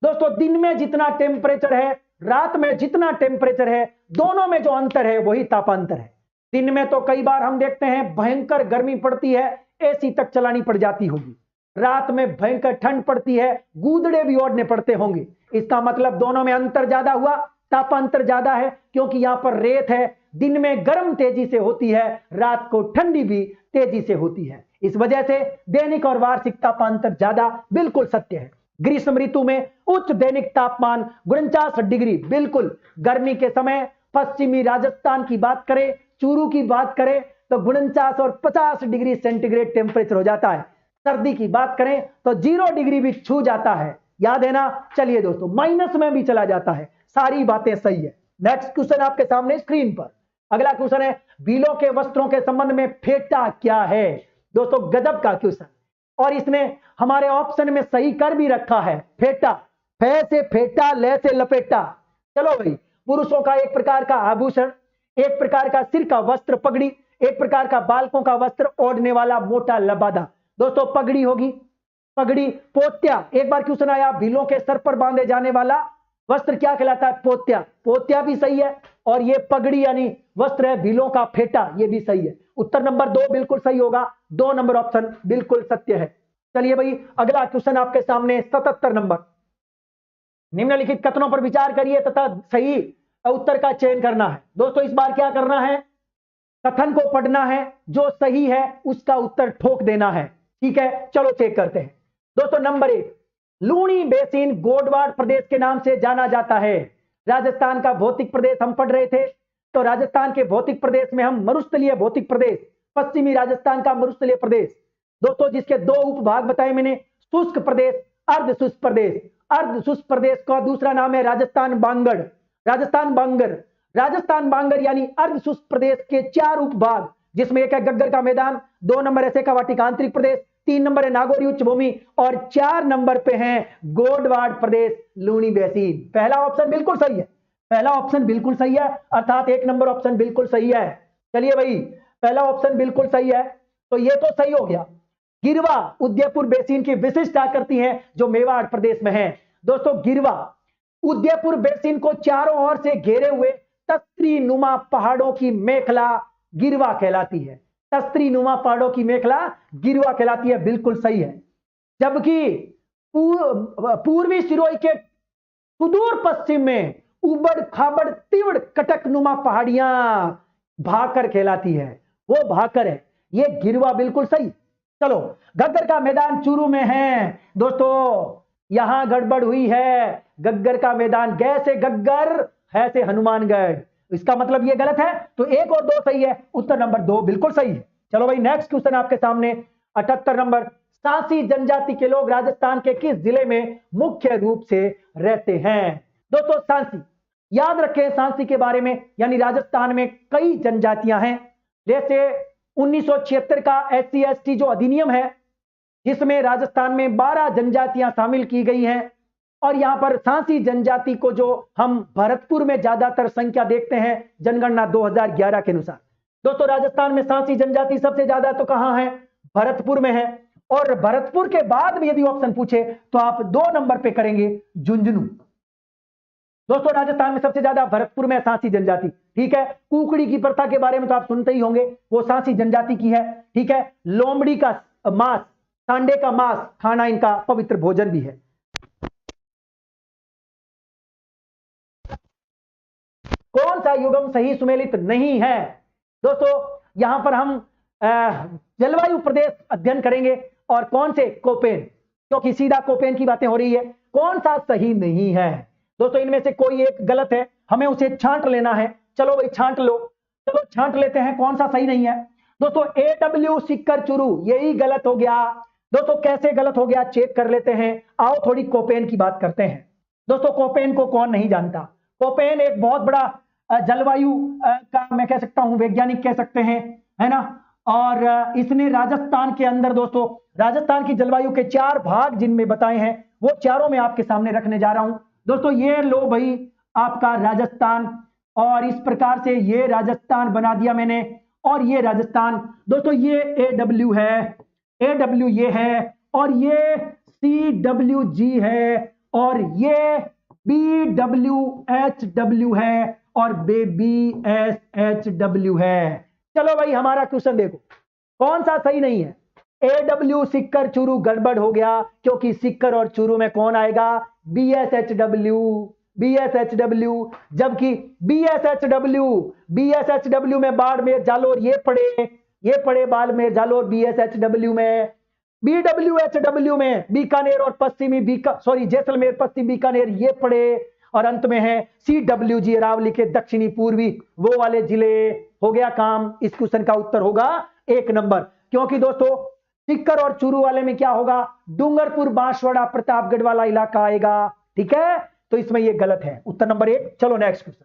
दोस्तों दिन में जितना टेम्परेचर है, रात में जितना टेम्परेचर है, दोनों में जो अंतर है वही तापांतर है। दिन में तो कई बार हम देखते हैं भयंकर गर्मी पड़ती है, एसी तक चलानी पड़ जाती होगी। रात में भयंकर ठंड पड़ती है, गूदड़े भी ओढ़ने पड़ते होंगे। इसका मतलब दोनों में अंतर ज्यादा हुआ, तापांतर ज्यादा है, क्योंकि यहां पर रेत है। दिन में गर्म तेजी से होती है, रात को ठंडी भी तेजी से होती है। इस वजह से दैनिक और वार्षिक तापांतर ज्यादा। बिल्कुल सत्य है। ग्रीष्म ऋतु में उच्च दैनिक तापमान 49 डिग्री। बिल्कुल। गर्मी के समय पश्चिमी राजस्थान की बात करें चूरू की बात करें तो 49 और 50 डिग्री सेंटीग्रेड टेम्परेचर हो जाता है। सर्दी की बात करें तो 0 डिग्री भी छू जाता है, याद है ना। चलिए दोस्तों, माइनस में भी चला जाता है। सारी बातें सही है। नेक्स्ट क्वेश्चन आपके सामने स्क्रीन पर। अगला क्वेश्चन है, भीलों के वस्त्रों के संबंध में फेटा क्या है। दोस्तों गजब का क्वेश्चन, और इसमें हमारे ऑप्शन में सही कर भी रखा है। फेटा, फे से फेटा, ले से लपेटा। चलो भाई, पुरुषों का एक प्रकार का आभूषण, एक प्रकार का सिर का वस्त्र पगड़ी, एक प्रकार का बालकों का वस्त्र ओढ़ने वाला मोटा लबादा। दोस्तों पगड़ी होगी, पगड़ी। पोत्या, एक बार क्वेश्चन आया, भीलों के सर पर बांधे जाने वाला वस्त्र क्या कहलाता है, पोत्या। पोत्या भी सही है, और ये पगड़ी यानी वस्त्र है भीलों का फेटा, ये भी सही है। उत्तर नंबर 2 बिल्कुल सही होगा। 2 नंबर ऑप्शन बिल्कुल सत्य है। चलिए भाई, अगला क्वेश्चन आपके सामने 77 नंबर। निम्नलिखित कथनों पर विचार करिए तथा सही उत्तर का चयन करना है। दोस्तों इस बार क्या करना है, कथन को पढ़ना है, जो सही है उसका उत्तर ठोक देना है। ठीक है, चलो चेक करते हैं। दोस्तों नंबर 1, लूणी बेसिन गोडवाड़ प्रदेश के नाम से जाना जाता है। राजस्थान का भौतिक प्रदेश हम पढ़ रहे थे, तो राजस्थान के भौतिक प्रदेश में हम मरुस्थलीय भौतिक प्रदेश, पश्चिमी राजस्थान का मरुस्थलीय प्रदेश। दोस्तों जिसके 2 उपभाग बताए मैंने, शुष्क प्रदेश, अर्ध शुष्क प्रदेश। अर्ध शुष्क प्रदेश का दूसरा नाम है राजस्थान बांगड़। राजस्थान बांगर, राजस्थान बांगर यानी अर्ध शुष्क प्रदेश के 4 उपभाग, जिसमें एक है गग्गर का मैदान, 2 नंबर है सेका वाटिका आंतरिक प्रदेश, 3 नंबर है नागौरी उच्च भूमि, और 4 नंबर पे है गोडवाड़ प्रदेश, लूणी बेसिन। पहला ऑप्शन बिल्कुल सही है, पहला ऑप्शन बिल्कुल सही है, अर्थात 1 नंबर ऑप्शन बिल्कुल सही है। चलिए भाई, पहला ऑप्शन बिल्कुल सही है, तो ये तो सही हो गया। गिरवा उदयपुर बेसिन की विशिष्ट आकृति है जो मेवाड़ प्रदेश में है। दोस्तों गिरवा उदयपुर बेसिन को चारों ओर से घेरे हुए तस्त्री नुमा पहाड़ों की मेखला गिरवा कहलाती है। तस्त्री नुमा पहाड़ों की मेखला गिरवा कहलाती है, बिल्कुल सही है। जबकि पूर्वी सिरोही के सुदूर पश्चिम में उबड़ खाबड़ तीव्र कटक नुमा पहाड़ियां भाकर कहलाती है, वो भाकर है, ये गिरवा बिल्कुल सही। चलो, गग्गर का मैदान चूरू में है। दोस्तों यहां गड़बड़ हुई है, गग्गर का मैदान गै से गग्गर, है से हनुमानगढ़, इसका मतलब ये गलत है, तो 1 और 2 सही है। उत्तर नंबर 2 बिल्कुल सही है। चलो भाई, नेक्स्ट क्वेश्चन आपके सामने 78 नंबर। सांसी जनजाति के लोग राजस्थान के किस जिले में मुख्य रूप से रहते हैं। दोस्तों सांसी, याद रखें सांसी के बारे में, यानी राजस्थान में कई जनजातियां हैं। जैसे 1976 का SC/ST जो अधिनियम है, जिसमें राजस्थान में 12 जनजातियां शामिल की गई हैं, और यहां पर सांसी जनजाति को जो हम भरतपुर में ज्यादातर संख्या देखते हैं जनगणना 2011 के अनुसार। दोस्तों राजस्थान में सांसी जनजाति सबसे ज्यादा तो कहां है, भरतपुर में है। और भरतपुर के बाद में यदि ऑप्शन पूछे तो आप 2 नंबर पे करेंगे झुंझुनू। दोस्तों राजस्थान में सबसे ज्यादा भरतपुर में सांसी जनजाति। ठीक है, कुकड़ी की प्रथा के बारे में तो आप सुनते ही होंगे, वो सांसी जनजाति की है। ठीक है, लोमड़ी का मांस, सांडे का मांस खाना इनका पवित्र भोजन भी है। कौन सा युगम सही सुमेलित नहीं है। दोस्तों यहां पर हम जलवायु प्रदेश अध्ययन करेंगे, और कौन से, कोपेन, क्योंकि सीधा कोपेन की बातें हो रही है। कौन सा सही नहीं है। दोस्तों इनमें से कोई एक गलत है, हमें उसे छांट लेना है। चलो भाई छांट लो, चलो छांट लेते हैं कौन सा सही नहीं है। दोस्तों AW सिक्कर चुरू, यही गलत हो गया। दोस्तों कैसे गलत हो गया चेक कर लेते हैं। आओ थोड़ी कोपेन की बात करते हैं। दोस्तों कोपेन को कौन नहीं जानता। कोपेन एक बहुत बड़ा जलवायु का मैं कह सकता हूं वैज्ञानिक कह सकते हैं, है ना। और इसने राजस्थान के अंदर, दोस्तों राजस्थान की जलवायु के 4 भाग जिनमें बताए हैं, वो चारों में आपके सामने रखने जा रहा हूं। दोस्तों ये लो भाई आपका राजस्थान, और इस प्रकार से ये राजस्थान बना दिया मैंने, और ये राजस्थान। दोस्तों ये AW है, AW ये है, और ये CWG है, और ये BWHW है, और BSHW है। चलो भाई हमारा क्वेश्चन देखो, कौन सा सही नहीं है। AW सिक्कर चूरू गड़बड़ हो गया, क्योंकि सिक्कर और चूरू में कौन आएगा, BSHW, जबकि BSHW में बाड़मेर जालोर ये पड़े बाड़मेर जालोर BSHW में। BWHW में बीकानेर और जैसलमेर पश्चिमी बीकानेर ये पड़े, और अंत में है CWG अरावली के दक्षिणी पूर्वी वो वाले जिले। हो गया काम। इस क्वेश्चन का उत्तर होगा 1 नंबर, क्योंकि दोस्तों टिक्कर और चूरू वाले में क्या होगा, डूंगरपुर, बांसवाड़ा, प्रतापगढ़ वाला इलाका आएगा। ठीक है, तो इसमें ये गलत है, उत्तर नंबर 1। चलो नेक्स्ट क्वेश्चन,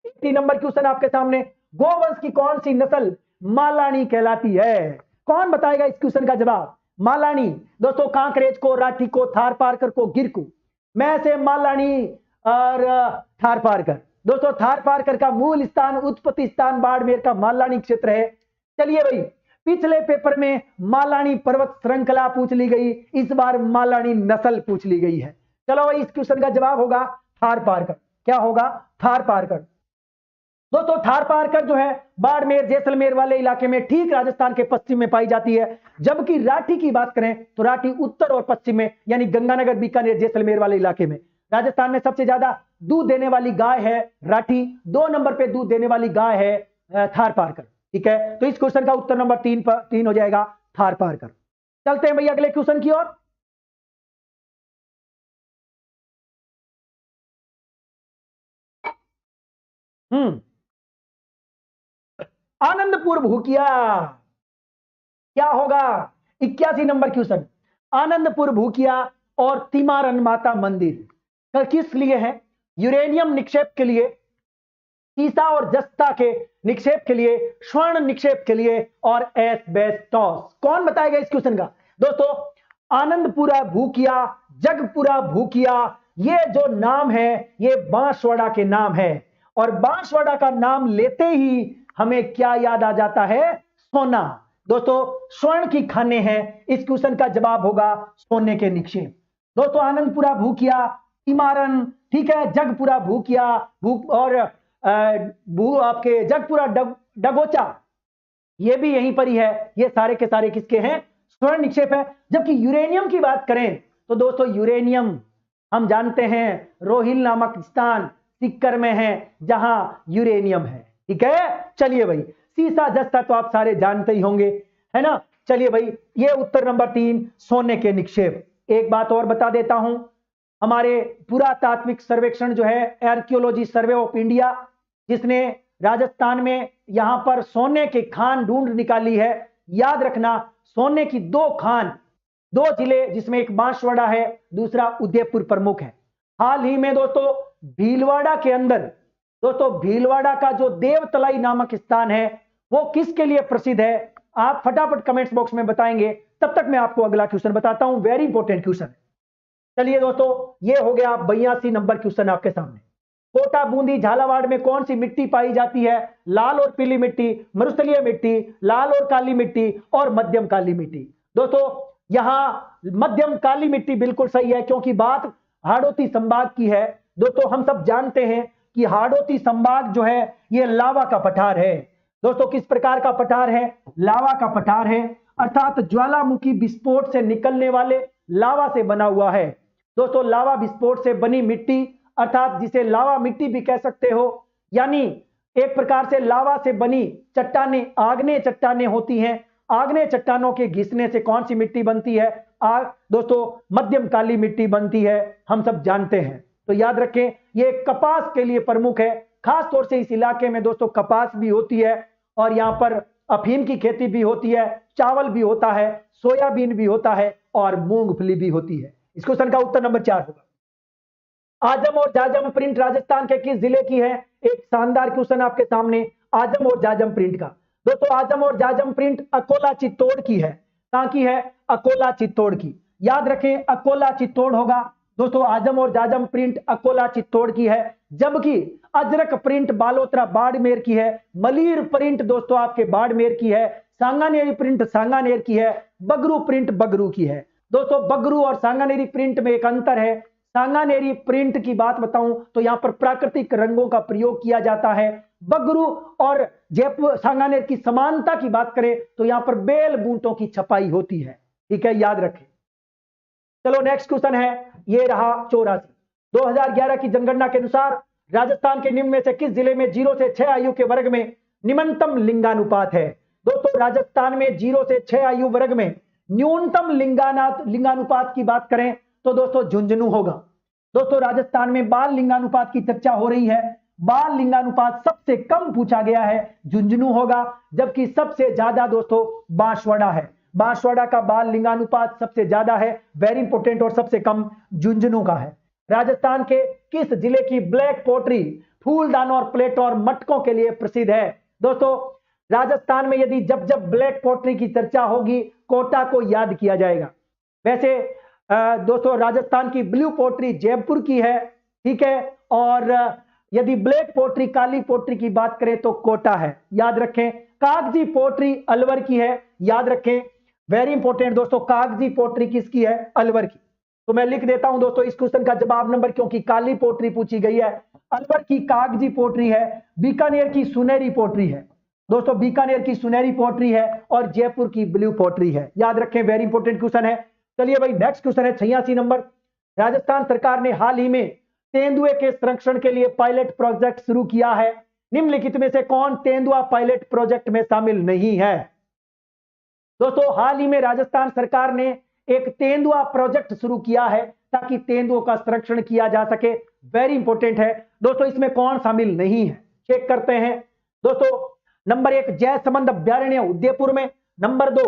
80 नंबर क्वेश्चन आपके सामने। गोवंश की कौन सी नस्ल मालानी कहलाती है? कौन बताएगा इस क्वेश्चन का जवाब? मालानी दोस्तों कांकरेज को, राठी को, थार पारकर को, गिर को, मैं से मालानी और थार पारकर। दोस्तों थार पारकर का मूल स्थान, उत्पत्ति स्थान बाड़मेर का मालानी क्षेत्र है। चलिए भाई, पिछले पेपर में मालानी पर्वत श्रृंखला पूछ ली गई, इस बार मालानी नस्ल पूछ ली गई है। चलो भाई, इस क्वेश्चन का जवाब होगा थार पारकर। क्या होगा? थार पारकर। दोस्तों थार पारकर जो है बाड़मेर, जैसलमेर वाले इलाके में, ठीक राजस्थान के पश्चिम में पाई जाती है। जबकि राठी की बात करें तो राठी उत्तर और पश्चिम में, यानी गंगानगर, बीकानेर, जैसलमेर वाले इलाके में। राजस्थान में सबसे ज्यादा दूध देने वाली गाय है राठी, 2 नंबर पे दूध देने वाली गाय है थार पारकर। ठीक है, तो इस क्वेश्चन का उत्तर नंबर 3 हो जाएगा, थार पारकर। चलते हैं भैया अगले क्वेश्चन की ओर। आनंदपुर भूकिया क्या होगा? 81 नंबर क्वेश्चन। आनंदपुर भूकिया और तिमारन माता मंदिर किस लिए है? यूरेनियम निक्षेप के लिए, सीसा और जस्ता के निक्षेप के लिए, स्वर्ण निक्षेप के लिए और एस्बेस्टॉस। कौन बताएगा इस क्वेश्चन का? दोस्तों आनंदपुरा भूकिया, जगपुरा भूकिया, ये जो नाम है ये बांसवाड़ा के नाम है। और बांसवाड़ा का नाम लेते ही हमें क्या याद आ जाता है? सोना। दोस्तों स्वर्ण की खाने हैं, इस क्वेश्चन का जवाब होगा सोने के निक्षेप। दोस्तों आनंदपुरा भूकिया, तिमारन, ठीक है, जगपुरा भूकिया, और आपके जगपुरा डगोचा, ये भी यहीं पर ही है। ये सारे के सारे किसके हैं? स्वर्ण निक्षेप है। जबकि यूरेनियम की बात करें तो दोस्तों यूरेनियम हम जानते हैं रोहिल नामक स्थान सिक्कर में है जहां यूरेनियम है। ठीक है, चलिए भाई, सीसा जस्ता तो आप सारे जानते ही होंगे, है ना। चलिए भाई, ये उत्तर नंबर 3 सोने के निक्षेप। एक बात और बता देता हूं, हमारे पुरातात्विक सर्वेक्षण जो है आर्कियोलॉजी सर्वे ऑफ इंडिया, जिसने राजस्थान में यहां पर सोने के खान ढूंढ निकाली है। याद रखना, सोने की 2 खान, 2 जिले, जिसमें एक बांसवाड़ा है, दूसरा उदयपुर प्रमुख है। हाल ही में दोस्तों भीलवाड़ा के अंदर, दोस्तों भीलवाड़ा का जो देवतलाई नामक स्थान है वो किसके लिए प्रसिद्ध है? आप फटाफट कमेंट्स बॉक्स में बताएंगे, तब तक मैं आपको अगला क्वेश्चन बताता हूं, वेरी इंपॉर्टेंट क्वेश्चन है। चलिए दोस्तों, ये हो गया 82 नंबर क्वेश्चन आपके सामने। कोटा, बूंदी, झालावाड़ में कौन सी मिट्टी पाई जाती है? लाल और पीली मिट्टी, मरुस्थलीय मिट्टी, लाल और काली मिट्टी और मध्यम काली मिट्टी। दोस्तों यहां मध्यम काली मिट्टी बिल्कुल सही है, क्योंकि बात हाड़ौती संभाग की है। दोस्तों हम सब जानते हैं कि हाड़ौती संभाग जो है ये लावा का पठार है। दोस्तों किस प्रकार का पठार है? लावा का पठार है, अर्थात ज्वालामुखी विस्फोट से निकलने वाले लावा से बना हुआ है। दोस्तों लावा विस्फोट से बनी मिट्टी, अर्थात जिसे लावा मिट्टी भी कह सकते हो, यानी एक प्रकार से लावा से बनी चट्टानें, आग्नेय चट्टानें होती हैं। आग्नेय चट्टानों के घिसने से कौन सी मिट्टी बनती है? दोस्तों मध्यम काली मिट्टी बनती है, हम सब जानते हैं। तो याद रखें, ये कपास के लिए प्रमुख है, खास तौर से इस इलाके में दोस्तों कपास भी होती है, और यहां पर अफीम की खेती भी होती है, चावल भी होता है, सोयाबीन भी होता है और मूंगफली भी होती है। इस क्वेश्चन का उत्तर नंबर 4 होगा। आजम और जाजम प्रिंट राजस्थान के किस जिले की है? एक शानदार क्वेश्चन आपके सामने, आजम और जाजम प्रिंट का। दोस्तों आजम और जाजम प्रिंट अकोला चित्तौड़ की है। कहां की है? अकोला चित्तौड़ की। याद रखें, अकोला चित्तौड़ होगा। दोस्तों आजम और जाजम प्रिंट अकोला चित्तौड़ की है, जबकि अजरक प्रिंट बालोतरा बाड़मेर की है, मलीर प्रिंट दोस्तों आपके बाड़मेर की है, सांगानेरी प्रिंट सांगानेर की है, बगरू प्रिंट बगरू की है। दोस्तों बगरू और सांगानेरी प्रिंट में एक अंतर है। सांगानेरी प्रिंट की बात बताऊं तो यहां पर प्राकृतिक रंगों का प्रयोग किया जाता है। बगरू और जयपुर सांगानेर की समानता की बात करें तो यहां पर बेल बूंटों की छपाई होती है। ठीक है, याद रखें। चलो नेक्स्ट क्वेश्चन है, ये रहा 84। 2011 की जनगणना के अनुसार राजस्थान के निम्न में से किस जिले में 0 से 6 आयु के वर्ग में निम्नतम लिंगानुपात है? दोस्तों राजस्थान में 0 से 6 आयु वर्ग में न्यूनतम लिंगानुपात की बात करें तो दोस्तों झुंझुनू होगा। दोस्तों राजस्थान में बाल लिंगानुपात की चर्चा हो रही है, बाल लिंगानुपात सबसे कम पूछा गया है झुंझुनू होगा, जबकि सबसे ज्यादा दोस्तों बांसवाड़ा है। बांसवाड़ा का बाल लिंगानुपात सबसे ज्यादा है, वेरी इंपोर्टेंट, और सबसे कम झुंझुनू का है। राजस्थान के किस जिले की ब्लैक पोट्री फूलदानों और प्लेटों और मटकों के लिए प्रसिद्ध है? दोस्तों राजस्थान में यदि जब जब ब्लैक पोट्री की चर्चा होगी कोटा को याद किया जाएगा। वैसे दोस्तों राजस्थान की ब्लू पोट्री जयपुर की है, ठीक है, और यदि ब्लैक पोट्री काली पोट्री की बात करें तो कोटा है, याद रखें। कागजी पोट्री अलवर की है, याद रखें, वेरी इंपॉर्टेंट दोस्तों, कागजी पोट्री किसकी है? अलवर की। तो मैं लिख देता हूं दोस्तों इस क्वेश्चन का जवाब नंबर, क्योंकि काली पोट्री पूछी गई है, अलवर की कागजी पोट्री है, बीकानेर की सुनहरी पोट्री है दोस्तों, बीकानेर की सुनहरी पोट्री है, और जयपुर की ब्लू पोट्री है, याद रखें, वेरी इंपॉर्टेंट क्वेश्चन है। चलिए भाई नेक्स्ट क्वेश्चन है 86 नंबर। राजस्थान सरकार ने हाल ही में तेंदुए के संरक्षण के लिए पायलट प्रोजेक्ट शुरू किया है, निम्नलिखित में से कौन तेंदुआ पायलट प्रोजेक्ट में शामिल नहीं है? दोस्तों हाल ही में राजस्थान सरकार ने एक तेंदुआ प्रोजेक्ट शुरू किया है ताकि तेंदुओं का संरक्षण किया जा सके, वेरी इंपॉर्टेंट है दोस्तों, इसमें कौन शामिल नहीं है चेक करते हैं दोस्तों। नंबर 1 जयसमंद अभ्यारण्य उदयपुर में, नंबर 2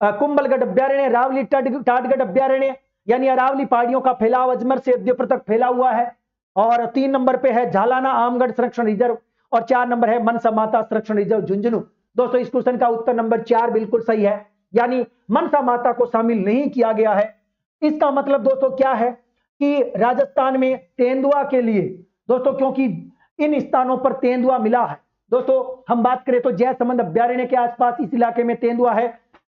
कुंभलगढ़ अभ्यारण्य, रावली टाटगढ़ अभ्यारण्य, यानी अरावली पहाड़ियों का फैलाव अजमेर से उदयपुर तक फैला हुआ है, और 3 नंबर पे है झालाना आमगढ़ संरक्षण रिजर्व, और 4 नंबर है मनसा माता संरक्षण रिजर्व झुंझुनू। दोस्तों इस क्वेश्चन का उत्तर नंबर 4 बिल्कुल सही है, यानी मनसा माता को शामिल नहीं किया गया है। इसका मतलब दोस्तों क्या है कि राजस्थान में तेंदुआ के लिए दोस्तों, क्योंकि इन स्थानों पर तेंदुआ मिला है दोस्तों, हम बात करें तो जयसमंद अभ्यारण्य के आसपास इस इलाके में तेंदुआ है,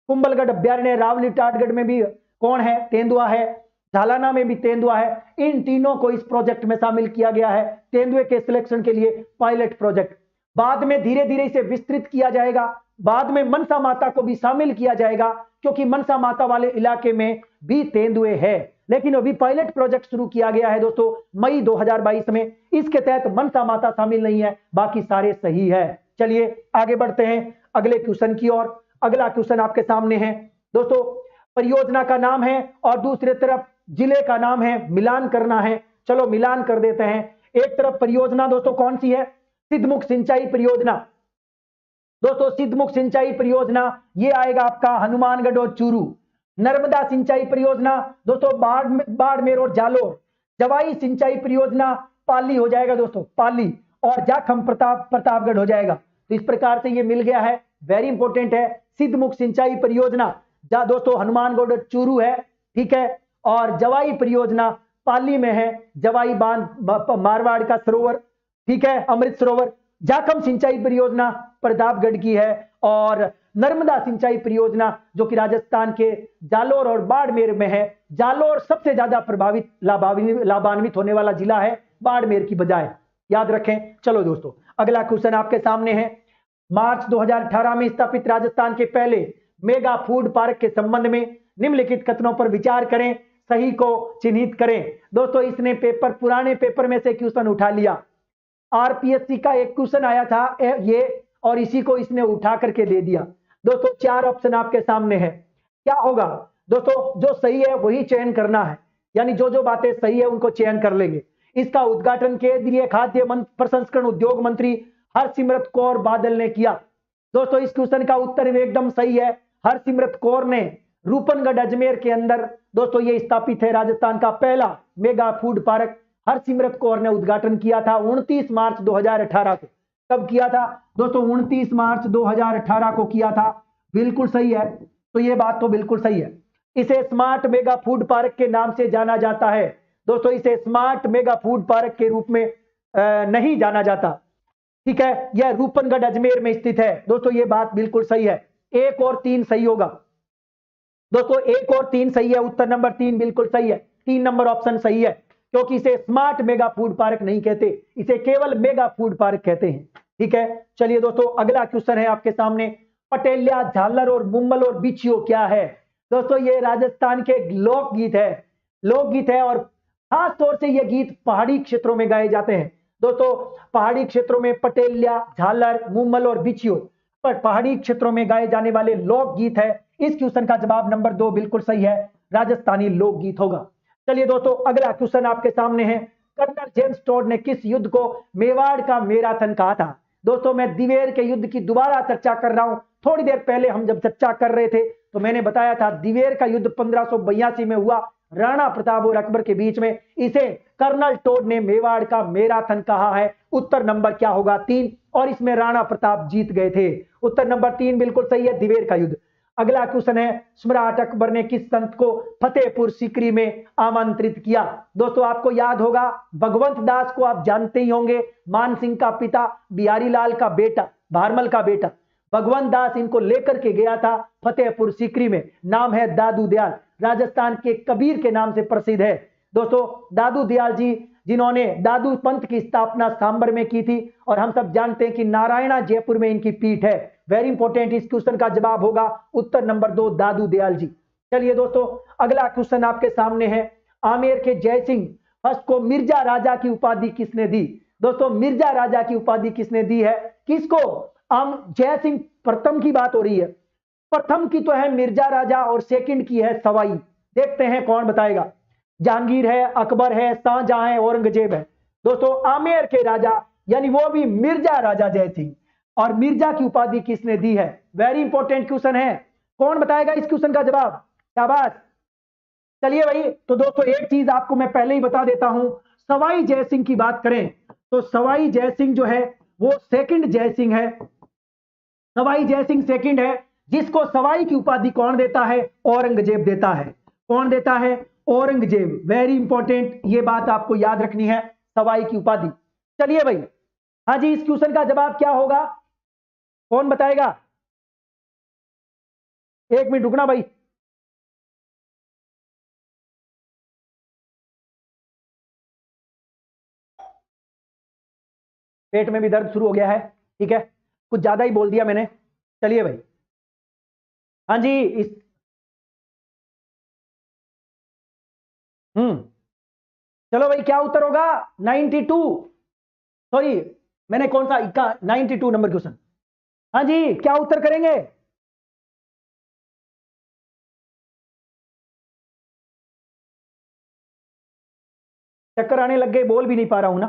कुंभलगढ़ अभ्यारण्य, रावली टाटगढ़ में भी कौन है? तेंदुआ है, झालाना में भी तेंदुआ है, इन तीनों को इस प्रोजेक्ट में शामिल किया गया है तेंदुए के सिलेक्शन के लिए पायलट प्रोजेक्ट। बाद में धीरे धीरे इसे विस्तृत किया जाएगा, बाद में मनसा माता को भी शामिल किया जाएगा, क्योंकि मनसा माता वाले इलाके में भी तेंदुए है, लेकिन अभी पायलट प्रोजेक्ट शुरू किया गया है दोस्तों मई 2022 में, इसके तहत मनसा माता शामिल नहीं है, बाकी सारे सही है। चलिए आगे बढ़ते हैं अगले क्वेश्चन की ओर। अगला क्वेश्चन आपके सामने है दोस्तों, परियोजना का नाम है और दूसरी तरफ जिले का नाम है, मिलान करना है, चलो मिलान कर देते हैं। एक तरफ परियोजना दोस्तों कौन सी है? सिद्धमुख सिंचाई परियोजना दोस्तों, सिद्धमुख सिंचाई परियोजना ये आएगा आपका हनुमानगढ़ और चूरू। नर्मदा सिंचाई परियोजना दोस्तों बाड़मेर और जालोर। जवाई सिंचाई परियोजना पाली हो जाएगा दोस्तों, पाली, और जाखम प्रतापगढ़ हो जाएगा। तो इस प्रकार से ये मिल गया है, वेरी इंपॉर्टेंट है। सिद्धमुख सिंचाई परियोजना दोस्तों हनुमानगढ़ और चूरू है, ठीक है, और जवाई परियोजना पाली में है, जवाई बांध मारवाड़ का सरोवर, ठीक है, अमृत सरोवर। जाखम सिंचाई परियोजना प्रतापगढ़ की है, और नर्मदा सिंचाई परियोजना जो कि राजस्थान के जालोर और बाड़मेर में है। जालोर सबसे ज्यादा प्रभावित लाभान्वित होने वाला जिला है बाड़मेर की बजाय, याद रखें। चलो दोस्तों अगला क्वेश्चन आपके सामने है। मार्च 2018 में स्थापित राजस्थान के पहले मेगा फूड पार्क के संबंध में निम्नलिखित कथनों पर विचार करें, सही को चिन्हित करें। दोस्तों इसने पुराने पेपर में से क्वेश्चन उठा लिया, आरपीएससी का एक क्वेश्चन आया था ये, और इसी को इसने उठा करके दे दिया। दोस्तों 4 ऑप्शन आपके सामने है, क्या होगा दोस्तों? जो सही है वही चयन करना है, यानी जो बातें सही है उनको चयन कर लेंगे। इसका उद्घाटन केंद्रीय खाद्य प्रसंस्करण उद्योग मंत्री हरसिमरत कौर बादल ने किया। दोस्तों इस क्वेश्चन का उत्तर एकदम सही है, हरसिमरत कौर ने रूपनगढ़ अजमेर के अंदर दोस्तों ये स्थापित है राजस्थान का पहला mega food park, Harsimrat Kaur ने उद्घाटन किया था 29 मार्च 2018 को। कब किया था दोस्तों? 29 मार्च 2018 को किया था, बिल्कुल सही है। तो ये बात तो बिल्कुल सही है। इसे स्मार्ट मेगा फूड पार्क के नाम से जाना जाता है दोस्तों, इसे स्मार्ट मेगा फूड पार्क के रूप में नहीं जाना जाता, ठीक है। यह रूपनगढ़ अजमेर में स्थित है दोस्तों, ये बात बिल्कुल सही है। 1 और 3 सही होगा दोस्तों, 1 और 3 सही है, उत्तर नंबर 3 बिल्कुल सही है, 3 नंबर ऑप्शन सही है, क्योंकि इसे स्मार्ट मेगा फूड पार्क नहीं कहते, इसे केवल मेगा फूड पार्क कहते हैं, ठीक है। चलिए दोस्तों अगला क्वेश्चन है आपके सामने, पटेलिया झालर और मुम्बल और बिछियो क्या है? दोस्तों ये राजस्थान के लोकगीत है, और खास तौर से ये गीत पहाड़ी क्षेत्रों में गाए जाते हैं दोस्तों। पहाड़ी क्षेत्रों में पटेलिया, झालर, मुम्बल और बिछियो पर पहाड़ी क्षेत्रों में गाए जाने वाले लोकगीत है। इस क्वेश्चन का जवाब नंबर 2 बिल्कुल सही है, राजस्थानी लोकगीत होगा। चलिए दोस्तों अगला क्वेश्चन आपके सामने है, कर्नल जेम्स टोड ने किस युद्ध को मेवाड़ का मैराथन कहा था? दोस्तों मैं दिवेर के युद्ध की दोबारा चर्चा कर रहा हूं। थोड़ी देर पहले हम जब चर्चा कर रहे थे तो मैंने बताया था दिवेर का युद्ध 1582 में हुआ, राणा प्रताप और अकबर के बीच में। इसे कर्नल टोड ने मेवाड़ का मैराथन कहा है। उत्तर नंबर क्या होगा? 3, और इसमें राणा प्रताप जीत गए थे। उत्तर नंबर 3 बिल्कुल सही है, दिवेर का युद्ध। अगला क्वेश्चन है, सम्राट अकबर ने किस संत को फतेहपुर सीकरी में आमंत्रित किया? दोस्तों आपको याद होगा, भगवंत दास को आप जानते ही होंगे, मान सिंह का पिता, बिहारी लाल का बेटा, भारमल का बेटा भगवंत दास इनको लेकर के गया था फतेहपुर सीकरी में। नाम है दादू दयाल, राजस्थान के कबीर के नाम से प्रसिद्ध है। दोस्तों दादू दयाल जी जिन्होंने दादू पंथ की स्थापना सांबर में की थी, और हम सब जानते हैं कि नारायणा जयपुर में इनकी पीठ है। वेरी इंपॉर्टेंट, इस क्वेश्चन का जवाब होगा उत्तर नंबर 2 दादू दयाल जी। चलिए दोस्तों अगला क्वेश्चन आपके सामने है, आमेर के जय सिंह फर्स्ट को मिर्जा राजा की उपाधि किसने दी? दोस्तों मिर्जा राजा की उपाधि किसने दी है? किसको? जय सिंह प्रथम की बात हो रही है। प्रथम की तो है मिर्जा राजा और सेकंड की है सवाई। देखते हैं कौन बताएगा। जहांगीर है, अकबर है, शाहजहां है, औरंगजेब है। दोस्तों आमेर के राजा यानी वो भी मिर्जा राजा जय सिंह, और मिर्जा की उपाधि किसने दी है? वेरी इंपॉर्टेंट क्वेश्चन है, कौन बताएगा इस क्वेश्चन का जवाब? शाबाश। चलिए भाई, तो दोस्तों एक चीज आपको मैं पहले ही बता देता हूं, सवाई जय सिंह की बात करें तो सवाई जय सिंह जो है वो सेकंड जय सिंह है। सवाई जय सिंह सेकंड है, जिसको सवाई की उपाधि कौन देता है? औरंगजेब देता है। कौन देता है? औरंगजेब। वेरी इंपॉर्टेंट, ये बात आपको याद रखनी है, सवाई की उपाधि। चलिए भाई, हाँ जी, इस क्वेश्चन का जवाब क्या होगा? कौन बताएगा? एक मिनट रुकना भाई। पेट में भी दर्द शुरू हो गया है, ठीक है, कुछ ज्यादा ही बोल दिया मैंने। चलिए भाई, हाँ जी, चलो भाई, क्या उत्तर होगा? 92, सॉरी मैंने कौन सा 92 नंबर क्वेश्चन। हाँ जी, क्या उत्तर करेंगे? चक्कर आने लग गए, बोल भी नहीं पा रहा हूं ना।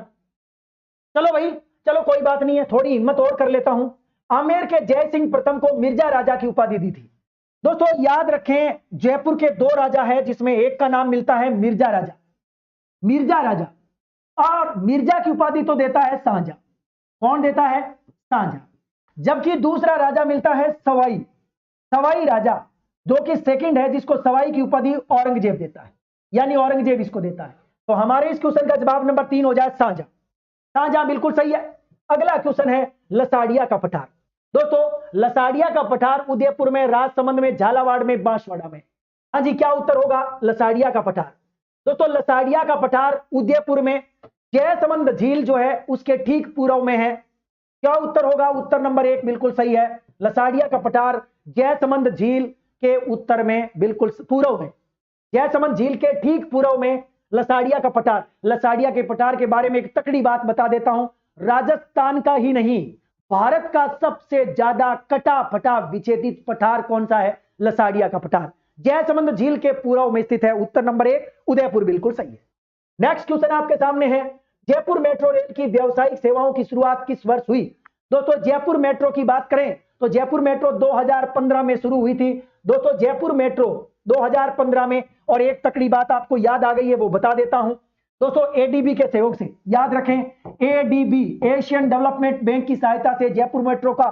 चलो भाई, चलो कोई बात नहीं है, थोड़ी हिम्मत और कर लेता हूं। आमेर के जय सिंह प्रथम को मिर्जा राजा की उपाधि दी थी। दोस्तों याद रखें, जयपुर के 2 राजा है जिसमें एक का नाम मिलता है मिर्जा राजा। मिर्जा राजा, और मिर्जा की उपाधि तो देता है शाहजहां। कौन देता है? शाहजहां। जबकि दूसरा राजा मिलता है सवाई, सवाई राजा, जो कि सेकंड है, जिसको सवाई की उपाधि औरंगजेब देता है, यानी औरंगजेब इसको देता है। तो हमारे इस क्वेश्चन का जवाब नंबर 3 हो जाए शाहजहां। शाहजहां बिल्कुल सही है। अगला क्वेश्चन है लसाड़िया का पठार। दोस्तों लसाड़िया का पठार उदयपुर में, राजसमंद में, झालावाड़ में, बांसवाड़ा में। हाँ जी, क्या उत्तर होगा? लसाड़िया का पठार। दोस्तों लसाड़िया का पठार उदयपुर में, जयसमंद झील जो है उसके ठीक पूर्व में है। क्या उत्तर होगा? उत्तर नंबर 1 बिल्कुल सही है। लसाड़िया का पठार जयसमंद झील के उत्तर में, बिल्कुल पूर्व में, जयसमंद झील के ठीक पूर्व में लसाड़िया का पठार। लसाड़िया के पठार के बारे में एक तकड़ी बात बता देता हूं, राजस्थान का ही नहीं, भारत का सबसे ज्यादा कटा फटा विच्छेदित पठार कौन सा है? लसाड़िया का पठार। जयसमंद झील के पूर्व में स्थित है। उत्तर नंबर 1 उदयपुर बिल्कुल सही है। नेक्स्ट क्वेश्चन आपके सामने है, जयपुर मेट्रो रेल की व्यावसायिक सेवाओं की शुरुआत किस वर्ष हुई? दोस्तों जयपुर मेट्रो की बात करें तो जयपुर मेट्रो 2015 में शुरू हुई थी। दोस्तों जयपुर मेट्रो 2015 में, और एक तकड़ी बात आपको याद आ गई है वो बता देता हूं। दोस्तों एडीबी के सहयोग से, याद रखें, एडीबी एशियन डेवलपमेंट बैंक की सहायता से जयपुर मेट्रो का